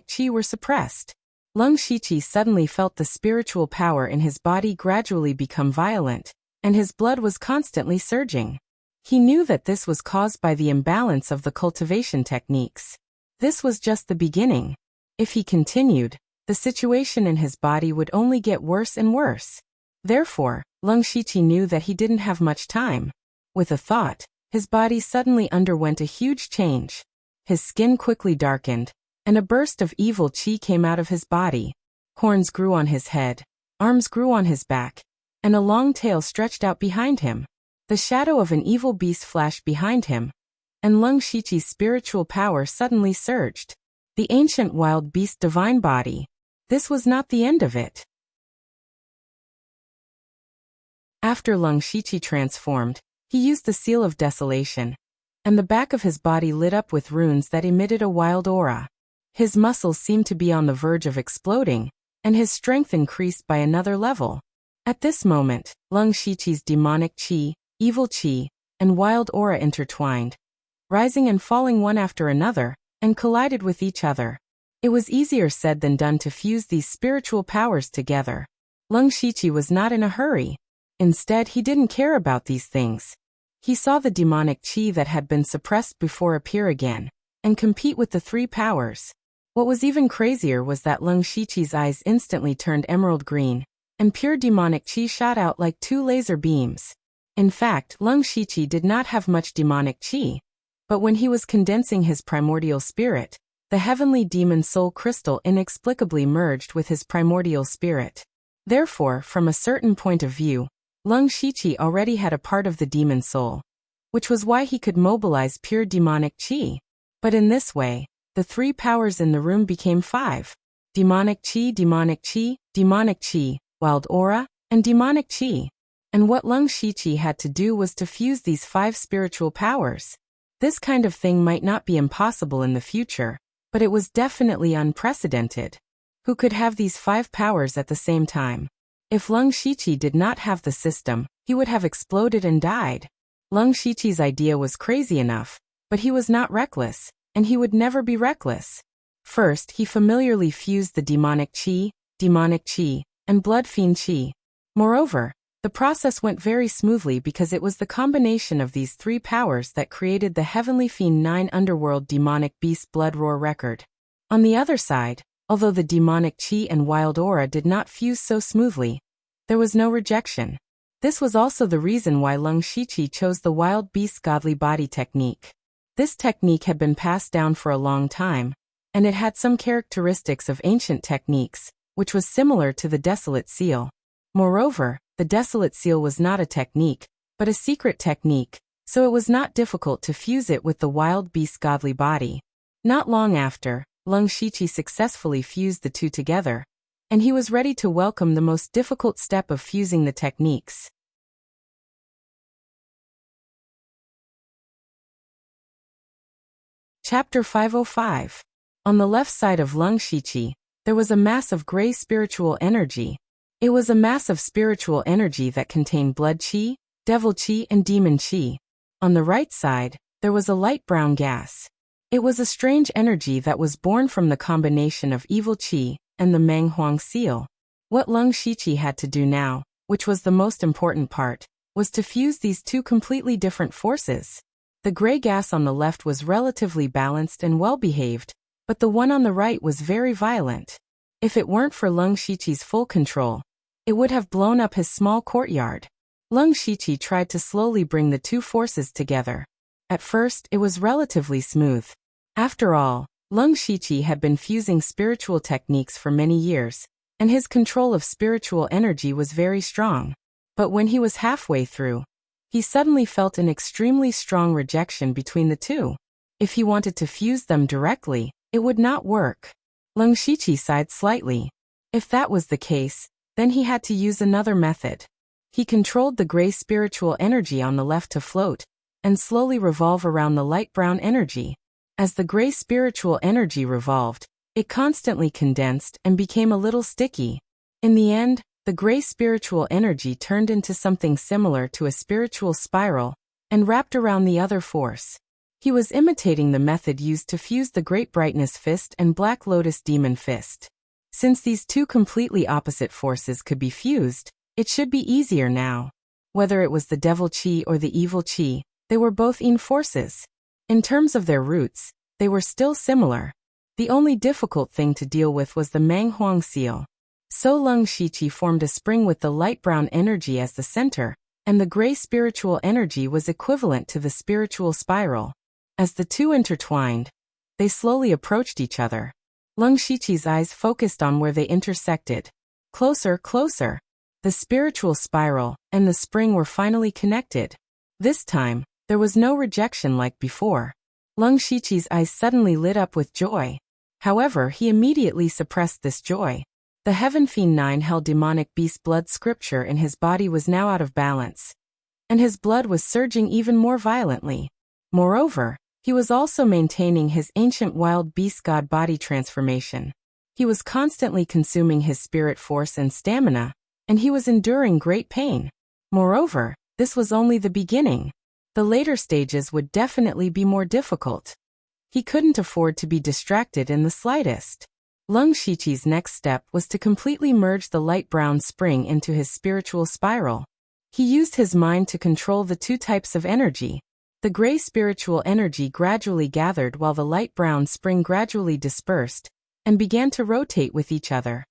chi were suppressed. Lung Shiqi suddenly felt the spiritual power in his body gradually become violent, and his blood was constantly surging. He knew that this was caused by the imbalance of the cultivation techniques. This was just the beginning. If he continued, the situation in his body would only get worse and worse. Therefore, Lung Shiqi knew that he didn't have much time. With a thought, his body suddenly underwent a huge change. His skin quickly darkened, and a burst of evil chi came out of his body. Horns grew on his head, arms grew on his back, and a long tail stretched out behind him. The shadow of an evil beast flashed behind him, and Lung Shiqi's spiritual power suddenly surged. The ancient wild beast divine body. This was not the end of it. After Lung Shiqi transformed, he used the seal of desolation, and the back of his body lit up with runes that emitted a wild aura. His muscles seemed to be on the verge of exploding, and his strength increased by another level. At this moment, Lung Shiqi's demonic qi, evil qi, and wild aura intertwined, rising and falling one after another, and collided with each other. It was easier said than done to fuse these spiritual powers together. Lung Shiqi was not in a hurry. Instead, he didn't care about these things. He saw the demonic qi that had been suppressed before appear again, and compete with the three powers. What was even crazier was that Lung Shiqi's eyes instantly turned emerald green, and pure demonic qi shot out like two laser beams. In fact, Lung Shiqi did not have much demonic qi, but when he was condensing his primordial spirit, the heavenly demon soul crystal inexplicably merged with his primordial spirit. Therefore, from a certain point of view, Lung Shiqi already had a part of the demon soul, which was why he could mobilize pure demonic qi. But in this way, the three powers in the room became five: demonic qi, wild aura, and demonic qi. And what Lung Shiqi had to do was to fuse these five spiritual powers. This kind of thing might not be impossible in the future, but it was definitely unprecedented. Who could have these five powers at the same time? If Lung Shiqi did not have the system, he would have exploded and died. Lung Shiqi's idea was crazy enough, but he was not reckless, and he would never be reckless. First, he familiarly fused the demonic qi, and blood fiend qi. Moreover, the process went very smoothly because it was the combination of these three powers that created the Heavenly Fiend 9 Underworld Demonic Beast Blood Roar record. On the other side, although the demonic qi and wild aura did not fuse so smoothly, there was no rejection. This was also the reason why Lung Shiqi chose the wild beast godly body technique. This technique had been passed down for a long time, and it had some characteristics of ancient techniques, which was similar to the desolate seal. Moreover, the desolate seal was not a technique, but a secret technique, so it was not difficult to fuse it with the wild beast godly body. Not long after, Lung Shiqi successfully fused the two together, and he was ready to welcome the most difficult step of fusing the techniques. Chapter 505. On the left side of Lung Shiqi, there was a mass of gray spiritual energy. It was a mass of spiritual energy that contained blood qi, devil qi, and demon qi. On the right side, there was a light brown gas. It was a strange energy that was born from the combination of evil qi and the Meng Huang seal. What Lung Shiqi had to do now, which was the most important part, was to fuse these two completely different forces. The gray gas on the left was relatively balanced and well-behaved, but the one on the right was very violent. If it weren't for Lung Shiqi's full control, it would have blown up his small courtyard. Lung Shiqi tried to slowly bring the two forces together. At first, it was relatively smooth. After all, Lung Shiqi had been fusing spiritual techniques for many years, and his control of spiritual energy was very strong. But when he was halfway through, he suddenly felt an extremely strong rejection between the two. If he wanted to fuse them directly, it would not work. Lung Shiqi sighed slightly. If that was the case, then he had to use another method. He controlled the gray spiritual energy on the left to float, and slowly revolve around the light brown energy. As the gray spiritual energy revolved, it constantly condensed and became a little sticky. In the end, the gray spiritual energy turned into something similar to a spiritual spiral, and wrapped around the other force. He was imitating the method used to fuse the Great Brightness Fist and Black Lotus Demon Fist. Since these two completely opposite forces could be fused, it should be easier now. Whether it was the devil qi or the evil qi, they were both yin forces. In terms of their roots, they were still similar. The only difficult thing to deal with was the Meng Huang seal. So Lung Shiqi formed a spring with the light brown energy as the center, and the gray spiritual energy was equivalent to the spiritual spiral. As the two intertwined, they slowly approached each other. Lung Shiqi's eyes focused on where they intersected. Closer, closer. The spiritual spiral and the spring were finally connected. This time, there was no rejection like before. Lung Shiqi's eyes suddenly lit up with joy. However, he immediately suppressed this joy. The Heaven Fiend 9 held demonic beast blood scripture in his body was now out of balance, and his blood was surging even more violently. Moreover, he was also maintaining his ancient wild beast god body transformation. He was constantly consuming his spirit force and stamina, and he was enduring great pain. Moreover, this was only the beginning. The later stages would definitely be more difficult. He couldn't afford to be distracted in the slightest. Lung Shiqi's next step was to completely merge the light brown spring into his spiritual spiral. He used his mind to control the two types of energy. The gray spiritual energy gradually gathered while the light brown spring gradually dispersed and began to rotate with each other.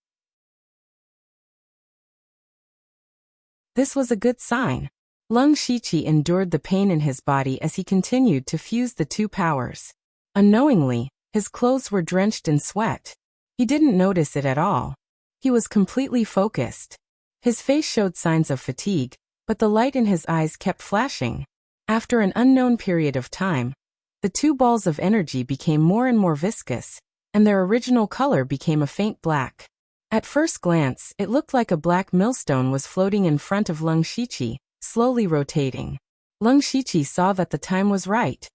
This was a good sign. Lung Shiqi endured the pain in his body as he continued to fuse the two powers. Unknowingly, his clothes were drenched in sweat. He didn't notice it at all. He was completely focused. His face showed signs of fatigue, but the light in his eyes kept flashing. After an unknown period of time, the two balls of energy became more and more viscous, and their original color became a faint black. At first glance, it looked like a black millstone was floating in front of Lung Shiqi, slowly rotating. Lung Shiqi saw that the time was right.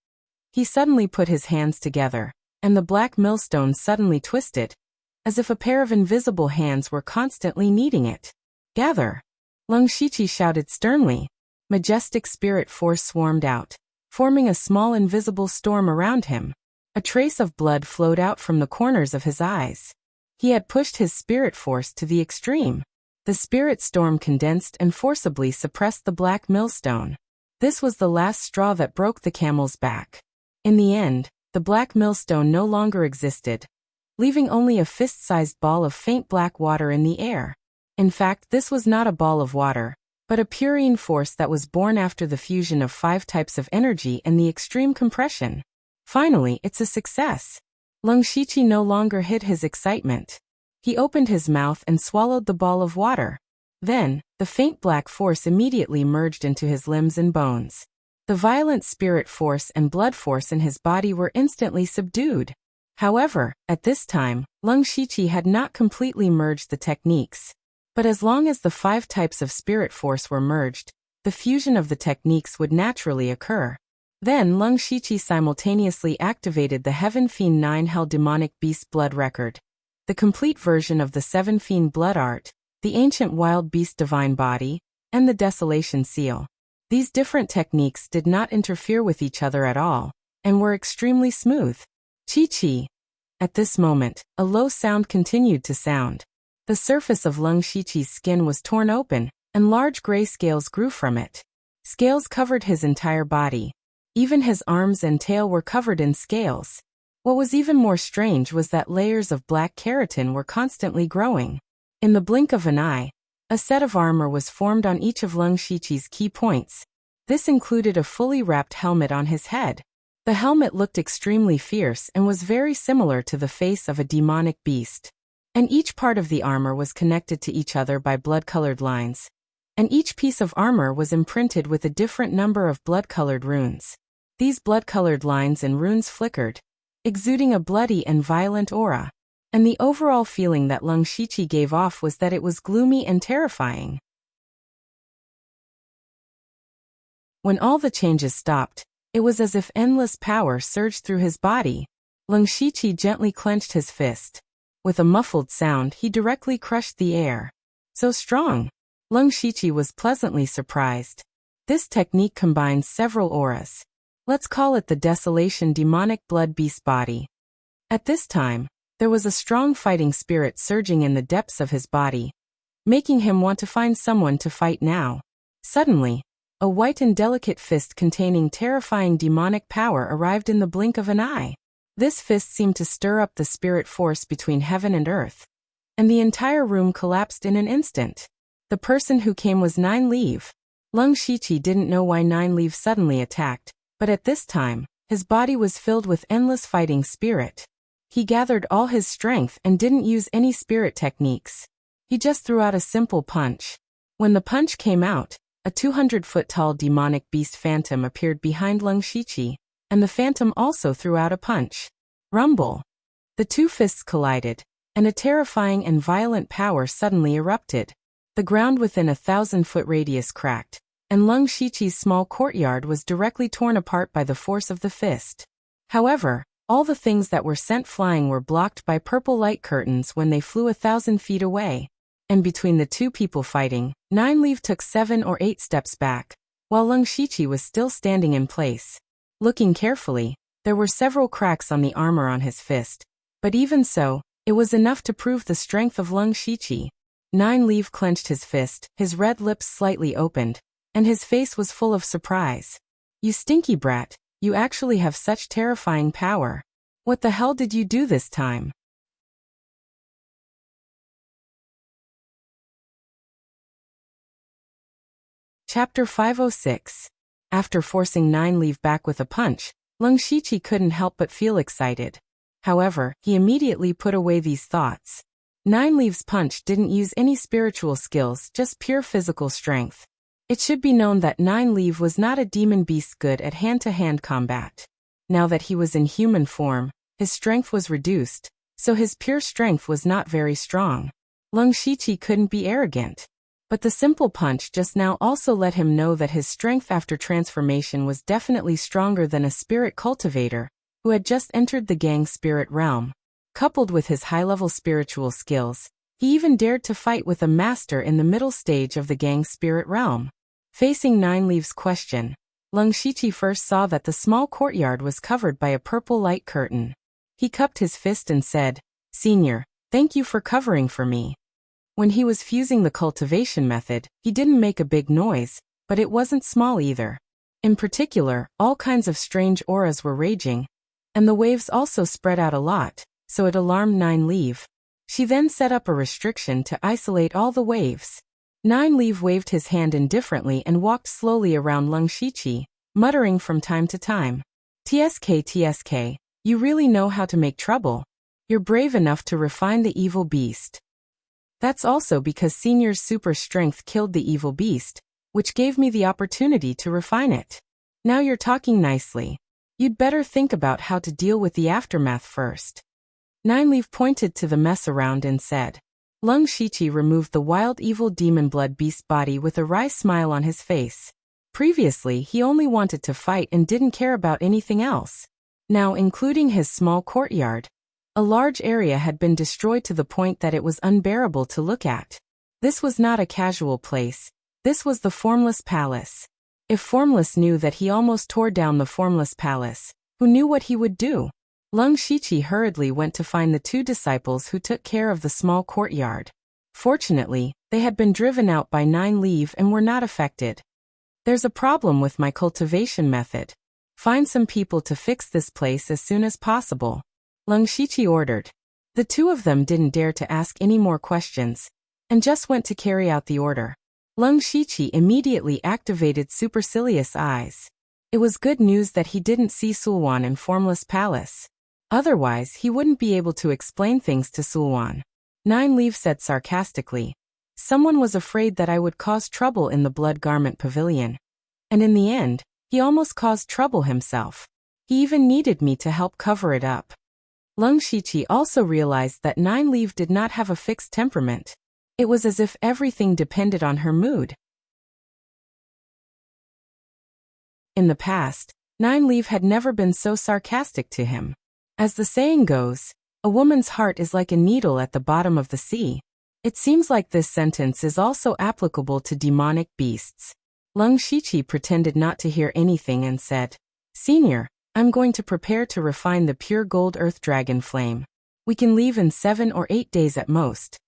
He suddenly put his hands together, and the black millstone suddenly twisted, as if a pair of invisible hands were constantly kneading it. "Gather!" Lung Shiqi shouted sternly. Majestic spirit force swarmed out, forming a small invisible storm around him. A trace of blood flowed out from the corners of his eyes. He had pushed his spirit force to the extreme. The spirit storm condensed and forcibly suppressed the black millstone. This was the last straw that broke the camel's back. In the end, the black millstone no longer existed, leaving only a fist-sized ball of faint black water in the air. In fact, this was not a ball of water, but a purine force that was born after the fusion of 5 types of energy and the extreme compression. Finally, it's a success. Lung Shiqi no longer hid his excitement. He opened his mouth and swallowed the ball of water. Then, the faint black force immediately merged into his limbs and bones. The violent spirit force and blood force in his body were instantly subdued. However, at this time, Lung Shiqi had not completely merged the techniques. But as long as the 5 types of spirit force were merged, the fusion of the techniques would naturally occur. Then Lung Shiqi simultaneously activated the Heaven Fiend 9 Hell Demonic Beast Blood Record, the complete version of the 7 Fiend Blood Art, the Ancient Wild Beast Divine Body, and the Desolation Seal. These different techniques did not interfere with each other at all, and were extremely smooth. Chi-chi. At this moment, a low sound continued to sound. The surface of Lung Shiqi's skin was torn open, and large gray scales grew from it. Scales covered his entire body. Even his arms and tail were covered in scales. What was even more strange was that layers of black keratin were constantly growing. In the blink of an eye, a set of armor was formed on each of Lung Shiqi's key points. This included a fully wrapped helmet on his head. The helmet looked extremely fierce and was very similar to the face of a demonic beast. And each part of the armor was connected to each other by blood-colored lines. And each piece of armor was imprinted with a different number of blood-colored runes. These blood-colored lines and runes flickered, exuding a bloody and violent aura. And the overall feeling that Lung Shiqi gave off was that it was gloomy and terrifying. When all the changes stopped, it was as if endless power surged through his body. Lung Shiqi gently clenched his fist. With a muffled sound, he directly crushed the air. So strong! Lung Shiqi was pleasantly surprised. This technique combines several auras. Let's call it the Desolation Demonic Blood Beast Body. At this time, there was a strong fighting spirit surging in the depths of his body, making him want to find someone to fight now. Suddenly, a white and delicate fist containing terrifying demonic power arrived in the blink of an eye. This fist seemed to stir up the spirit force between heaven and earth, and the entire room collapsed in an instant. The person who came was Nine Leaf. Lung Shiqi didn't know why Nine Leaf suddenly attacked, but at this time, his body was filled with endless fighting spirit. He gathered all his strength and didn't use any spirit techniques. He just threw out a simple punch. When the punch came out, a 200-foot-tall demonic beast phantom appeared behind Lung Shiqi, and the phantom also threw out a punch. Rumble. The two fists collided, and a terrifying and violent power suddenly erupted. The ground within a 1,000-foot radius cracked, and Lung Shiqi's small courtyard was directly torn apart by the force of the fist. However, all the things that were sent flying were blocked by purple light curtains when they flew 1,000 feet away. And between the two people fighting, Nine Leaf took 7 or 8 steps back, while Lung Shiqi was still standing in place. Looking carefully, there were several cracks on the armor on his fist, but even so, it was enough to prove the strength of Lung Shiqi. Nine Leaf clenched his fist, his red lips slightly opened, and his face was full of surprise. "You stinky brat, you actually have such terrifying power. What the hell did you do this time?" Chapter 506. After forcing Nine Leaf back with a punch, Lung Shiqi couldn't help but feel excited. However, he immediately put away these thoughts. Nine Leaf's punch didn't use any spiritual skills, just pure physical strength. It should be known that Nine Leaf was not a demon beast good at hand-to-hand combat. Now that he was in human form, his strength was reduced, so his pure strength was not very strong. Lung Shiqi couldn't be arrogant. But the simple punch just now also let him know that his strength after transformation was definitely stronger than a spirit cultivator, who had just entered the gang spirit realm. Coupled with his high-level spiritual skills, he even dared to fight with a master in the middle stage of the gang spirit realm. Facing Nine Leaf's question, Lung Shiqi first saw that the small courtyard was covered by a purple light curtain. He cupped his fist and said, "Senior, thank you for covering for me." When he was fusing the cultivation method, he didn't make a big noise, but it wasn't small either. In particular, all kinds of strange auras were raging, and the waves also spread out a lot, so it alarmed Nine Leaf. She then set up a restriction to isolate all the waves. Nine Leaf waved his hand indifferently and walked slowly around Lung Shiqi, muttering from time to time, "TSK, TSK, you really know how to make trouble. You're brave enough to refine the evil beast." That's also because Senior's super strength killed the evil beast, which gave me the opportunity to refine it. Now you're talking nicely. You'd better think about how to deal with the aftermath first. Nine Leaf pointed to the mess around and said. Lung Shiqi removed the wild evil demon blood beast body with a wry smile on his face. Previously, he only wanted to fight and didn't care about anything else. Now, including his small courtyard, a large area had been destroyed to the point that it was unbearable to look at. This was not a casual place. This was the Formless Palace. If Formless knew that he almost tore down the Formless Palace, who knew what he would do? Lung Shiqi hurriedly went to find the 2 disciples who took care of the small courtyard. Fortunately, they had been driven out by Nine Leaf and were not affected. "There's a problem with my cultivation method. Find some people to fix this place as soon as possible," Lung Shiqi ordered. The 2 of them didn't dare to ask any more questions, and just went to carry out the order. Lung Shiqi immediately activated Supercilious Eyes. It was good news that he didn't see Sulwan in Formless Palace. Otherwise, he wouldn't be able to explain things to Sulwan. Nine Leaf said sarcastically, "Someone was afraid that I would cause trouble in the Blood Garment Pavilion. And in the end, he almost caused trouble himself. He even needed me to help cover it up." Lung Shiqi also realized that Nine Leaf did not have a fixed temperament. It was as if everything depended on her mood. In the past, Nine Leaf had never been so sarcastic to him. As the saying goes, a woman's heart is like a needle at the bottom of the sea. It seems like this sentence is also applicable to demonic beasts. Lung Shiqi pretended not to hear anything and said, "Senior, I'm going to prepare to refine the pure gold earth dragon flame. We can leave in 7 or 8 days at most.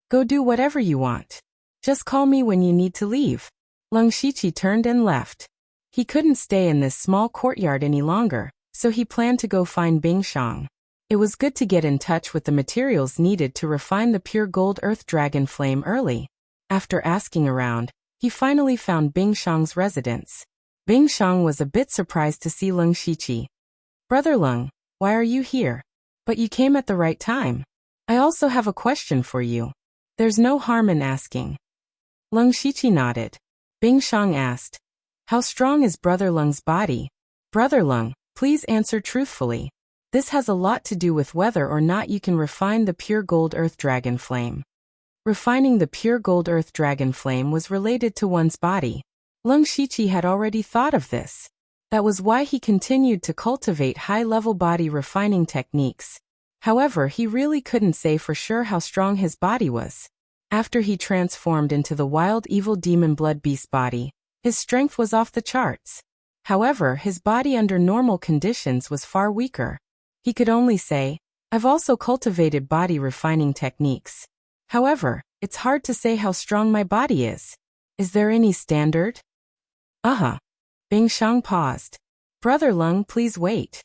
Go do whatever you want. Just call me when you need to leave." Lung Shiqi turned and left. He couldn't stay in this small courtyard any longer, so he planned to go find Bingshang. It was good to get in touch with the materials needed to refine the pure gold earth dragon flame early. After asking around, he finally found Bingshang's residence. Bingshang was a bit surprised to see Lung Shiqi. "Brother Lung, why are you here? But you came at the right time. I also have a question for you. There's no harm in asking." Lung Shiqi nodded. Bingshang asked, "How strong is Brother Lung's body? Brother Lung, please answer truthfully." This has a lot to do with whether or not you can refine the pure gold earth dragon flame. Refining the pure gold earth dragon flame was related to one's body. Lung Shiqi had already thought of this. That was why he continued to cultivate high-level body refining techniques. However, he really couldn't say for sure how strong his body was. After he transformed into the wild evil demon blood beast body, his strength was off the charts. However, his body under normal conditions was far weaker. He could only say, "I've also cultivated body refining techniques. However, it's hard to say how strong my body is. Is there any standard?" Bing Shang paused. "Brother Lung, please wait."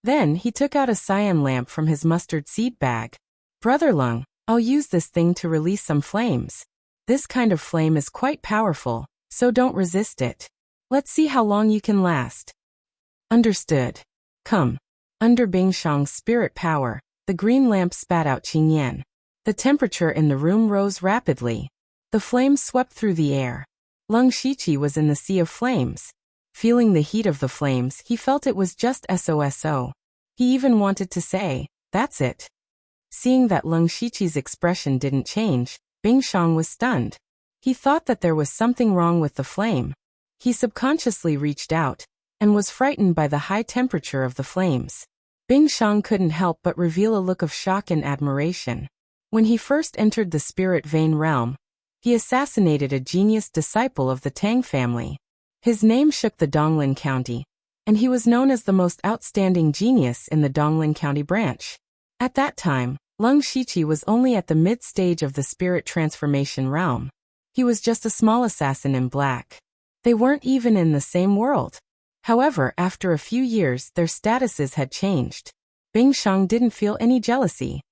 Then he took out a cyan lamp from his mustard seed bag. "Brother Lung, I'll use this thing to release some flames. This kind of flame is quite powerful, so don't resist it. Let's see how long you can last." "Understood. Come." Under Bing Shang's spirit power, the green lamp spat out Qingyan. The temperature in the room rose rapidly. The flames swept through the air. Lung Shiqi was in the sea of flames. Feeling the heat of the flames, he felt it was just SOSO. He even wanted to say, "That's it." Seeing that Lung Shiqi's expression didn't change, Bing Shang was stunned. He thought that there was something wrong with the flame. He subconsciously reached out, and was frightened by the high temperature of the flames. Bing Shang couldn't help but reveal a look of shock and admiration. When he first entered the spirit vein realm, he assassinated a genius disciple of the Tang family. His name shook the Donglin County, and he was known as the most outstanding genius in the Donglin County branch. At that time, Lung Shiqi was only at the mid-stage of the spirit transformation realm. He was just a small assassin in black. They weren't even in the same world. However, after a few years, their statuses had changed. Bing Shang didn't feel any jealousy.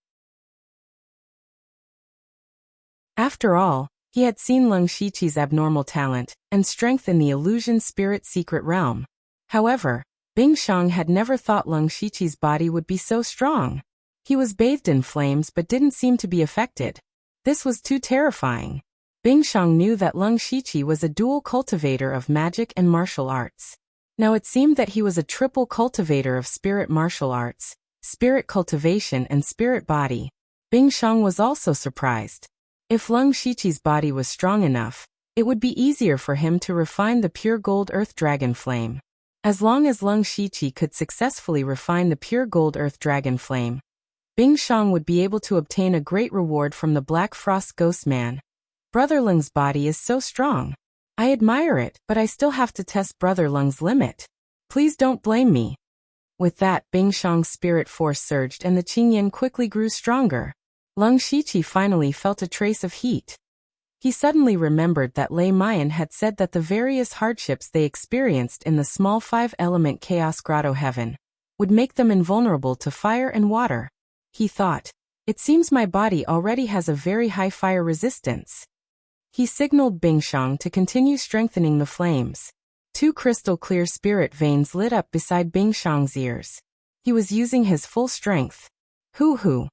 After all, he had seen Lung Shiqi's abnormal talent and strength in the illusion spirit secret realm. However, Bing Shang had never thought Lung Shiqi's body would be so strong. He was bathed in flames but didn't seem to be affected. This was too terrifying. Bing Shang knew that Lung Shiqi was a dual cultivator of magic and martial arts. Now it seemed that he was a triple cultivator of spirit martial arts, spirit cultivation and spirit body. Bing Shang was also surprised. If Lung Shiqi's body was strong enough, it would be easier for him to refine the pure gold earth dragon flame. As long as Lung Shiqi could successfully refine the pure gold earth dragon flame, Bing Shang would be able to obtain a great reward from the Black Frost Ghost Man. Brother Lung's body is so strong. I admire it, but I still have to test Brother Lung's limit. Please don't blame me. With that, Bing Shang's spirit force surged and the Qingyan quickly grew stronger. Lung Shiqi finally felt a trace of heat. He suddenly remembered that Lei Mayan had said that the various hardships they experienced in the small five-element Chaos Grotto heaven would make them invulnerable to fire and water. He thought, "It seems my body already has a very high fire resistance." He signaled Bing Shang to continue strengthening the flames. Two crystal-clear spirit veins lit up beside Bing Shang's ears. He was using his full strength. Hoo-hoo.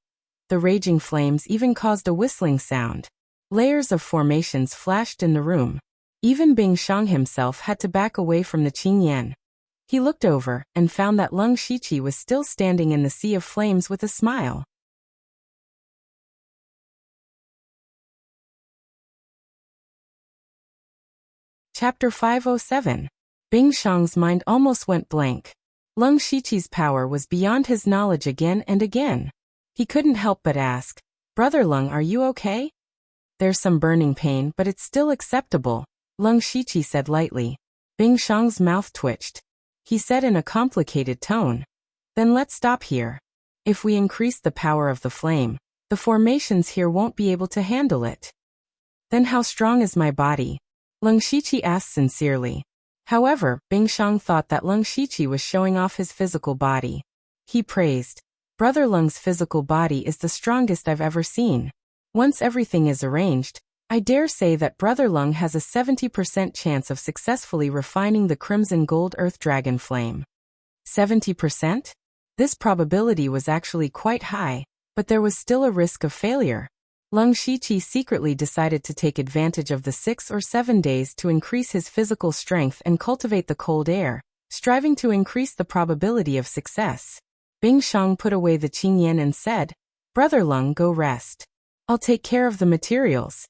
The raging flames even caused a whistling sound. Layers of formations flashed in the room. Even Bing Shang himself had to back away from the Qingyan. He looked over and found that Lung Shiqi was still standing in the sea of flames with a smile. Chapter 507. Bing Shang's mind almost went blank. Lung Shiqi's power was beyond his knowledge again and again. He couldn't help but ask, "Brother Lung, are you okay?" "There's some burning pain, but it's still acceptable," Lung Shiqi said lightly. Bing Shang's mouth twitched. He said in a complicated tone, "Then let's stop here. If we increase the power of the flame, the formations here won't be able to handle it." "Then how strong is my body?" Lung Shiqi asked sincerely. However, Bing Shang thought that Lung Shiqi was showing off his physical body. He praised, "Brother Lung's physical body is the strongest I've ever seen. Once everything is arranged, I dare say that Brother Lung has a 70% chance of successfully refining the Crimson Gold Earth Dragon Flame." 70%? This probability was actually quite high, but there was still a risk of failure. Lung Shiqi secretly decided to take advantage of the 6 or 7 days to increase his physical strength and cultivate the cold air, striving to increase the probability of success. Bing Shang put away the Qingyan and said, "Brother Lung, go rest. I'll take care of the materials."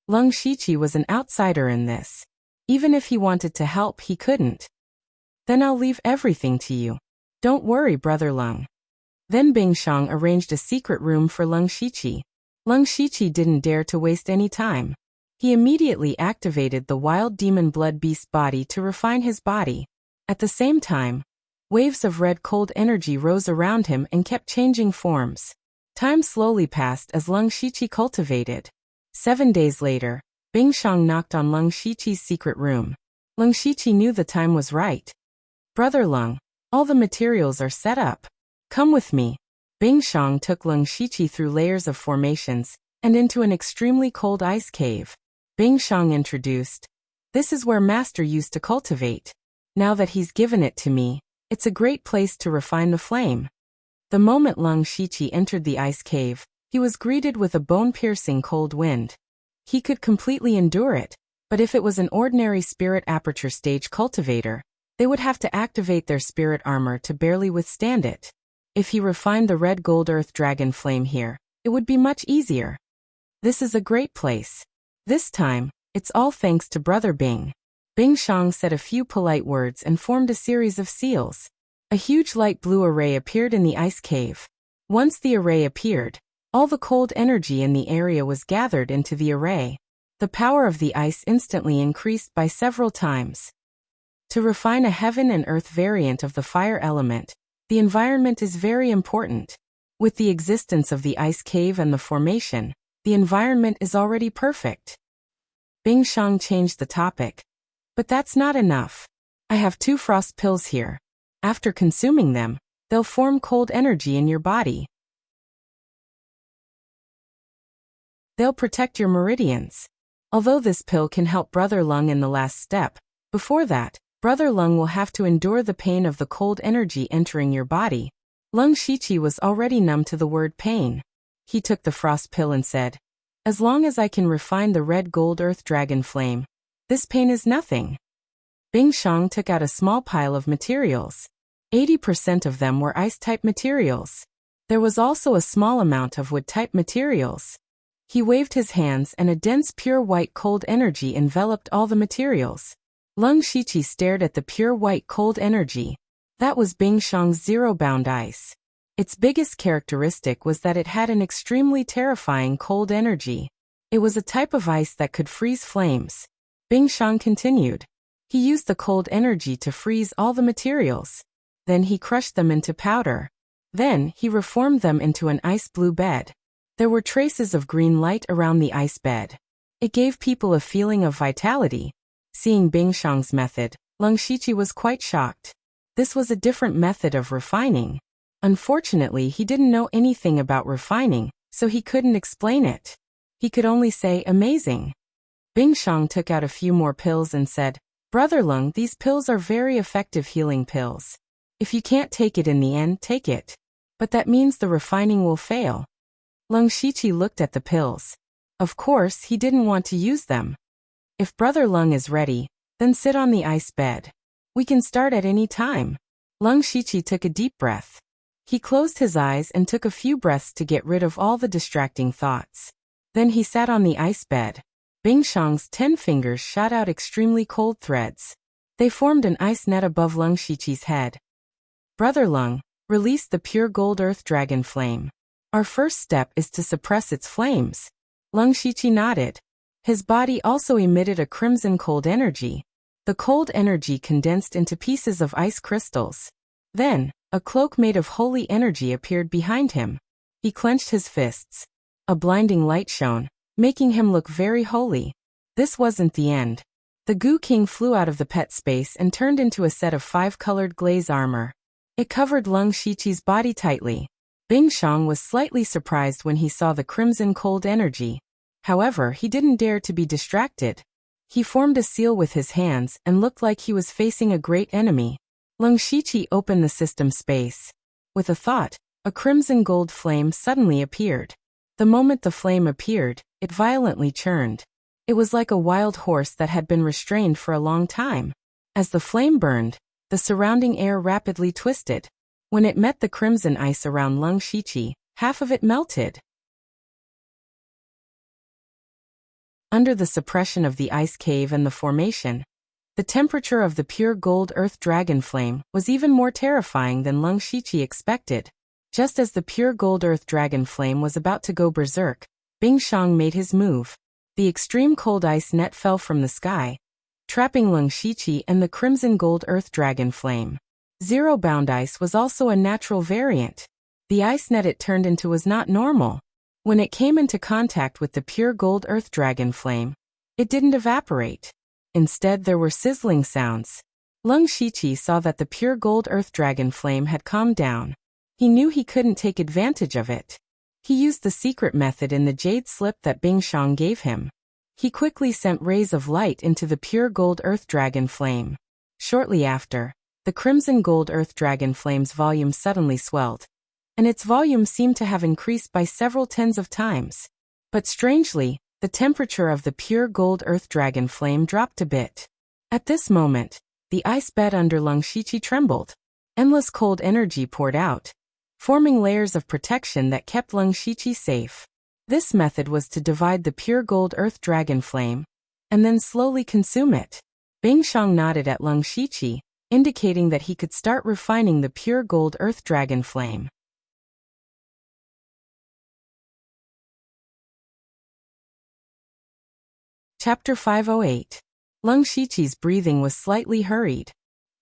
Lung Shiqi was an outsider in this. Even if he wanted to help, he couldn't. "Then I'll leave everything to you. Don't worry, Brother Lung." Then Bing Shang arranged a secret room for Lung Shiqi. Lung Shiqi didn't dare to waste any time. He immediately activated the wild demon blood beast body to refine his body. At the same time, waves of red cold energy rose around him and kept changing forms. Time slowly passed as Lung Shiqi cultivated. 7 days later, Bing Shang knocked on Lung Shiqi's secret room. Lung Shiqi knew the time was right. "Brother Lung, all the materials are set up. Come with me." Bing Shang took Lung Shiqi through layers of formations and into an extremely cold ice cave. Bing Shang introduced, "This is where Master used to cultivate. Now that he's given it to me, it's a great place to refine the flame." The moment Lung Shiqi entered the ice cave, he was greeted with a bone-piercing cold wind. He could completely endure it, but if it was an ordinary spirit aperture stage cultivator, they would have to activate their spirit armor to barely withstand it. If he refined the red gold earth dragon flame here, it would be much easier. This is a great place. This time, it's all thanks to Brother Bing. Bing Shang said a few polite words and formed a series of seals. A huge light blue array appeared in the ice cave. Once the array appeared, all the cold energy in the area was gathered into the array. The power of the ice instantly increased by several times. To refine a heaven and earth variant of the fire element, the environment is very important. With the existence of the ice cave and the formation, the environment is already perfect. Bing Shang changed the topic. "But that's not enough. I have 2 frost pills here. After consuming them, they'll form cold energy in your body. They'll protect your meridians. Although this pill can help Brother Lung in the last step, before that, Brother Lung will have to endure the pain of the cold energy entering your body." Lung Shiqi was already numb to the word pain. He took the frost pill and said, "As long as I can refine the red gold earth dragon flame, this pain is nothing." Bing Shang took out a small pile of materials. 80% of them were ice-type materials. There was also a small amount of wood-type materials. He waved his hands and a dense pure white cold energy enveloped all the materials. Lung Shiqi stared at the pure white cold energy. That was Bing Shang's zero-bound ice. Its biggest characteristic was that it had an extremely terrifying cold energy. It was a type of ice that could freeze flames. Bing Shang continued. He used the cold energy to freeze all the materials. Then he crushed them into powder. Then he reformed them into an ice blue bed. There were traces of green light around the ice bed. It gave people a feeling of vitality. Seeing Bing Shang's method, Lung Shiqi was quite shocked. This was a different method of refining. Unfortunately, he didn't know anything about refining, so he couldn't explain it. He could only say, "Amazing." Bing Shang took out a few more pills and said, "Brother Lung, these pills are very effective healing pills. If you can't take it in the end, take it. But that means the refining will fail." Lung Shiqi looked at the pills. Of course, he didn't want to use them. "If Brother Lung is ready, then sit on the ice bed. We can start at any time." Lung Shiqi took a deep breath. He closed his eyes and took a few breaths to get rid of all the distracting thoughts. Then he sat on the ice bed. Bing Shang's 10 fingers shot out extremely cold threads. They formed an ice net above Lung Shiqi's head. "Brother Lung, release the pure gold earth dragon flame. Our first step is to suppress its flames." Lung Shiqi nodded. His body also emitted a crimson cold energy. The cold energy condensed into pieces of ice crystals. Then, a cloak made of holy energy appeared behind him. He clenched his fists. A blinding light shone, making him look very holy. This wasn't the end. The Goo King flew out of the pet space and turned into a set of 5-colored glaze armor. It covered Lung Shiqi's body tightly. Bing Shang was slightly surprised when he saw the crimson cold energy. However, he didn't dare to be distracted. He formed a seal with his hands and looked like he was facing a great enemy. Lung Shiqi opened the system space. With a thought, a crimson gold flame suddenly appeared. The moment the flame appeared, it violently churned. It was like a wild horse that had been restrained for a long time. As the flame burned, the surrounding air rapidly twisted. When it met the crimson ice around Lung Shiqi, half of it melted. Under the suppression of the ice cave and the formation, the temperature of the pure gold earth dragon flame was even more terrifying than Lung Shiqi expected. Just as the pure gold earth dragon flame was about to go berserk, Bing Shang made his move. The extreme cold ice net fell from the sky, trapping Lung Shiqi and the crimson gold earth dragon flame. Zero-bound ice was also a natural variant. The ice net it turned into was not normal. When it came into contact with the pure gold earth dragon flame, it didn't evaporate. Instead, there were sizzling sounds. Lung Shiqi saw that the pure gold earth dragon flame had calmed down. He knew he couldn't take advantage of it. He used the secret method in the jade slip that Bing Shang gave him. He quickly sent rays of light into the pure gold earth dragon flame. Shortly after, the crimson gold earth dragon flame's volume suddenly swelled, and its volume seemed to have increased by several tens of times. But strangely, the temperature of the pure gold earth dragon flame dropped a bit. At this moment, the ice bed under Lung Shiqi trembled. Endless cold energy poured out, forming layers of protection that kept Lung Shiqi safe. This method was to divide the pure gold earth dragon flame, and then slowly consume it. Bing Shang nodded at Lung Shiqi, indicating that he could start refining the pure gold earth dragon flame. Chapter 508. Lung Shiqi's breathing was slightly hurried.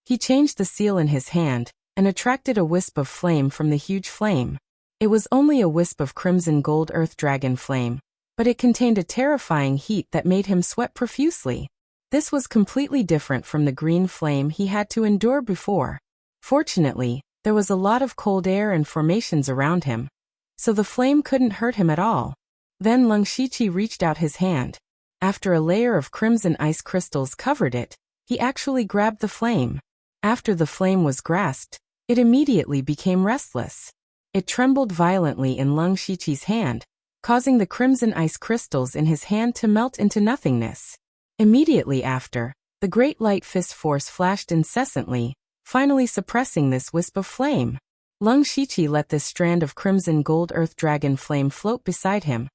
He changed the seal in his hand, and attracted a wisp of flame from the huge flame. It was only a wisp of crimson gold earth dragon flame, but it contained a terrifying heat that made him sweat profusely. This was completely different from the green flame he had to endure before. Fortunately, there was a lot of cold air and formations around him, so the flame couldn't hurt him at all. Then Lung Shiqi reached out his hand. After a layer of crimson ice crystals covered it, he actually grabbed the flame. After the flame was grasped, it immediately became restless. It trembled violently in Lung Shiqi's hand, causing the crimson ice crystals in his hand to melt into nothingness. Immediately after, the great light fist force flashed incessantly, finally suppressing this wisp of flame. Lung Shiqi let this strand of crimson gold earth dragon flame float beside him.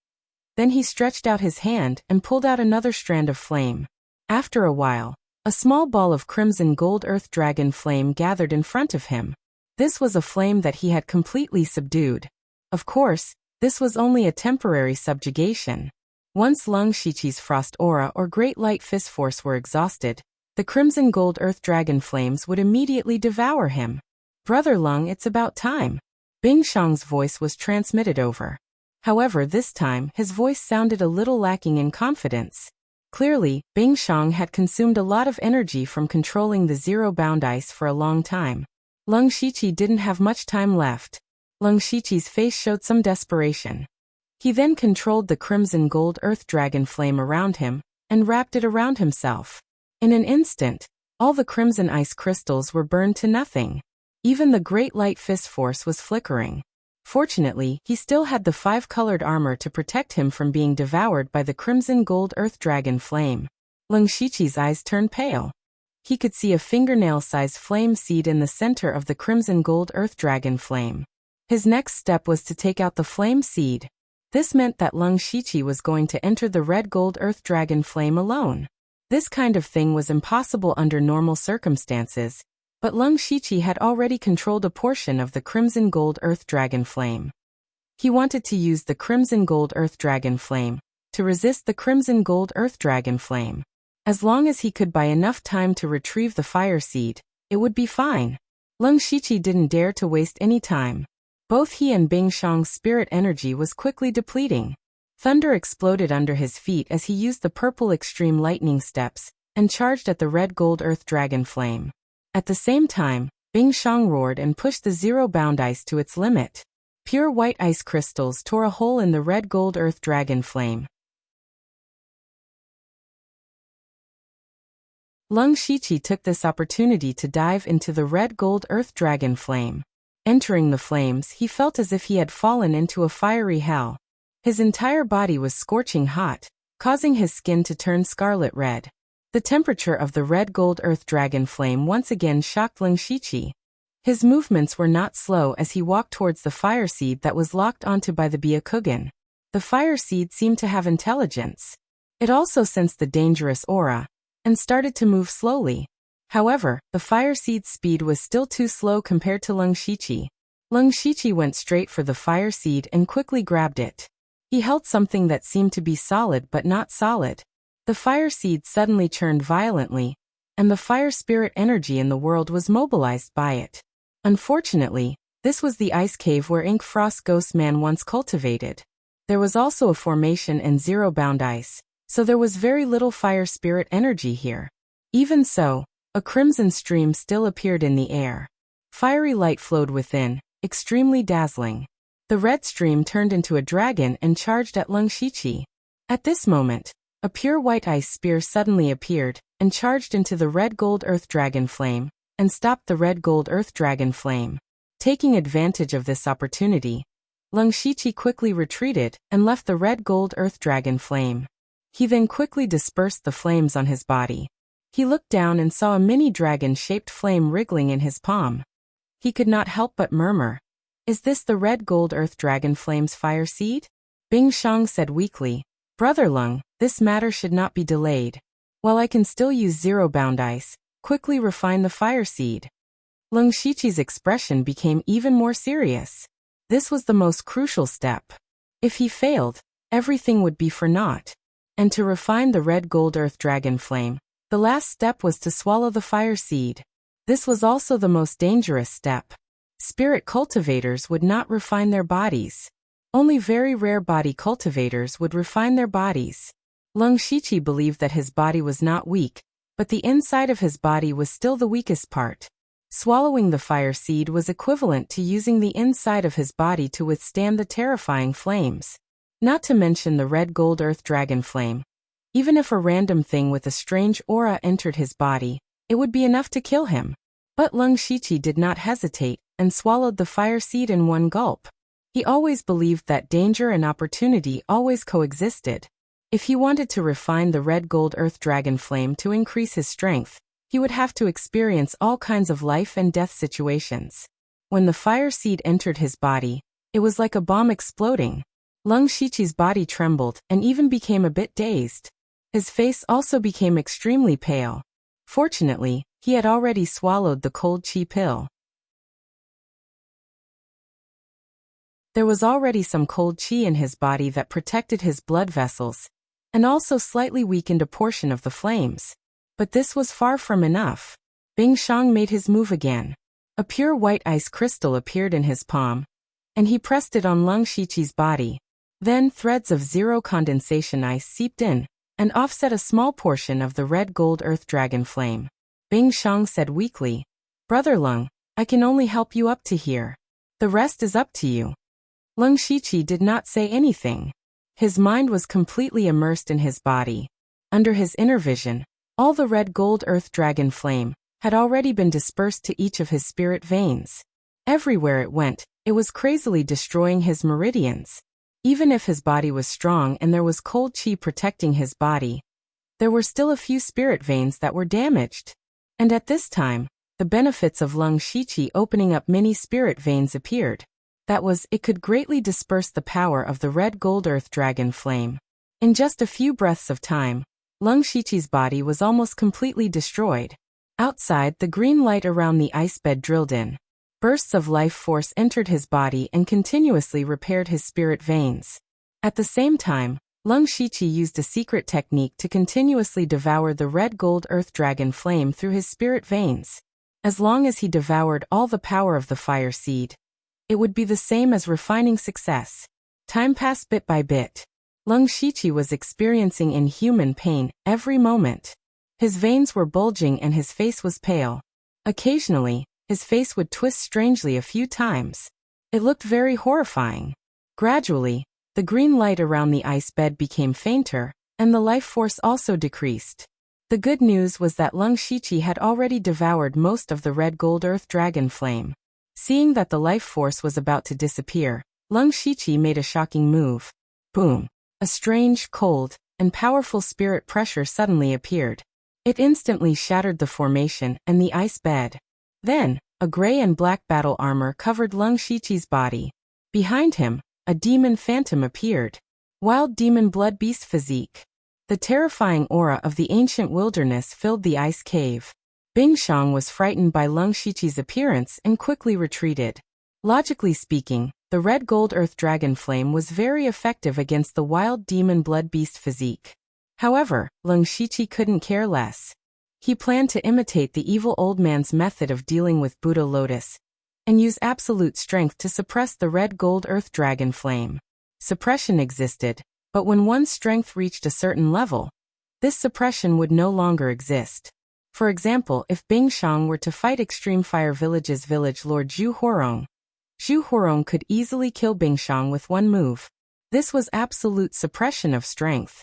Then he stretched out his hand and pulled out another strand of flame. After a while, a small ball of crimson gold earth dragon flame gathered in front of him. This was a flame that he had completely subdued. Of course, this was only a temporary subjugation. Once Lung Shiqi's frost aura or great light fist force were exhausted, the crimson gold earth dragon flames would immediately devour him. "Brother Lung, it's about time." Bing Shang's voice was transmitted over. However, this time, his voice sounded a little lacking in confidence. Clearly, Bing Shang had consumed a lot of energy from controlling the zero-bound ice for a long time. Lung Shiqi didn't have much time left. Lung Shiqi's face showed some desperation. He then controlled the crimson gold earth dragon flame around him, and wrapped it around himself. In an instant, all the crimson ice crystals were burned to nothing. Even the great light fist force was flickering. Fortunately, he still had the 5-colored armor to protect him from being devoured by the crimson gold earth dragon flame. Lung Shiqi's eyes turned pale. He could see a fingernail-sized flame seed in the center of the crimson gold earth dragon flame. His next step was to take out the flame seed. This meant that Lung Shiqi was going to enter the red gold earth dragon flame alone. This kind of thing was impossible under normal circumstances, but Lung Shiqi had already controlled a portion of the crimson gold earth dragon flame. He wanted to use the crimson gold earth dragon flame to resist the crimson gold earth dragon flame. As long as he could buy enough time to retrieve the fire seed, it would be fine. Lung Shiqi didn't dare to waste any time. Both he and Bing Shang's spirit energy was quickly depleting. Thunder exploded under his feet as he used the purple extreme lightning steps and charged at the red gold earth dragon flame. At the same time, Bing Shang roared and pushed the zero-bound ice to its limit. Pure white ice crystals tore a hole in the red gold earth dragon flame. Lung Shiqi took this opportunity to dive into the red gold earth dragon flame. Entering the flames, he felt as if he had fallen into a fiery hell. His entire body was scorching hot, causing his skin to turn scarlet red. The temperature of the red gold earth dragon flame once again shocked Lung Shiqi. His movements were not slow as he walked towards the fire seed that was locked onto by the Byakugan. The fire seed seemed to have intelligence. It also sensed the dangerous aura and started to move slowly. However, the fire seed's speed was still too slow compared to Lung Shiqi. Lung Shiqi went straight for the fire seed and quickly grabbed it. He held something that seemed to be solid but not solid. The fire seed suddenly churned violently, and the fire spirit energy in the world was mobilized by it. Unfortunately, this was the ice cave where Ink Frost Ghost Man once cultivated. There was also a formation in zero-bound ice, so there was very little fire spirit energy here. Even so, a crimson stream still appeared in the air. Fiery light flowed within, extremely dazzling. The red stream turned into a dragon and charged at Lung Shiqi. At this moment, a pure white ice spear suddenly appeared and charged into the red gold earth dragon flame and stopped the red gold earth dragon flame. Taking advantage of this opportunity, Lung Shiqi quickly retreated and left the red gold earth dragon flame. He then quickly dispersed the flames on his body. He looked down and saw a mini dragon-shaped flame wriggling in his palm. He could not help but murmur, "Is this the red gold earth dragon flame's fire seed?" Bing Shang said weakly, "Brother Lung, this matter should not be delayed. While I can still use zero-bound ice, quickly refine the fire seed." Lung Shiqi's expression became even more serious. This was the most crucial step. If he failed, everything would be for naught. And to refine the red gold earth dragon flame, the last step was to swallow the fire seed. This was also the most dangerous step. Spirit cultivators would not refine their bodies. Only very rare body cultivators would refine their bodies. Lung Shiqi believed that his body was not weak, but the inside of his body was still the weakest part. Swallowing the fire seed was equivalent to using the inside of his body to withstand the terrifying flames. Not to mention the red gold earth dragon flame. Even if a random thing with a strange aura entered his body, it would be enough to kill him. But Lung Shiqi did not hesitate and swallowed the fire seed in one gulp. He always believed that danger and opportunity always coexisted. If he wanted to refine the red gold earth dragon flame to increase his strength, he would have to experience all kinds of life and death situations. When the fire seed entered his body, it was like a bomb exploding. Lung Shiqi's body trembled and even became a bit dazed. His face also became extremely pale. Fortunately, he had already swallowed the cold chi pill. There was already some cold chi in his body that protected his blood vessels, and also slightly weakened a portion of the flames. But this was far from enough. Bing Shang made his move again. A pure white ice crystal appeared in his palm, and he pressed it on Lung Shiqi's body. Then threads of zero condensation ice seeped in, and offset a small portion of the red gold earth dragon flame. Bing Shang said weakly, "Brother Lung, I can only help you up to here. The rest is up to you." Lung Shiqi did not say anything. His mind was completely immersed in his body. Under his inner vision, all the red gold earth dragon flame had already been dispersed to each of his spirit veins. Everywhere it went, it was crazily destroying his meridians. Even if his body was strong and there was cold chi protecting his body, there were still a few spirit veins that were damaged. And at this time, the benefits of Lung Shiqi opening up many spirit veins appeared. That was, it could greatly disperse the power of the red gold earth dragon flame. In just a few breaths of time, Lung Shiqi's body was almost completely destroyed. Outside, the green light around the ice bed drilled in. Bursts of life force entered his body and continuously repaired his spirit veins. At the same time, Lung Shiqi used a secret technique to continuously devour the red gold earth dragon flame through his spirit veins. As long as he devoured all the power of the fire seed, it would be the same as refining success. Time passed bit by bit. Lung Shiqi was experiencing inhuman pain every moment. His veins were bulging and his face was pale. Occasionally, his face would twist strangely a few times. It looked very horrifying. Gradually, the green light around the ice bed became fainter, and the life force also decreased. The good news was that Lung Shiqi had already devoured most of the red gold earth dragon flame. Seeing that the life force was about to disappear, Lung Shiqi made a shocking move. Boom! A strange, cold, and powerful spirit pressure suddenly appeared. It instantly shattered the formation and the ice bed. Then, A gray and black battle armor covered Lung Shiqi's body. Behind him, a demon phantom appeared. Wild demon blood beast physique. The terrifying aura of the ancient wilderness filled the ice cave. Bing Xiang was frightened by Lung Shiqi's appearance and quickly retreated. Logically speaking, the red gold earth dragon flame was very effective against the wild demon blood beast physique. However, Lung Shiqi couldn't care less. He planned to imitate the evil old man's method of dealing with Buddha Lotus and use absolute strength to suppress the red gold earth dragon flame. Suppression existed, but when one's strength reached a certain level, this suppression would no longer exist. For example, if Bing Xiang were to fight Extreme Fire Village's village lord Zhu Huarong could easily kill Bing Xiang with one move. This was absolute suppression of strength.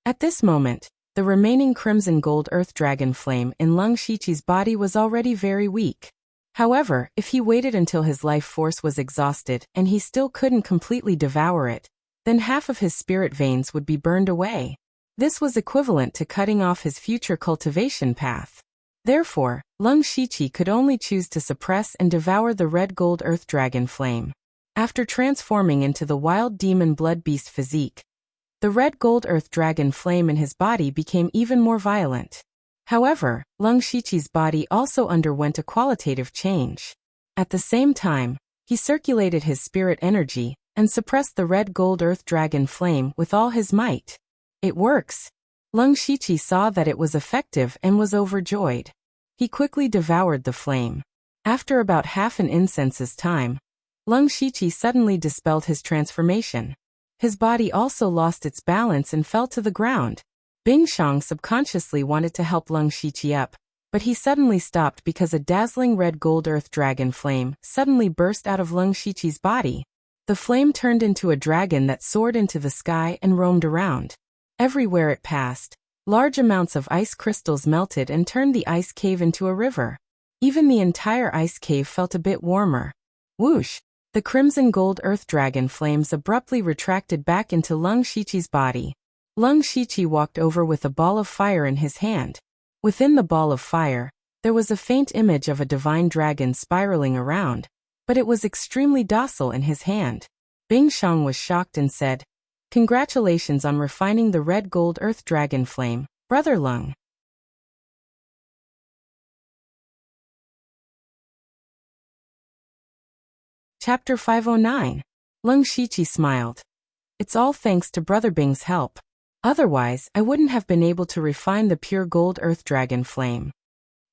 At this moment, the remaining crimson gold earth dragon flame in Lung Shiqi's body was already very weak. However, if he waited until his life force was exhausted and he still couldn't completely devour it, then half of his spirit veins would be burned away. This was equivalent to cutting off his future cultivation path. Therefore, Lung Shiqi could only choose to suppress and devour the red gold earth dragon flame. After transforming into the wild demon blood beast physique, the red gold earth dragon flame in his body became even more violent. However, Lung Shiqi's body also underwent a qualitative change. At the same time, he circulated his spirit energy and suppressed the red gold earth dragon flame with all his might. It works. Lung Shiqi saw that it was effective and was overjoyed. He quickly devoured the flame. After about half an incense's time, Lung Shiqi suddenly dispelled his transformation. His body also lost its balance and fell to the ground. Bing Xiang subconsciously wanted to help Lung Shiqi up, but he suddenly stopped because a dazzling red gold earth dragon flame suddenly burst out of Lung Shiqi's body. The flame turned into a dragon that soared into the sky and roamed around. Everywhere it passed, large amounts of ice crystals melted and turned the ice cave into a river. Even the entire ice cave felt a bit warmer. Whoosh! The crimson gold earth dragon flames abruptly retracted back into Lung Shiqi's body. Lung Shiqi walked over with a ball of fire in his hand. Within the ball of fire, there was a faint image of a divine dragon spiraling around, but it was extremely docile in his hand. Bing Xiang was shocked and said, "Congratulations on refining the red gold earth dragon flame, Brother Lung." Chapter 509. Lung Shiqi smiled. "It's all thanks to Brother Bing's help. Otherwise, I wouldn't have been able to refine the pure gold earth dragon flame."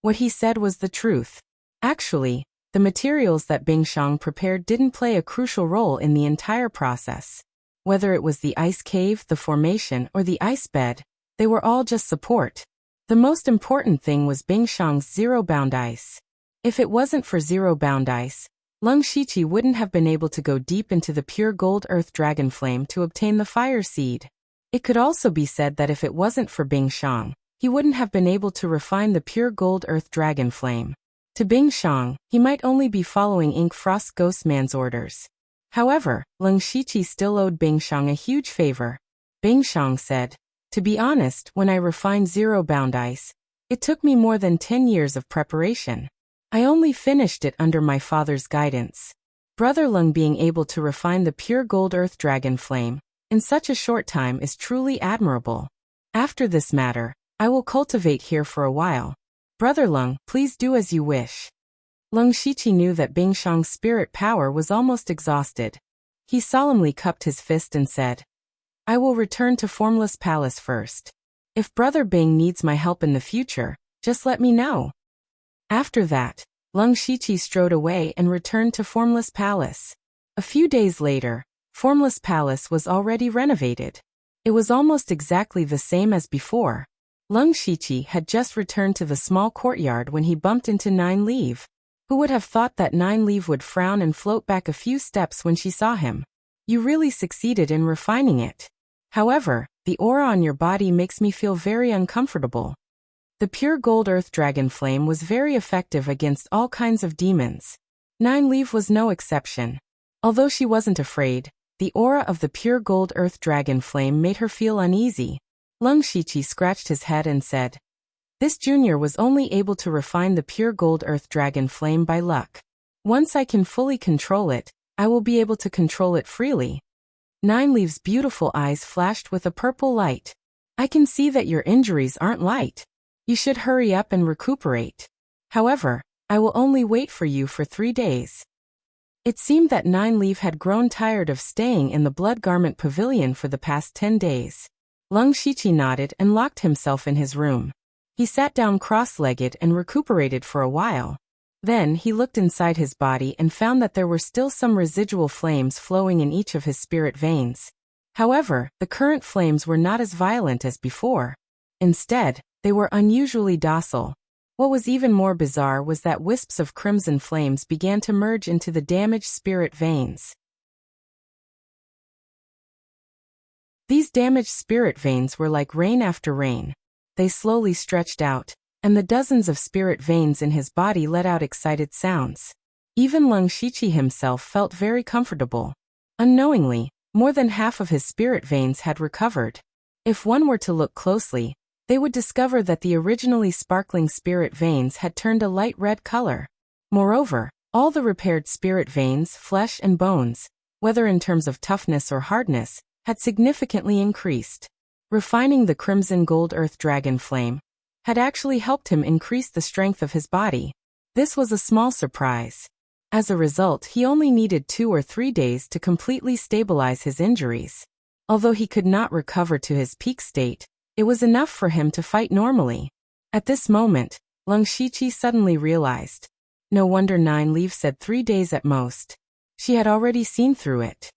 What he said was the truth. Actually, the materials that Bing Xiang prepared didn't play a crucial role in the entire process. Whether it was the ice cave, the formation, or the ice bed, they were all just support. The most important thing was Bing Xiang's zero-bound ice. If it wasn't for zero-bound ice, Lung Shiqi wouldn't have been able to go deep into the pure gold earth dragon flame to obtain the fire seed. It could also be said that if it wasn't for Bing Xiang, he wouldn't have been able to refine the pure gold earth dragon flame. To Bing Xiang, he might only be following Ink Frost Ghostman's orders. However, Lung Shiqi still owed Bing Xiang a huge favor. Bing Xiang said, "To be honest, when I refined zero-bound ice, it took me more than 10 years of preparation. I only finished it under my father's guidance. Brother Lung being able to refine the pure gold earth dragon flame in such a short time is truly admirable. After this matter, I will cultivate here for a while. Brother Lung, please do as you wish." Lung Shiqi knew that Bing Xiang's spirit power was almost exhausted. He solemnly cupped his fist and said, "I will return to Formless Palace first. If Brother Bing needs my help in the future, just let me know." After that, Lung Shiqi strode away and returned to Formless Palace. A few days later, Formless Palace was already renovated. It was almost exactly the same as before. Lung Shiqi had just returned to the small courtyard when he bumped into Nine Leaf. Who would have thought that Nine Leaf would frown and float back a few steps when she saw him? "You really succeeded in refining it. However, the aura on your body makes me feel very uncomfortable." The pure gold earth dragon flame was very effective against all kinds of demons. Nine Leaf was no exception. Although she wasn't afraid, the aura of the pure gold earth dragon flame made her feel uneasy. Lung Shiqi scratched his head and said, This junior was only able to refine the pure gold earth dragon flame by luck. Once I can fully control it, I will be able to control it freely. Nine Leaves' beautiful eyes flashed with a purple light. I can see that your injuries aren't light. You should hurry up and recuperate. However, I will only wait for you for 3 days. It seemed that Nine Leaf had grown tired of staying in the Blood Garment Pavilion for the past 10 days. Lung Shiqi nodded and locked himself in his room. He sat down cross-legged and recuperated for a while. Then he looked inside his body and found that there were still some residual flames flowing in each of his spirit veins. However, the current flames were not as violent as before. Instead, they were unusually docile. What was even more bizarre was that wisps of crimson flames began to merge into the damaged spirit veins. These damaged spirit veins were like rain after rain. They slowly stretched out, and the dozens of spirit veins in his body let out excited sounds. Even Lung Shiqi himself felt very comfortable. Unknowingly, more than half of his spirit veins had recovered. If one were to look closely, they would discover that the originally sparkling spirit veins had turned a light red color. Moreover, all the repaired spirit veins, flesh and bones, whether in terms of toughness or hardness, had significantly increased. Refining the crimson gold earth dragon flame had actually helped him increase the strength of his body. This was a small surprise. As a result, he only needed 2 or 3 days to completely stabilize his injuries. Although he could not recover to his peak state, it was enough for him to fight normally. At this moment, Lung Shiqi suddenly realized. No wonder Nine Leaves said 3 days at most. She had already seen through it.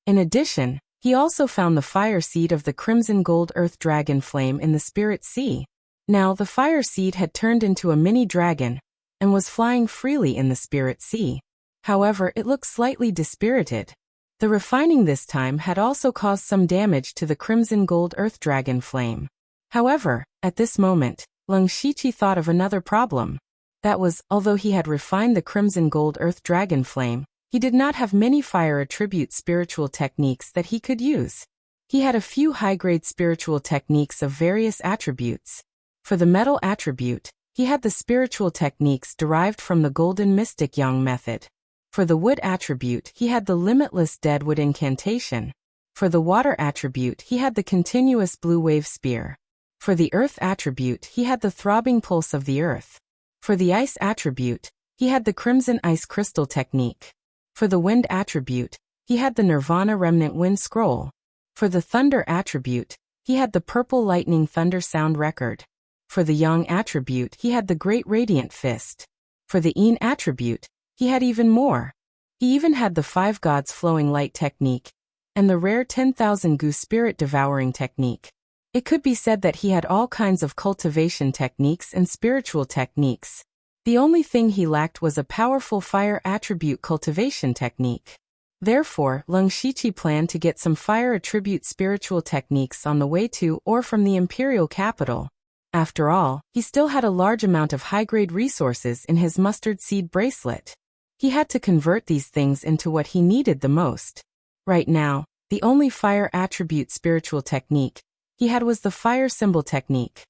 In addition, he also found the fire seed of the crimson gold earth dragon flame in the spirit sea. Now the fire seed had turned into a mini dragon and was flying freely in the spirit sea. However, it looked slightly dispirited. The refining this time had also caused some damage to the crimson gold earth dragon flame. However, at this moment, Lung Shiqi thought of another problem. That was, although he had refined the crimson gold earth dragon flame, he did not have many fire attribute spiritual techniques that he could use. He had a few high-grade spiritual techniques of various attributes. For the metal attribute, he had the spiritual techniques derived from the Golden Mystic Yang method. For the wood attribute, he had the limitless deadwood incantation. For the water attribute, he had the continuous blue wave spear. For the earth attribute, he had the throbbing pulse of the earth. For the ice attribute, he had the crimson ice crystal technique. For the wind attribute, he had the Nirvana remnant wind scroll. For the thunder attribute, he had the purple lightning thunder sound record. For the yang attribute, he had the great radiant fist. For the yin attribute, he had even more. He even had the 5 gods flowing light technique and the rare 10,000 gu spirit devouring technique. It could be said that he had all kinds of cultivation techniques and spiritual techniques. The only thing he lacked was a powerful fire attribute cultivation technique. Therefore, Lung Shiqi planned to get some fire attribute spiritual techniques on the way to or from the imperial capital. After all, he still had a large amount of high-grade resources in his mustard seed bracelet. He had to convert these things into what he needed the most. Right now, the only fire attribute spiritual technique he had was the fire symbol technique.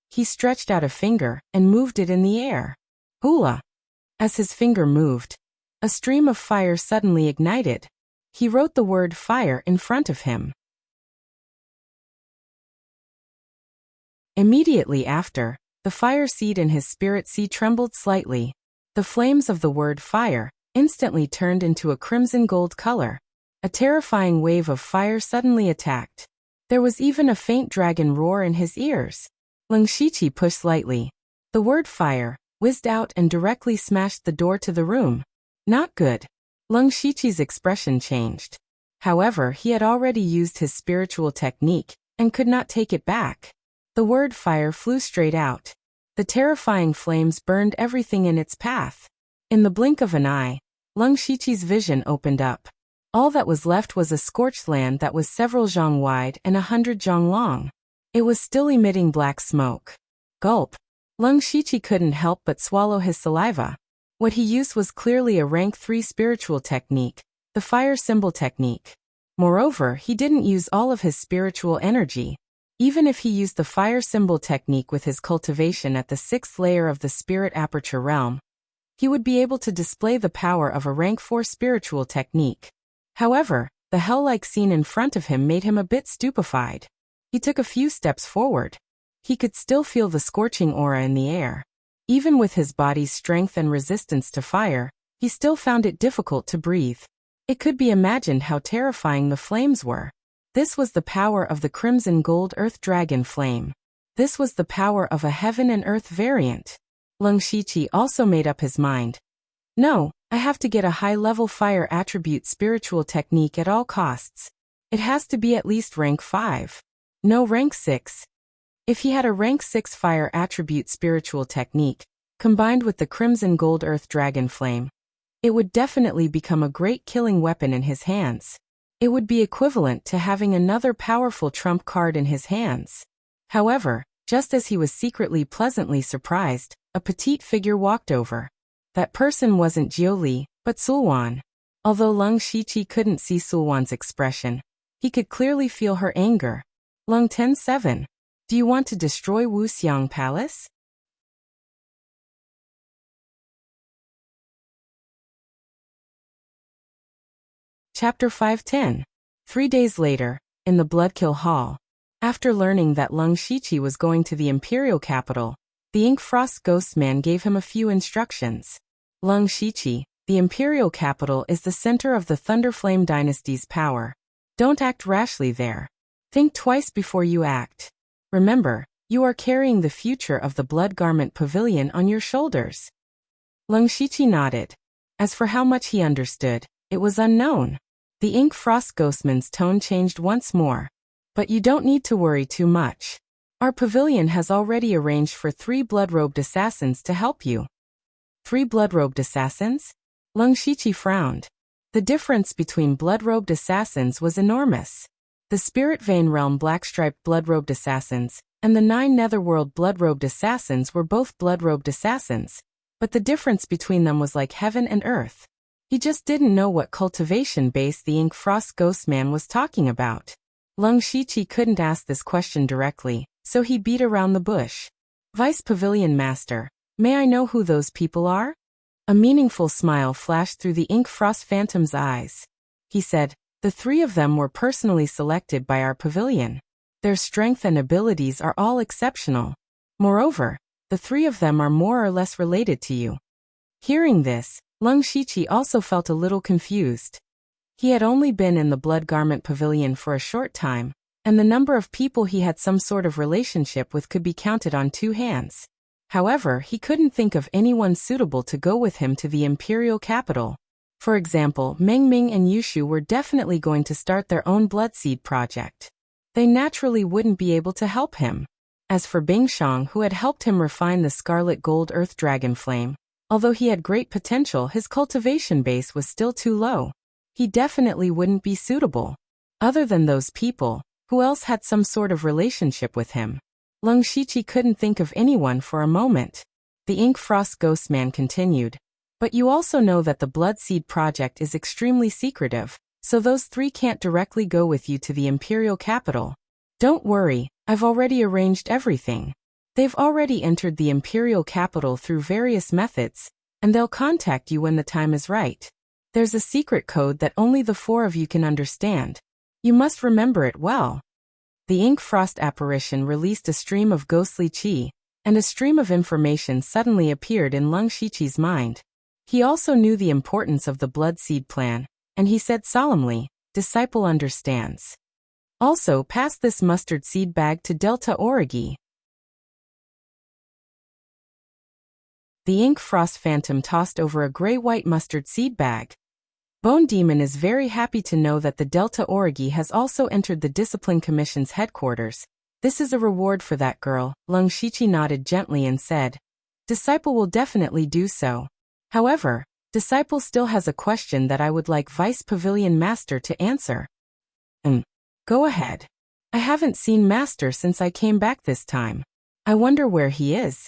He stretched out a finger and moved it in the air. Hula! As his finger moved, a stream of fire suddenly ignited. He wrote the word fire in front of him. Immediately after, the fire seed in his spirit sea trembled slightly. The flames of the word fire instantly turned into a crimson gold color. A terrifying wave of fire suddenly attacked. There was even a faint dragon roar in his ears. Lung Shiqi pushed lightly. The word fire whizzed out and directly smashed the door to the room. Not good. Lung Shiqi's expression changed. However, he had already used his spiritual technique and could not take it back. The word fire flew straight out. The terrifying flames burned everything in its path. In the blink of an eye, Lung Shiqi's vision opened up. All that was left was a scorched land that was several zhang wide and 100 zhang long. It was still emitting black smoke. Gulp. Lung Shiqi couldn't help but swallow his saliva. What he used was clearly a rank 3 spiritual technique, the fire symbol technique. Moreover, he didn't use all of his spiritual energy. Even if he used the fire symbol technique with his cultivation at the 6th layer of the spirit aperture realm, he would be able to display the power of a rank 4 spiritual technique. However, the hell-like scene in front of him made him a bit stupefied. He took a few steps forward. He could still feel the scorching aura in the air. Even with his body's strength and resistance to fire, he still found it difficult to breathe. It could be imagined how terrifying the flames were. This was the power of the crimson gold earth dragon flame. This was the power of a heaven and earth variant. Lung Shiqi also made up his mind. No, I have to get a high-level fire attribute spiritual technique at all costs. It has to be at least rank 5. No, rank 6. If he had a rank 6 fire attribute spiritual technique, combined with the crimson gold earth dragon flame, it would definitely become a great killing weapon in his hands. It would be equivalent to having another powerful trump card in his hands. However, just as he was secretly pleasantly surprised, a petite figure walked over. That person wasn't Jiuli, but Sulwan. Although Lung Shiqi couldn't see Sulwan's expression, he could clearly feel her anger. Lung 10-7. Do you want to destroy Wuxiang Palace? Chapter 510. 3 days later, in the Bloodkill Hall. After learning that Lung Shiqi was going to the imperial capital, the Ink Frost Ghost Man gave him a few instructions. Lung Shiqi, the imperial capital is the center of the Thunderflame dynasty's power. Don't act rashly there. Think twice before you act. Remember, you are carrying the future of the Blood Garment Pavilion on your shoulders. Lung Shiqi nodded. As for how much he understood, it was unknown. The Ink Frost Ghostman's tone changed once more. But you don't need to worry too much. Our pavilion has already arranged for 3 blood-robed assassins to help you. 3 blood-robed assassins? Lung Shiqi frowned. The difference between blood-robed assassins was enormous. The Spirit Vein Realm black-striped blood-robed assassins and the 9 Netherworld blood-robed assassins were both blood-robed assassins, but the difference between them was like heaven and earth. He just didn't know what cultivation base the Ink Frost Ghostman was talking about. Lung Shiqi couldn't ask this question directly, so he beat around the bush. Vice Pavilion Master, may I know who those people are? A meaningful smile flashed through the Ink Frost Phantom's eyes. He said, the 3 of them were personally selected by our pavilion. Their strength and abilities are all exceptional. Moreover, the 3 of them are more or less related to you. Hearing this, Lung Shiqi also felt a little confused. He had only been in the Blood Garment Pavilion for a short time, and the number of people he had some sort of relationship with could be counted on 2 hands. However, he couldn't think of anyone suitable to go with him to the imperial capital. For example, Meng Ming and Yushu were definitely going to start their own Bloodseed project. They naturally wouldn't be able to help him. As for Bingshang, who had helped him refine the Scarlet Gold Earth Dragon Flame, although he had great potential, his cultivation base was still too low. He definitely wouldn't be suitable. Other than those people, who else had some sort of relationship with him? Lung Shiqi couldn't think of anyone for a moment. The Ink Frost Ghostman continued. But you also know that the Bloodseed project is extremely secretive, so those 3 can't directly go with you to the imperial capital. Don't worry, I've already arranged everything. They've already entered the imperial capital through various methods, and they'll contact you when the time is right. There's a secret code that only the 4 of you can understand. You must remember it well. The Ink Frost apparition released a stream of ghostly chi, and a stream of information suddenly appeared in Lung Shiqi's mind. He also knew the importance of the Bloodseed plan, and he said solemnly, Disciple understands. Also, pass this mustard seed bag to Delta Origi. The Ink Frost Phantom tossed over a gray-white mustard seed bag. Bone Demon is very happy to know that the Delta Origi has also entered the Discipline Commission's headquarters. This is a reward for that girl. Lung Shiqi nodded gently and said, Disciple will definitely do so. However, Disciple still has a question that I would like Vice Pavilion Master to answer. Go ahead. I haven't seen Master since I came back this time. I wonder where he is.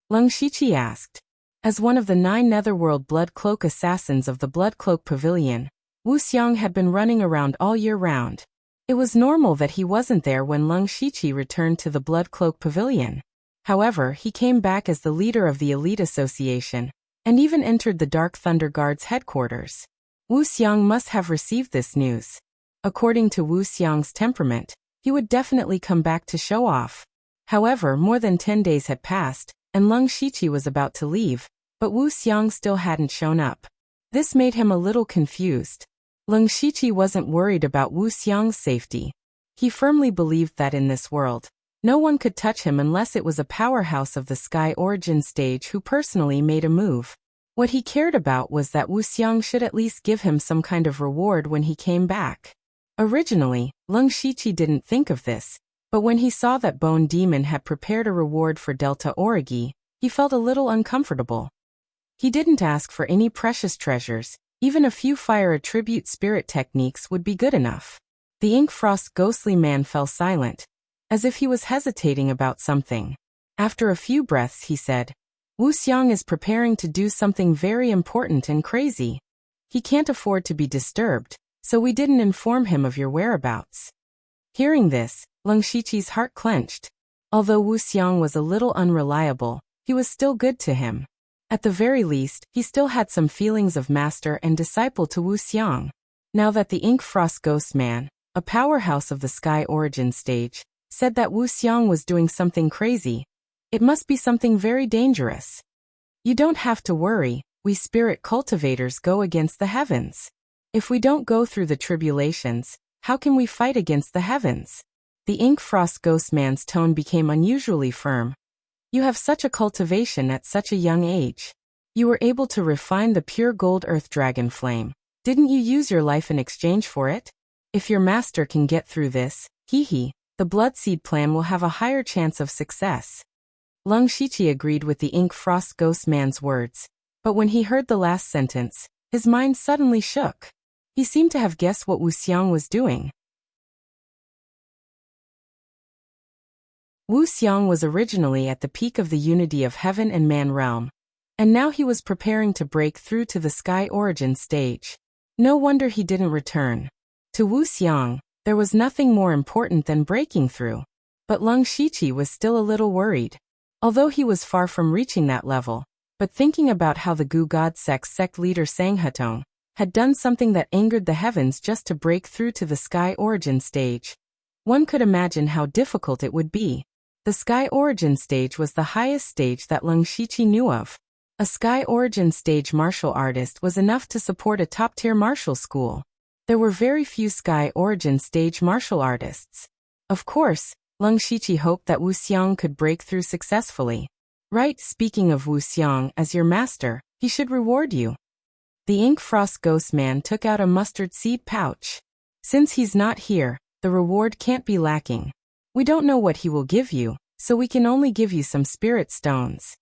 Lung Shiqi asked. As one of the 9 Netherworld Blood Cloak assassins of the Blood Cloak Pavilion, Wuxiang had been running around all year round. It was normal that he wasn't there when Lung Shiqi returned to the Blood Cloak Pavilion. However, he came back as the leader of the Elite Association, and even entered the Dark Thunder Guard's headquarters. Wu Xiang must have received this news. According to Wu Xiang's temperament, he would definitely come back to show off. However, more than 10 days had passed, and Lung Shiqi was about to leave, but Wu Xiang still hadn't shown up. This made him a little confused. Lung Shiqi wasn't worried about Wu Xiang's safety. He firmly believed that in this world, no one could touch him unless it was a powerhouse of the Sky Origin stage who personally made a move. What he cared about was that Wu Xiang should at least give him some kind of reward when he came back. Originally, Lung Shiqi didn't think of this, but when he saw that Bone Demon had prepared a reward for Delta Origi, he felt a little uncomfortable. He didn't ask for any precious treasures, even a few fire attribute spirit techniques would be good enough. The Ink Frost ghostly man fell silent, as if he was hesitating about something. After a few breaths he said, Wu Xiang is preparing to do something very important and crazy. He can't afford to be disturbed, so we didn't inform him of your whereabouts. Hearing this, Lung Shiqi's heart clenched. Although Wu Xiang was a little unreliable, he was still good to him. At the very least, he still had some feelings of master and disciple to Wu Xiang. Now that the Ink Frost Ghost Man, a powerhouse of the Sky Origin stage, said that Wu Xiang was doing something crazy, it must be something very dangerous. You don't have to worry, we spirit cultivators go against the heavens. If we don't go through the tribulations, how can we fight against the heavens? The Ink Frost Ghost Man's tone became unusually firm. You have such a cultivation at such a young age. You were able to refine the pure gold earth dragon flame. Didn't you use your life in exchange for it? If your master can get through this, the Bloodseed plan will have a higher chance of success. Lung Shiqi agreed with the Ink Frost Ghost Man's words, but when he heard the last sentence, his mind suddenly shook. He seemed to have guessed what Wu Xiang was doing. Wu Xiang was originally at the peak of the unity of heaven and man realm, and now he was preparing to break through to the Sky Origin stage. No wonder he didn't return. To Wu Xiang, there was nothing more important than breaking through. But Lung Shiqi was still a little worried. Although he was far from reaching that level, but thinking about how the Gu God sect leader Sang Hetong had done something that angered the heavens just to break through to the Sky Origin stage, one could imagine how difficult it would be. The Sky Origin stage was the highest stage that Lung Shiqi knew of. A Sky Origin stage martial artist was enough to support a top-tier martial school. There were very few Sky Origin stage martial artists. Of course, Lung Shiqi hoped that Wu Xiang could break through successfully. Right, speaking of Wu Xiang as your master, he should reward you. The Ink Frost Ghost Man took out a mustard seed pouch. Since he's not here, the reward can't be lacking. We don't know what he will give you, so we can only give you some spirit stones.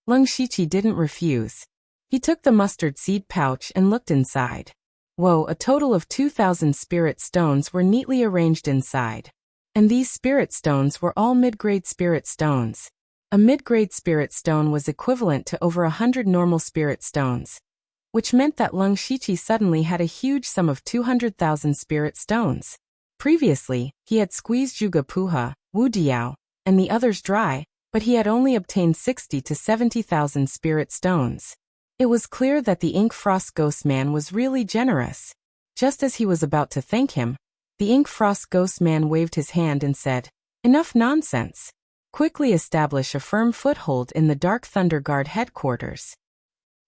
Lung Shiqi didn't refuse. He took the mustard seed pouch and looked inside. Whoa, a total of 2,000 spirit stones were neatly arranged inside. And these spirit stones were all mid-grade spirit stones. A mid-grade spirit stone was equivalent to over 100 normal spirit stones, which meant that Lung Shiqi suddenly had a huge sum of 200,000 spirit stones. Previously, he had squeezed Zhuge Puha, Wu Diao, and the others dry, but he had only obtained 60 to 70,000 spirit stones. It was clear that the Ink Frost Ghost Man was really generous. Just as he was about to thank him, the Ink Frost Ghost Man waved his hand and said, "Enough nonsense. Quickly establish a firm foothold in the Dark Thunder Guard headquarters.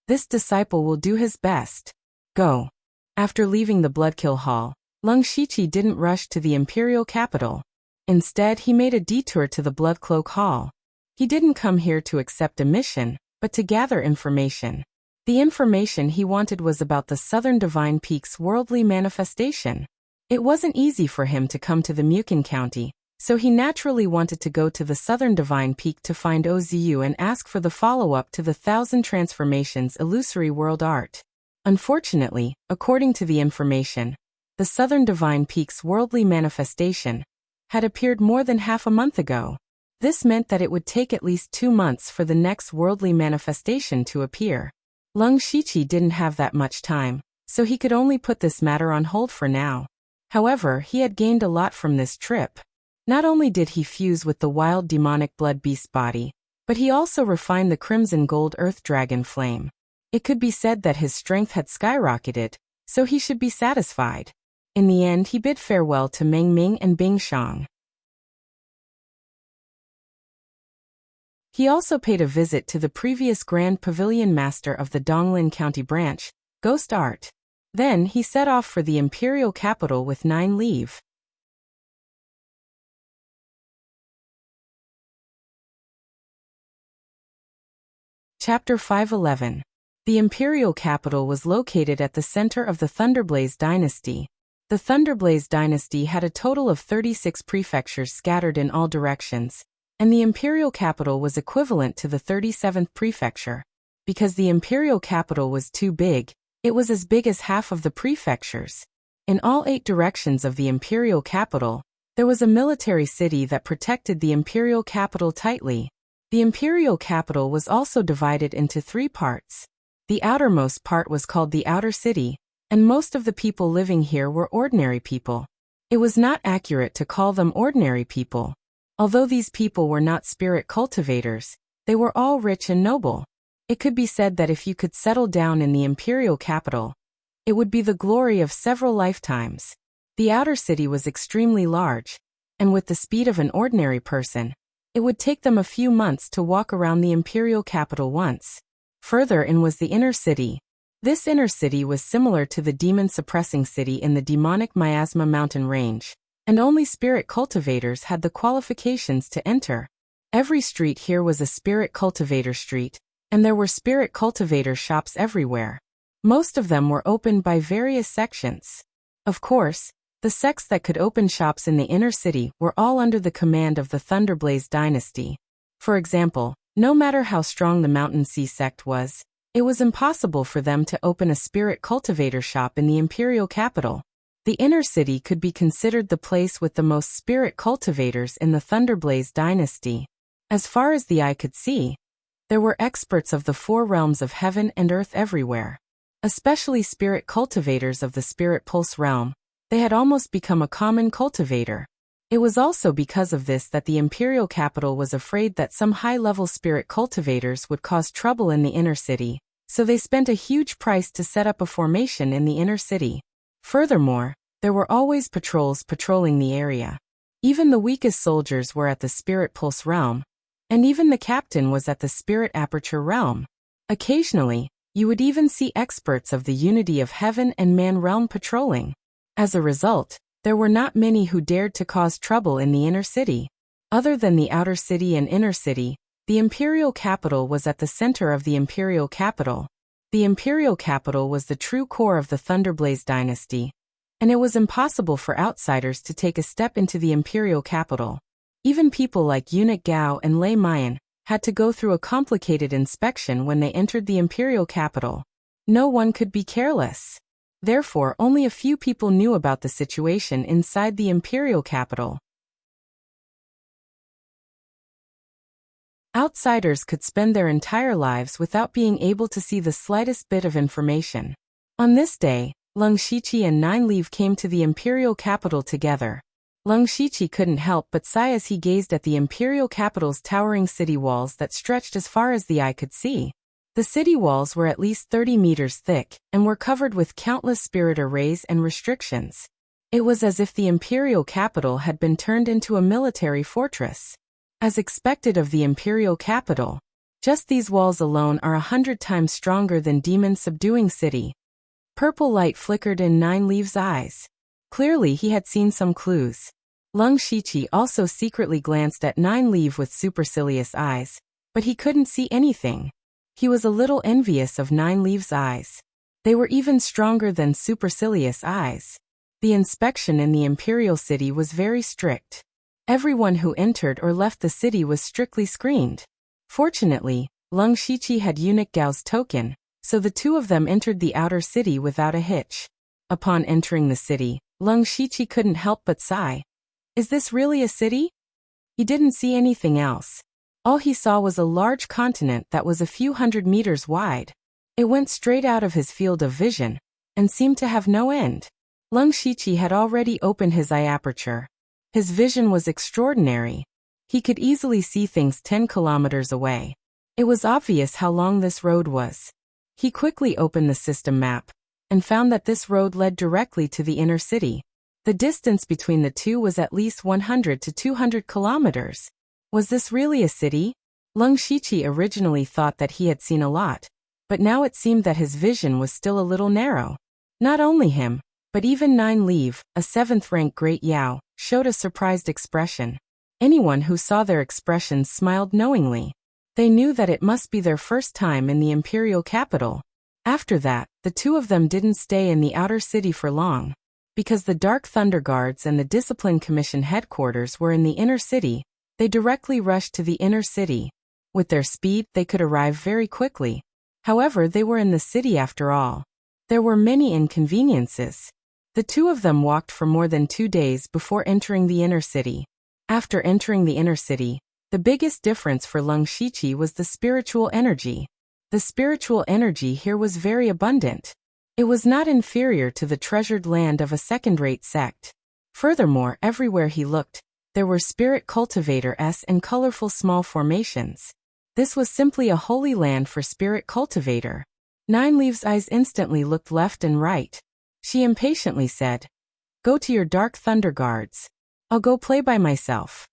This disciple will do his best. Go." After leaving the Bloodkill Hall, Lung Shiqi didn't rush to the imperial capital. Instead, he made a detour to the Bloodcloak Hall. He didn't come here to accept a mission, but to gather information. The information he wanted was about the Southern Divine Peak's worldly manifestation. It wasn't easy for him to come to the Mukin County, so he naturally wanted to go to the Southern Divine Peak to find Ozu and ask for the follow-up to the 1,000 Transformations illusory world art. Unfortunately, according to the information, the Southern Divine Peak's worldly manifestation had appeared more than half a month ago. This meant that it would take at least 2 months for the next worldly manifestation to appear. Lung Shiqi didn't have that much time, so he could only put this matter on hold for now. However, he had gained a lot from this trip. Not only did he fuse with the wild demonic blood beast body, but he also refined the crimson gold earth dragon flame. It could be said that his strength had skyrocketed, so he should be satisfied. In the end, he bid farewell to Meng Ming and Bing Shang. He also paid a visit to the previous Grand Pavilion Master of the Donglin County branch, Ghost Art. Then he set off for the imperial capital with 9 leave. Chapter 511. The imperial capital was located at the center of the Thunderblaze dynasty. The Thunderblaze dynasty had a total of 36 prefectures scattered in all directions, and the imperial capital was equivalent to the 37th prefecture. Because the imperial capital was too big, it was as big as half of the prefectures. In all 8 directions of the imperial capital, there was a military city that protected the imperial capital tightly. The imperial capital was also divided into 3 parts. The outermost part was called the outer city, and most of the people living here were ordinary people. It was not accurate to call them ordinary people. Although these people were not spirit cultivators, they were all rich and noble. It could be said that if you could settle down in the imperial capital, it would be the glory of several lifetimes. The outer city was extremely large, and with the speed of an ordinary person, it would take them a few months to walk around the imperial capital once. Further in was the inner city. This inner city was similar to the demon-suppressing city in the demonic Miasma mountain range, and only spirit cultivators had the qualifications to enter. Every street here was a spirit cultivator street, and there were spirit cultivator shops everywhere. Most of them were opened by various sections. Of course, the sects that could open shops in the inner city were all under the command of the Thunderblaze dynasty. For example, no matter how strong the Mountain Sea sect was, it was impossible for them to open a spirit cultivator shop in the imperial capital. The inner city could be considered the place with the most spirit cultivators in the Thunderblaze dynasty. As far as the eye could see, there were experts of the 4 realms of heaven and earth everywhere. Especially spirit cultivators of the Spirit Pulse realm. They had almost become a common cultivator. It was also because of this that the imperial capital was afraid that some high-level spirit cultivators would cause trouble in the inner city, so they spent a huge price to set up a formation in the inner city. Furthermore, there were always patrols patrolling the area. Even the weakest soldiers were at the Spirit Pulse realm, and even the captain was at the Spirit Aperture realm. Occasionally, you would even see experts of the Unity of Heaven and Man realm patrolling. As a result, there were not many who dared to cause trouble in the inner city. Other than the outer city and inner city, the imperial capital was at the center of the imperial capital. The imperial capital was the true core of the Thunderblaze dynasty, and it was impossible for outsiders to take a step into the imperial capital. Even people like Eunuch Gao and Lei Mayan had to go through a complicated inspection when they entered the imperial capital. No one could be careless. Therefore, only a few people knew about the situation inside the imperial capital. Outsiders could spend their entire lives without being able to see the slightest bit of information. On this day, Leng Shiqi and 9 Leave came to the imperial capital together. Leng Shiqi couldn't help but sigh as he gazed at the imperial capital's towering city walls that stretched as far as the eye could see. The city walls were at least 30 meters thick and were covered with countless spirit arrays and restrictions. It was as if the imperial capital had been turned into a military fortress. As expected of the imperial capital, just these walls alone are 100 times stronger than Demon Subduing City. Purple light flickered in 9 Leave's eyes. Clearly he had seen some clues. Leng Shiqi also secretly glanced at 9 Leave with supercilious eyes, but he couldn't see anything. He was a little envious of 9 Leave's eyes. They were even stronger than supercilious eyes. The inspection in the imperial city was very strict. Everyone who entered or left the city was strictly screened. Fortunately, Leng Shiqi had Eunuch Gao's token, so the two of them entered the outer city without a hitch. Upon entering the city, Leng Shiqi couldn't help but sigh. Is this really a city? He didn't see anything else. All he saw was a large continent that was a few hundred meters wide. It went straight out of his field of vision, and seemed to have no end. Lung Shiqi had already opened his eye aperture. His vision was extraordinary. He could easily see things 10 kilometers away. It was obvious how long this road was. He quickly opened the system map and found that this road led directly to the inner city. The distance between the two was at least 100 to 200 kilometers. Was this really a city? Lung Shiqi originally thought that he had seen a lot, but now it seemed that his vision was still a little narrow. Not only him, but even 9 Leave, a 7th-rank Great Yao, showed a surprised expression. Anyone who saw their expressions smiled knowingly. They knew that it must be their first time in the imperial capital. After that, the two of them didn't stay in the outer city for long. Because the Dark Thunder Guards and the Discipline Commission headquarters were in the inner city, they directly rushed to the inner city. With their speed, they could arrive very quickly. However, they were in the city after all. There were many inconveniences. The two of them walked for more than 2 days before entering the inner city. After entering the inner city, the biggest difference for Lung Shiqi was the spiritual energy. The spiritual energy here was very abundant. It was not inferior to the treasured land of a second-rate sect. Furthermore, everywhere he looked, there were spirit cultivators and colorful small formations. This was simply a holy land for spirit cultivator. 9 Leaves' eyes instantly looked left and right. She impatiently said, "Go to your Dark Thunder Guards. I'll go play by myself."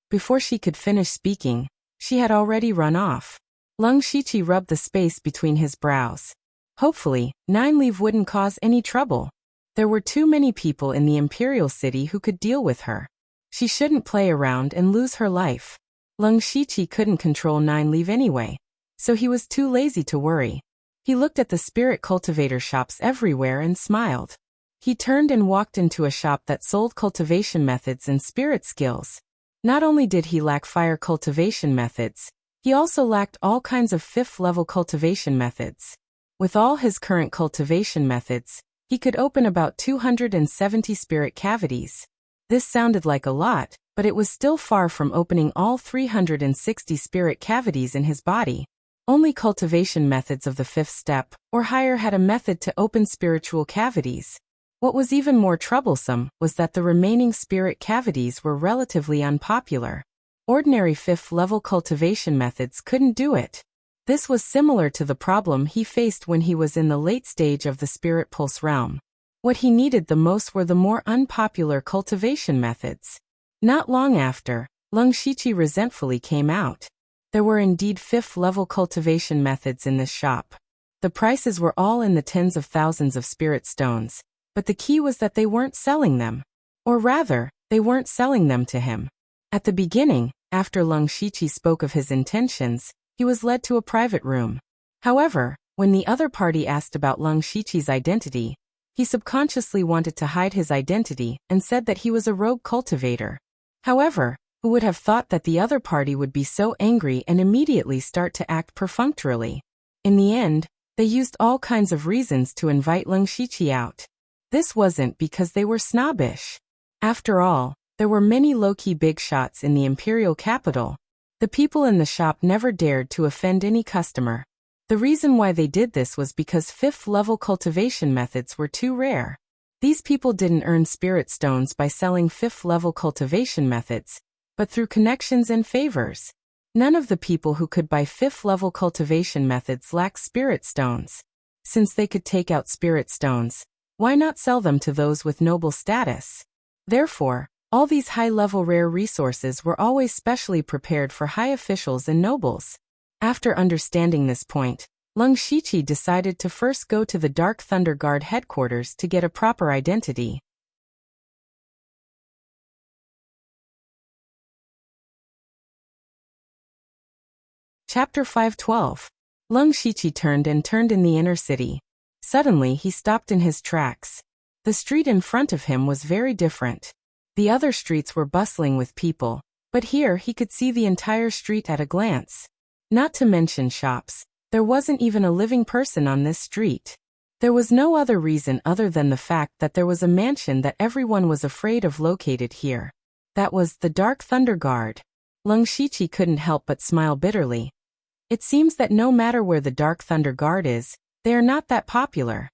Before she could finish speaking, she had already run off. Lung Shiqi rubbed the space between his brows. Hopefully, 9 Leave wouldn't cause any trouble. There were too many people in the Imperial City who could deal with her. She shouldn't play around and lose her life. Lung Shiqi couldn't control 9 Leave anyway, so he was too lazy to worry. He looked at the spirit cultivator shops everywhere and smiled. He turned and walked into a shop that sold cultivation methods and spirit skills. Not only did he lack fire cultivation methods, he also lacked all kinds of 5th-level cultivation methods. With all his current cultivation methods, he could open about 270 spirit cavities. This sounded like a lot, but it was still far from opening all 360 spirit cavities in his body. Only cultivation methods of the 5th step, or higher, had a method to open spiritual cavities. What was even more troublesome was that the remaining spirit cavities were relatively unpopular. Ordinary 5th-level cultivation methods couldn't do it. This was similar to the problem he faced when he was in the late stage of the Spirit Pulse realm. What he needed the most were the more unpopular cultivation methods. Not long after, Lung Shiqi resentfully came out. There were indeed 5th-level cultivation methods in this shop. The prices were all in the tens of thousands of spirit stones, but the key was that they weren't selling them. Or rather, they weren't selling them to him. At the beginning, after Lung Shiqi spoke of his intentions, he was led to a private room. However, when the other party asked about Lung Shiqi's identity, he subconsciously wanted to hide his identity and said that he was a rogue cultivator. However, who would have thought that the other party would be so angry and immediately start to act perfunctorily? In the end, they used all kinds of reasons to invite Lung Shiqi out. This wasn't because they were snobbish. After all, there were many low-key big shots in the imperial capital. The people in the shop never dared to offend any customer. The reason why they did this was because 5th-level cultivation methods were too rare. These people didn't earn spirit stones by selling 5th-level cultivation methods, but through connections and favors. None of the people who could buy 5th-level cultivation methods lacked spirit stones. Since they could take out spirit stones, why not sell them to those with noble status? Therefore, all these high-level rare resources were always specially prepared for high officials and nobles. After understanding this point, Lung Shiqi decided to first go to the Dark Thunder Guard headquarters to get a proper identity. Chapter 512. Lung Shiqi turned in the inner city. Suddenly he stopped in his tracks. The street in front of him was very different. The other streets were bustling with people, but here he could see the entire street at a glance. Not to mention shops, there wasn't even a living person on this street. There was no other reason other than the fact that there was a mansion that everyone was afraid of located here. That was the Dark Thunder Guard. Lung Shiqi couldn't help but smile bitterly. It seems that no matter where the Dark Thunder Guard is, They are not that popular.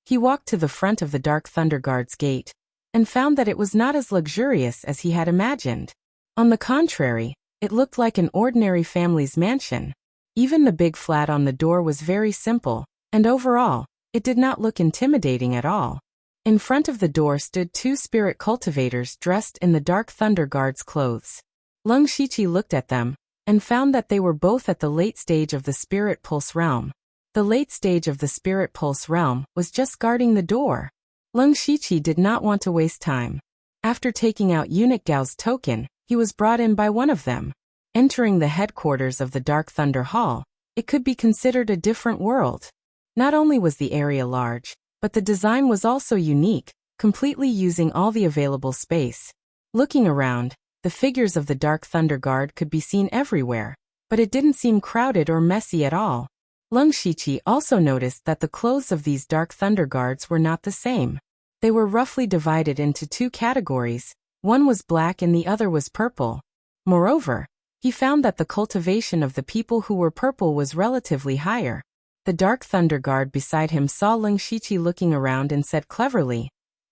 He walked to the front of the Dark Thunder Guard's gate and found that it was not as luxurious as he had imagined. On the contrary, it looked like an ordinary family's mansion. Even the big flat on the door was very simple, and overall, it did not look intimidating at all. In front of the door stood two spirit cultivators dressed in the Dark Thunder Guard's clothes. Lung Shiqi looked at them and found that they were both at the late stage of the Spirit Pulse realm. The late stage of the Spirit Pulse realm was just guarding the door. Lung Shiqi did not want to waste time. After taking out Eunuch Gao's token, he was brought in by one of them. Entering the headquarters of the Dark Thunder Hall, it could be considered a different world. Not only was the area large, but the design was also unique, completely using all the available space. Looking around, the figures of the Dark Thunder Guard could be seen everywhere, but it didn't seem crowded or messy at all. Lung Shiqi also noticed that the clothes of these Dark Thunder Guards were not the same. They were roughly divided into two categories, one was black and the other was purple. Moreover, he found that the cultivation of the people who were purple was relatively higher. The Dark Thunder Guard beside him saw Lung Shiqi looking around and said cleverly,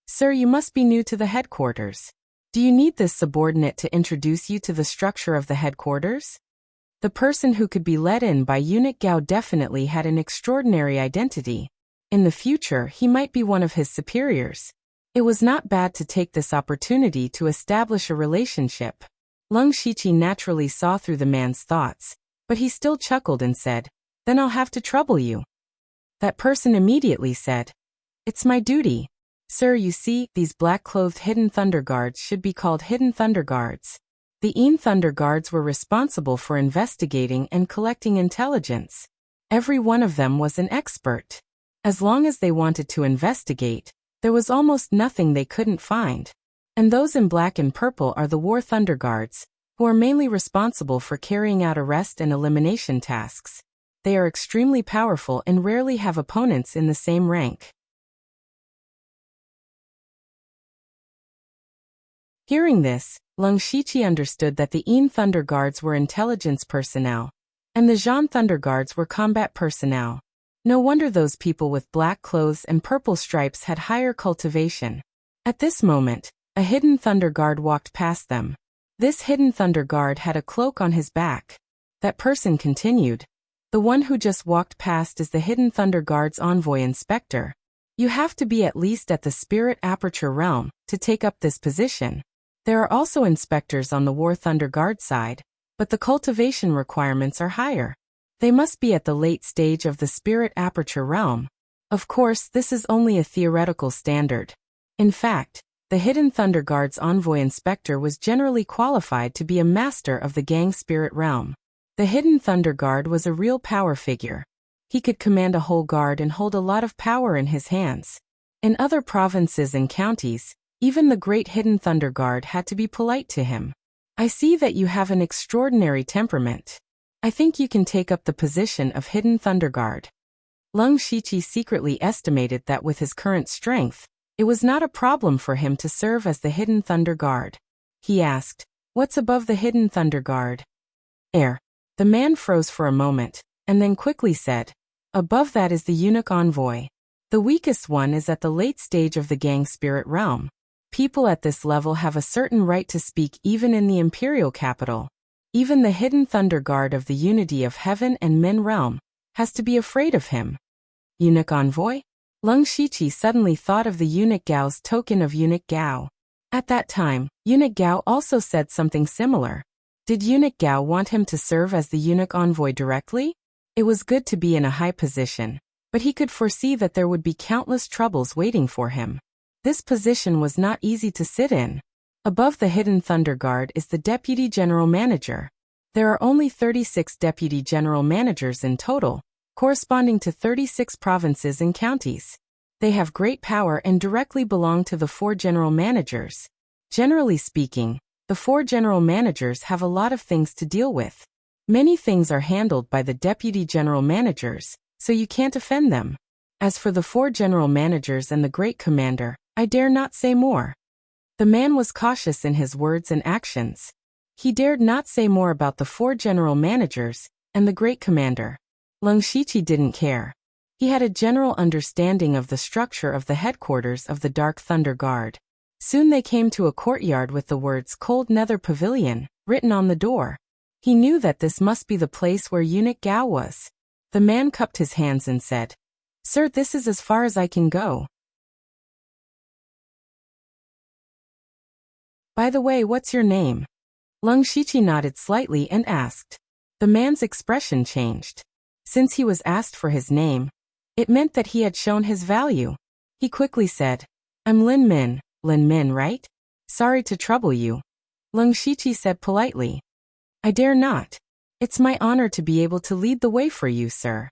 "Sir, you must be new to the headquarters. Do you need this subordinate to introduce you to the structure of the headquarters?" The person who could be let in by Eunuch Gao definitely had an extraordinary identity. In the future, he might be one of his superiors. It was not bad to take this opportunity to establish a relationship. Lung Shiqi naturally saw through the man's thoughts, but he still chuckled and said, "Then I'll have to trouble you." That person immediately said, "It's my duty. Sir, you see, these black-clothed Hidden Thunder Guards should be called Hidden Thunder Guards. The Een Thunder Guards were responsible for investigating and collecting intelligence. Every one of them was an expert. As long as they wanted to investigate, there was almost nothing they couldn't find. And those in black and purple are the War Thunder Guards, who are mainly responsible for carrying out arrest and elimination tasks. They are extremely powerful and rarely have opponents in the same rank." Hearing this, Lung Shiqi understood that the Een Thunder Guards were intelligence personnel, and the Zhan Thunder Guards were combat personnel. No wonder those people with black clothes and purple stripes had higher cultivation. At this moment, a Hidden Thunder Guard walked past them. This Hidden Thunder Guard had a cloak on his back. That person continued, "The one who just walked past is the Hidden Thunder Guard's envoy inspector. You have to be at least at the Spirit Aperture realm to take up this position. There are also inspectors on the War Thunder Guard side, but the cultivation requirements are higher. They must be at the late stage of the Spirit Aperture realm. Of course, this is only a theoretical standard. In fact, the Hidden Thunder Guard's envoy inspector was generally qualified to be a master of the Gang Spirit realm. The Hidden Thunder Guard was a real power figure. He could command a whole guard and hold a lot of power in his hands. In other provinces and counties, even the Great Hidden Thunder Guard had to be polite to him. "I see that you have an extraordinary temperament. I think you can take up the position of Hidden Thunder Guard." Lung Shiqi secretly estimated that with his current strength, it was not a problem for him to serve as the Hidden Thunder Guard. He asked, "What's above the Hidden Thunder Guard?" "Air." The man froze for a moment, and then quickly said, "Above that is the Eunuch Envoy. The weakest one is at the late stage of the Gang Spirit realm. People at this level have a certain right to speak even in the Imperial capital. Even the Hidden Thunder Guard of the Unity of Heaven and Men realm has to be afraid of him." Eunuch Envoy? Lung Shiqi suddenly thought of the Eunuch Gao's token of Eunuch Gao. At that time, Eunuch Gao also said something similar. Did Eunuch Gao want him to serve as the Eunuch Envoy directly? It was good to be in a high position, but he could foresee that there would be countless troubles waiting for him. This position was not easy to sit in. Above the Hidden Thunder Guard is the Deputy General Manager. There are only 36 Deputy General Managers in total, corresponding to 36 provinces and counties. They have great power and directly belong to the 4 General Managers. Generally speaking, the 4 General Managers have a lot of things to deal with. Many things are handled by the Deputy General Managers, so you can't offend them. As for the 4 General Managers and the Great Commander, I dare not say more." The man was cautious in his words and actions. He dared not say more about the 4 General Managers and the Great Commander. Lung Shiqi didn't care. He had a general understanding of the structure of the headquarters of the Dark Thunder Guard. Soon they came to a courtyard with the words Cold Nether Pavilion written on the door. He knew that this must be the place where Eunuch Gao was. The man cupped his hands and said, "Sir, this is as far as I can go. By the way, what's your name?" Lung Shiqi nodded slightly and asked. The man's expression changed. Since he was asked for his name, it meant that he had shown his value. He quickly said, "I'm Lin Min. Lin Min, right? Sorry to trouble you," Lung Shiqi said politely. "I dare not. It's my honor to be able to lead the way for you, sir."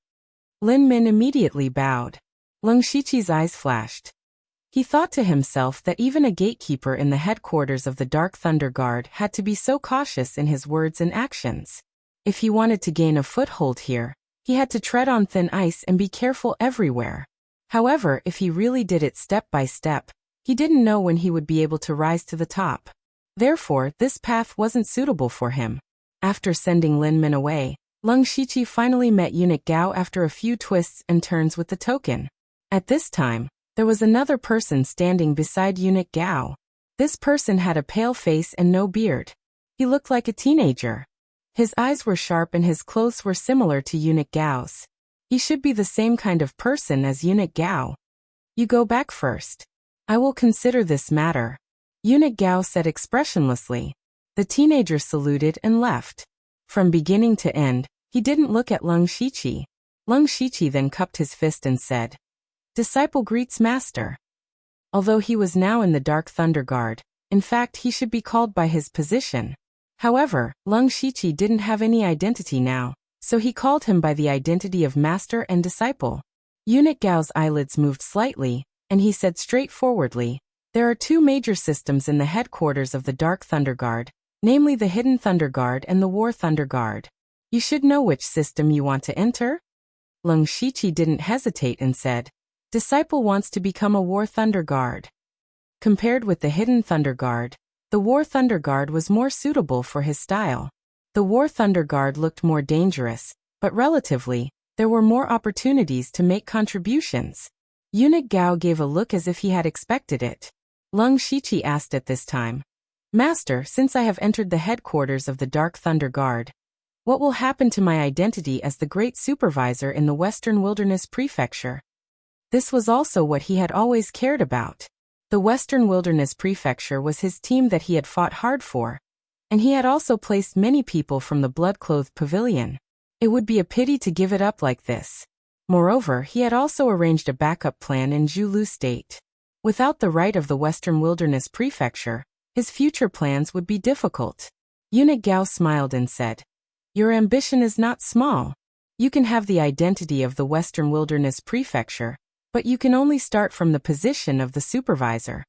Lin Min immediately bowed. Lung Shiqi's eyes flashed. He thought to himself that even a gatekeeper in the headquarters of the Dark Thunder Guard had to be so cautious in his words and actions. If he wanted to gain a foothold here, he had to tread on thin ice and be careful everywhere. However, if he really did it step by step, he didn't know when he would be able to rise to the top. Therefore, this path wasn't suitable for him. After sending Lin Min away, Lung Shiqi finally met Eunuch Gao after a few twists and turns with the token. At this time, there was another person standing beside Eunuch Gao. This person had a pale face and no beard. He looked like a teenager. His eyes were sharp and his clothes were similar to Eunuch Gao's. He should be the same kind of person as Eunuch Gao. "You go back first. I will consider this matter," Eunuch Gao said expressionlessly. The teenager saluted and left. From beginning to end, he didn't look at Lung Shiqi. Lung Shiqi then cupped his fist and said, "Disciple greets master." Although he was now in the Dark Thunder Guard, in fact he should be called by his position. However, Lung Shiqi didn't have any identity now, so he called him by the identity of master and disciple. Eunuch Gao's eyelids moved slightly, and he said straightforwardly, "There are two major systems in the headquarters of the Dark Thunder Guard, namely the Hidden Thunder Guard and the War Thunder Guard. You should know which system you want to enter." Lung Shiqi didn't hesitate and said, "Disciple wants to become a War Thunder Guard." Compared with the Hidden Thunder Guard, the War Thunder Guard was more suitable for his style. The War Thunder Guard looked more dangerous, but relatively, there were more opportunities to make contributions. Eunuch Gao gave a look as if he had expected it. Lung Shiqi asked at this time, "Master, since I have entered the headquarters of the Dark Thunder Guard, what will happen to my identity as the Great Supervisor in the Western Wilderness Prefecture?" This was also what he had always cared about. The Western Wilderness Prefecture was his team that he had fought hard for, and he had also placed many people from the Blood-Clothed Pavilion. It would be a pity to give it up like this. Moreover, he had also arranged a backup plan in Zhulu State. Without the right of the Western Wilderness Prefecture, his future plans would be difficult. Eunuch Gao smiled and said, "Your ambition is not small. You can have the identity of the Western Wilderness Prefecture, but you can only start from the position of the supervisor.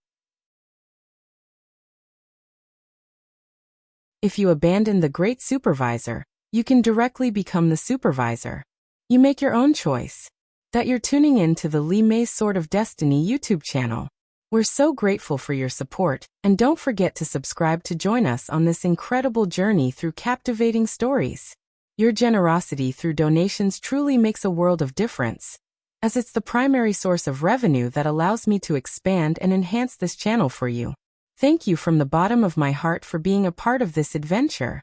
If you abandon the Great Supervisor, you can directly become the supervisor. You make your own choice." That you're tuning in to the Li Mei's Sword of Destiny YouTube channel. We're so grateful for your support, and don't forget to subscribe to join us on this incredible journey through captivating stories. Your generosity through donations truly makes a world of difference, as it's the primary source of revenue that allows me to expand and enhance this channel for you. Thank you from the bottom of my heart for being a part of this adventure.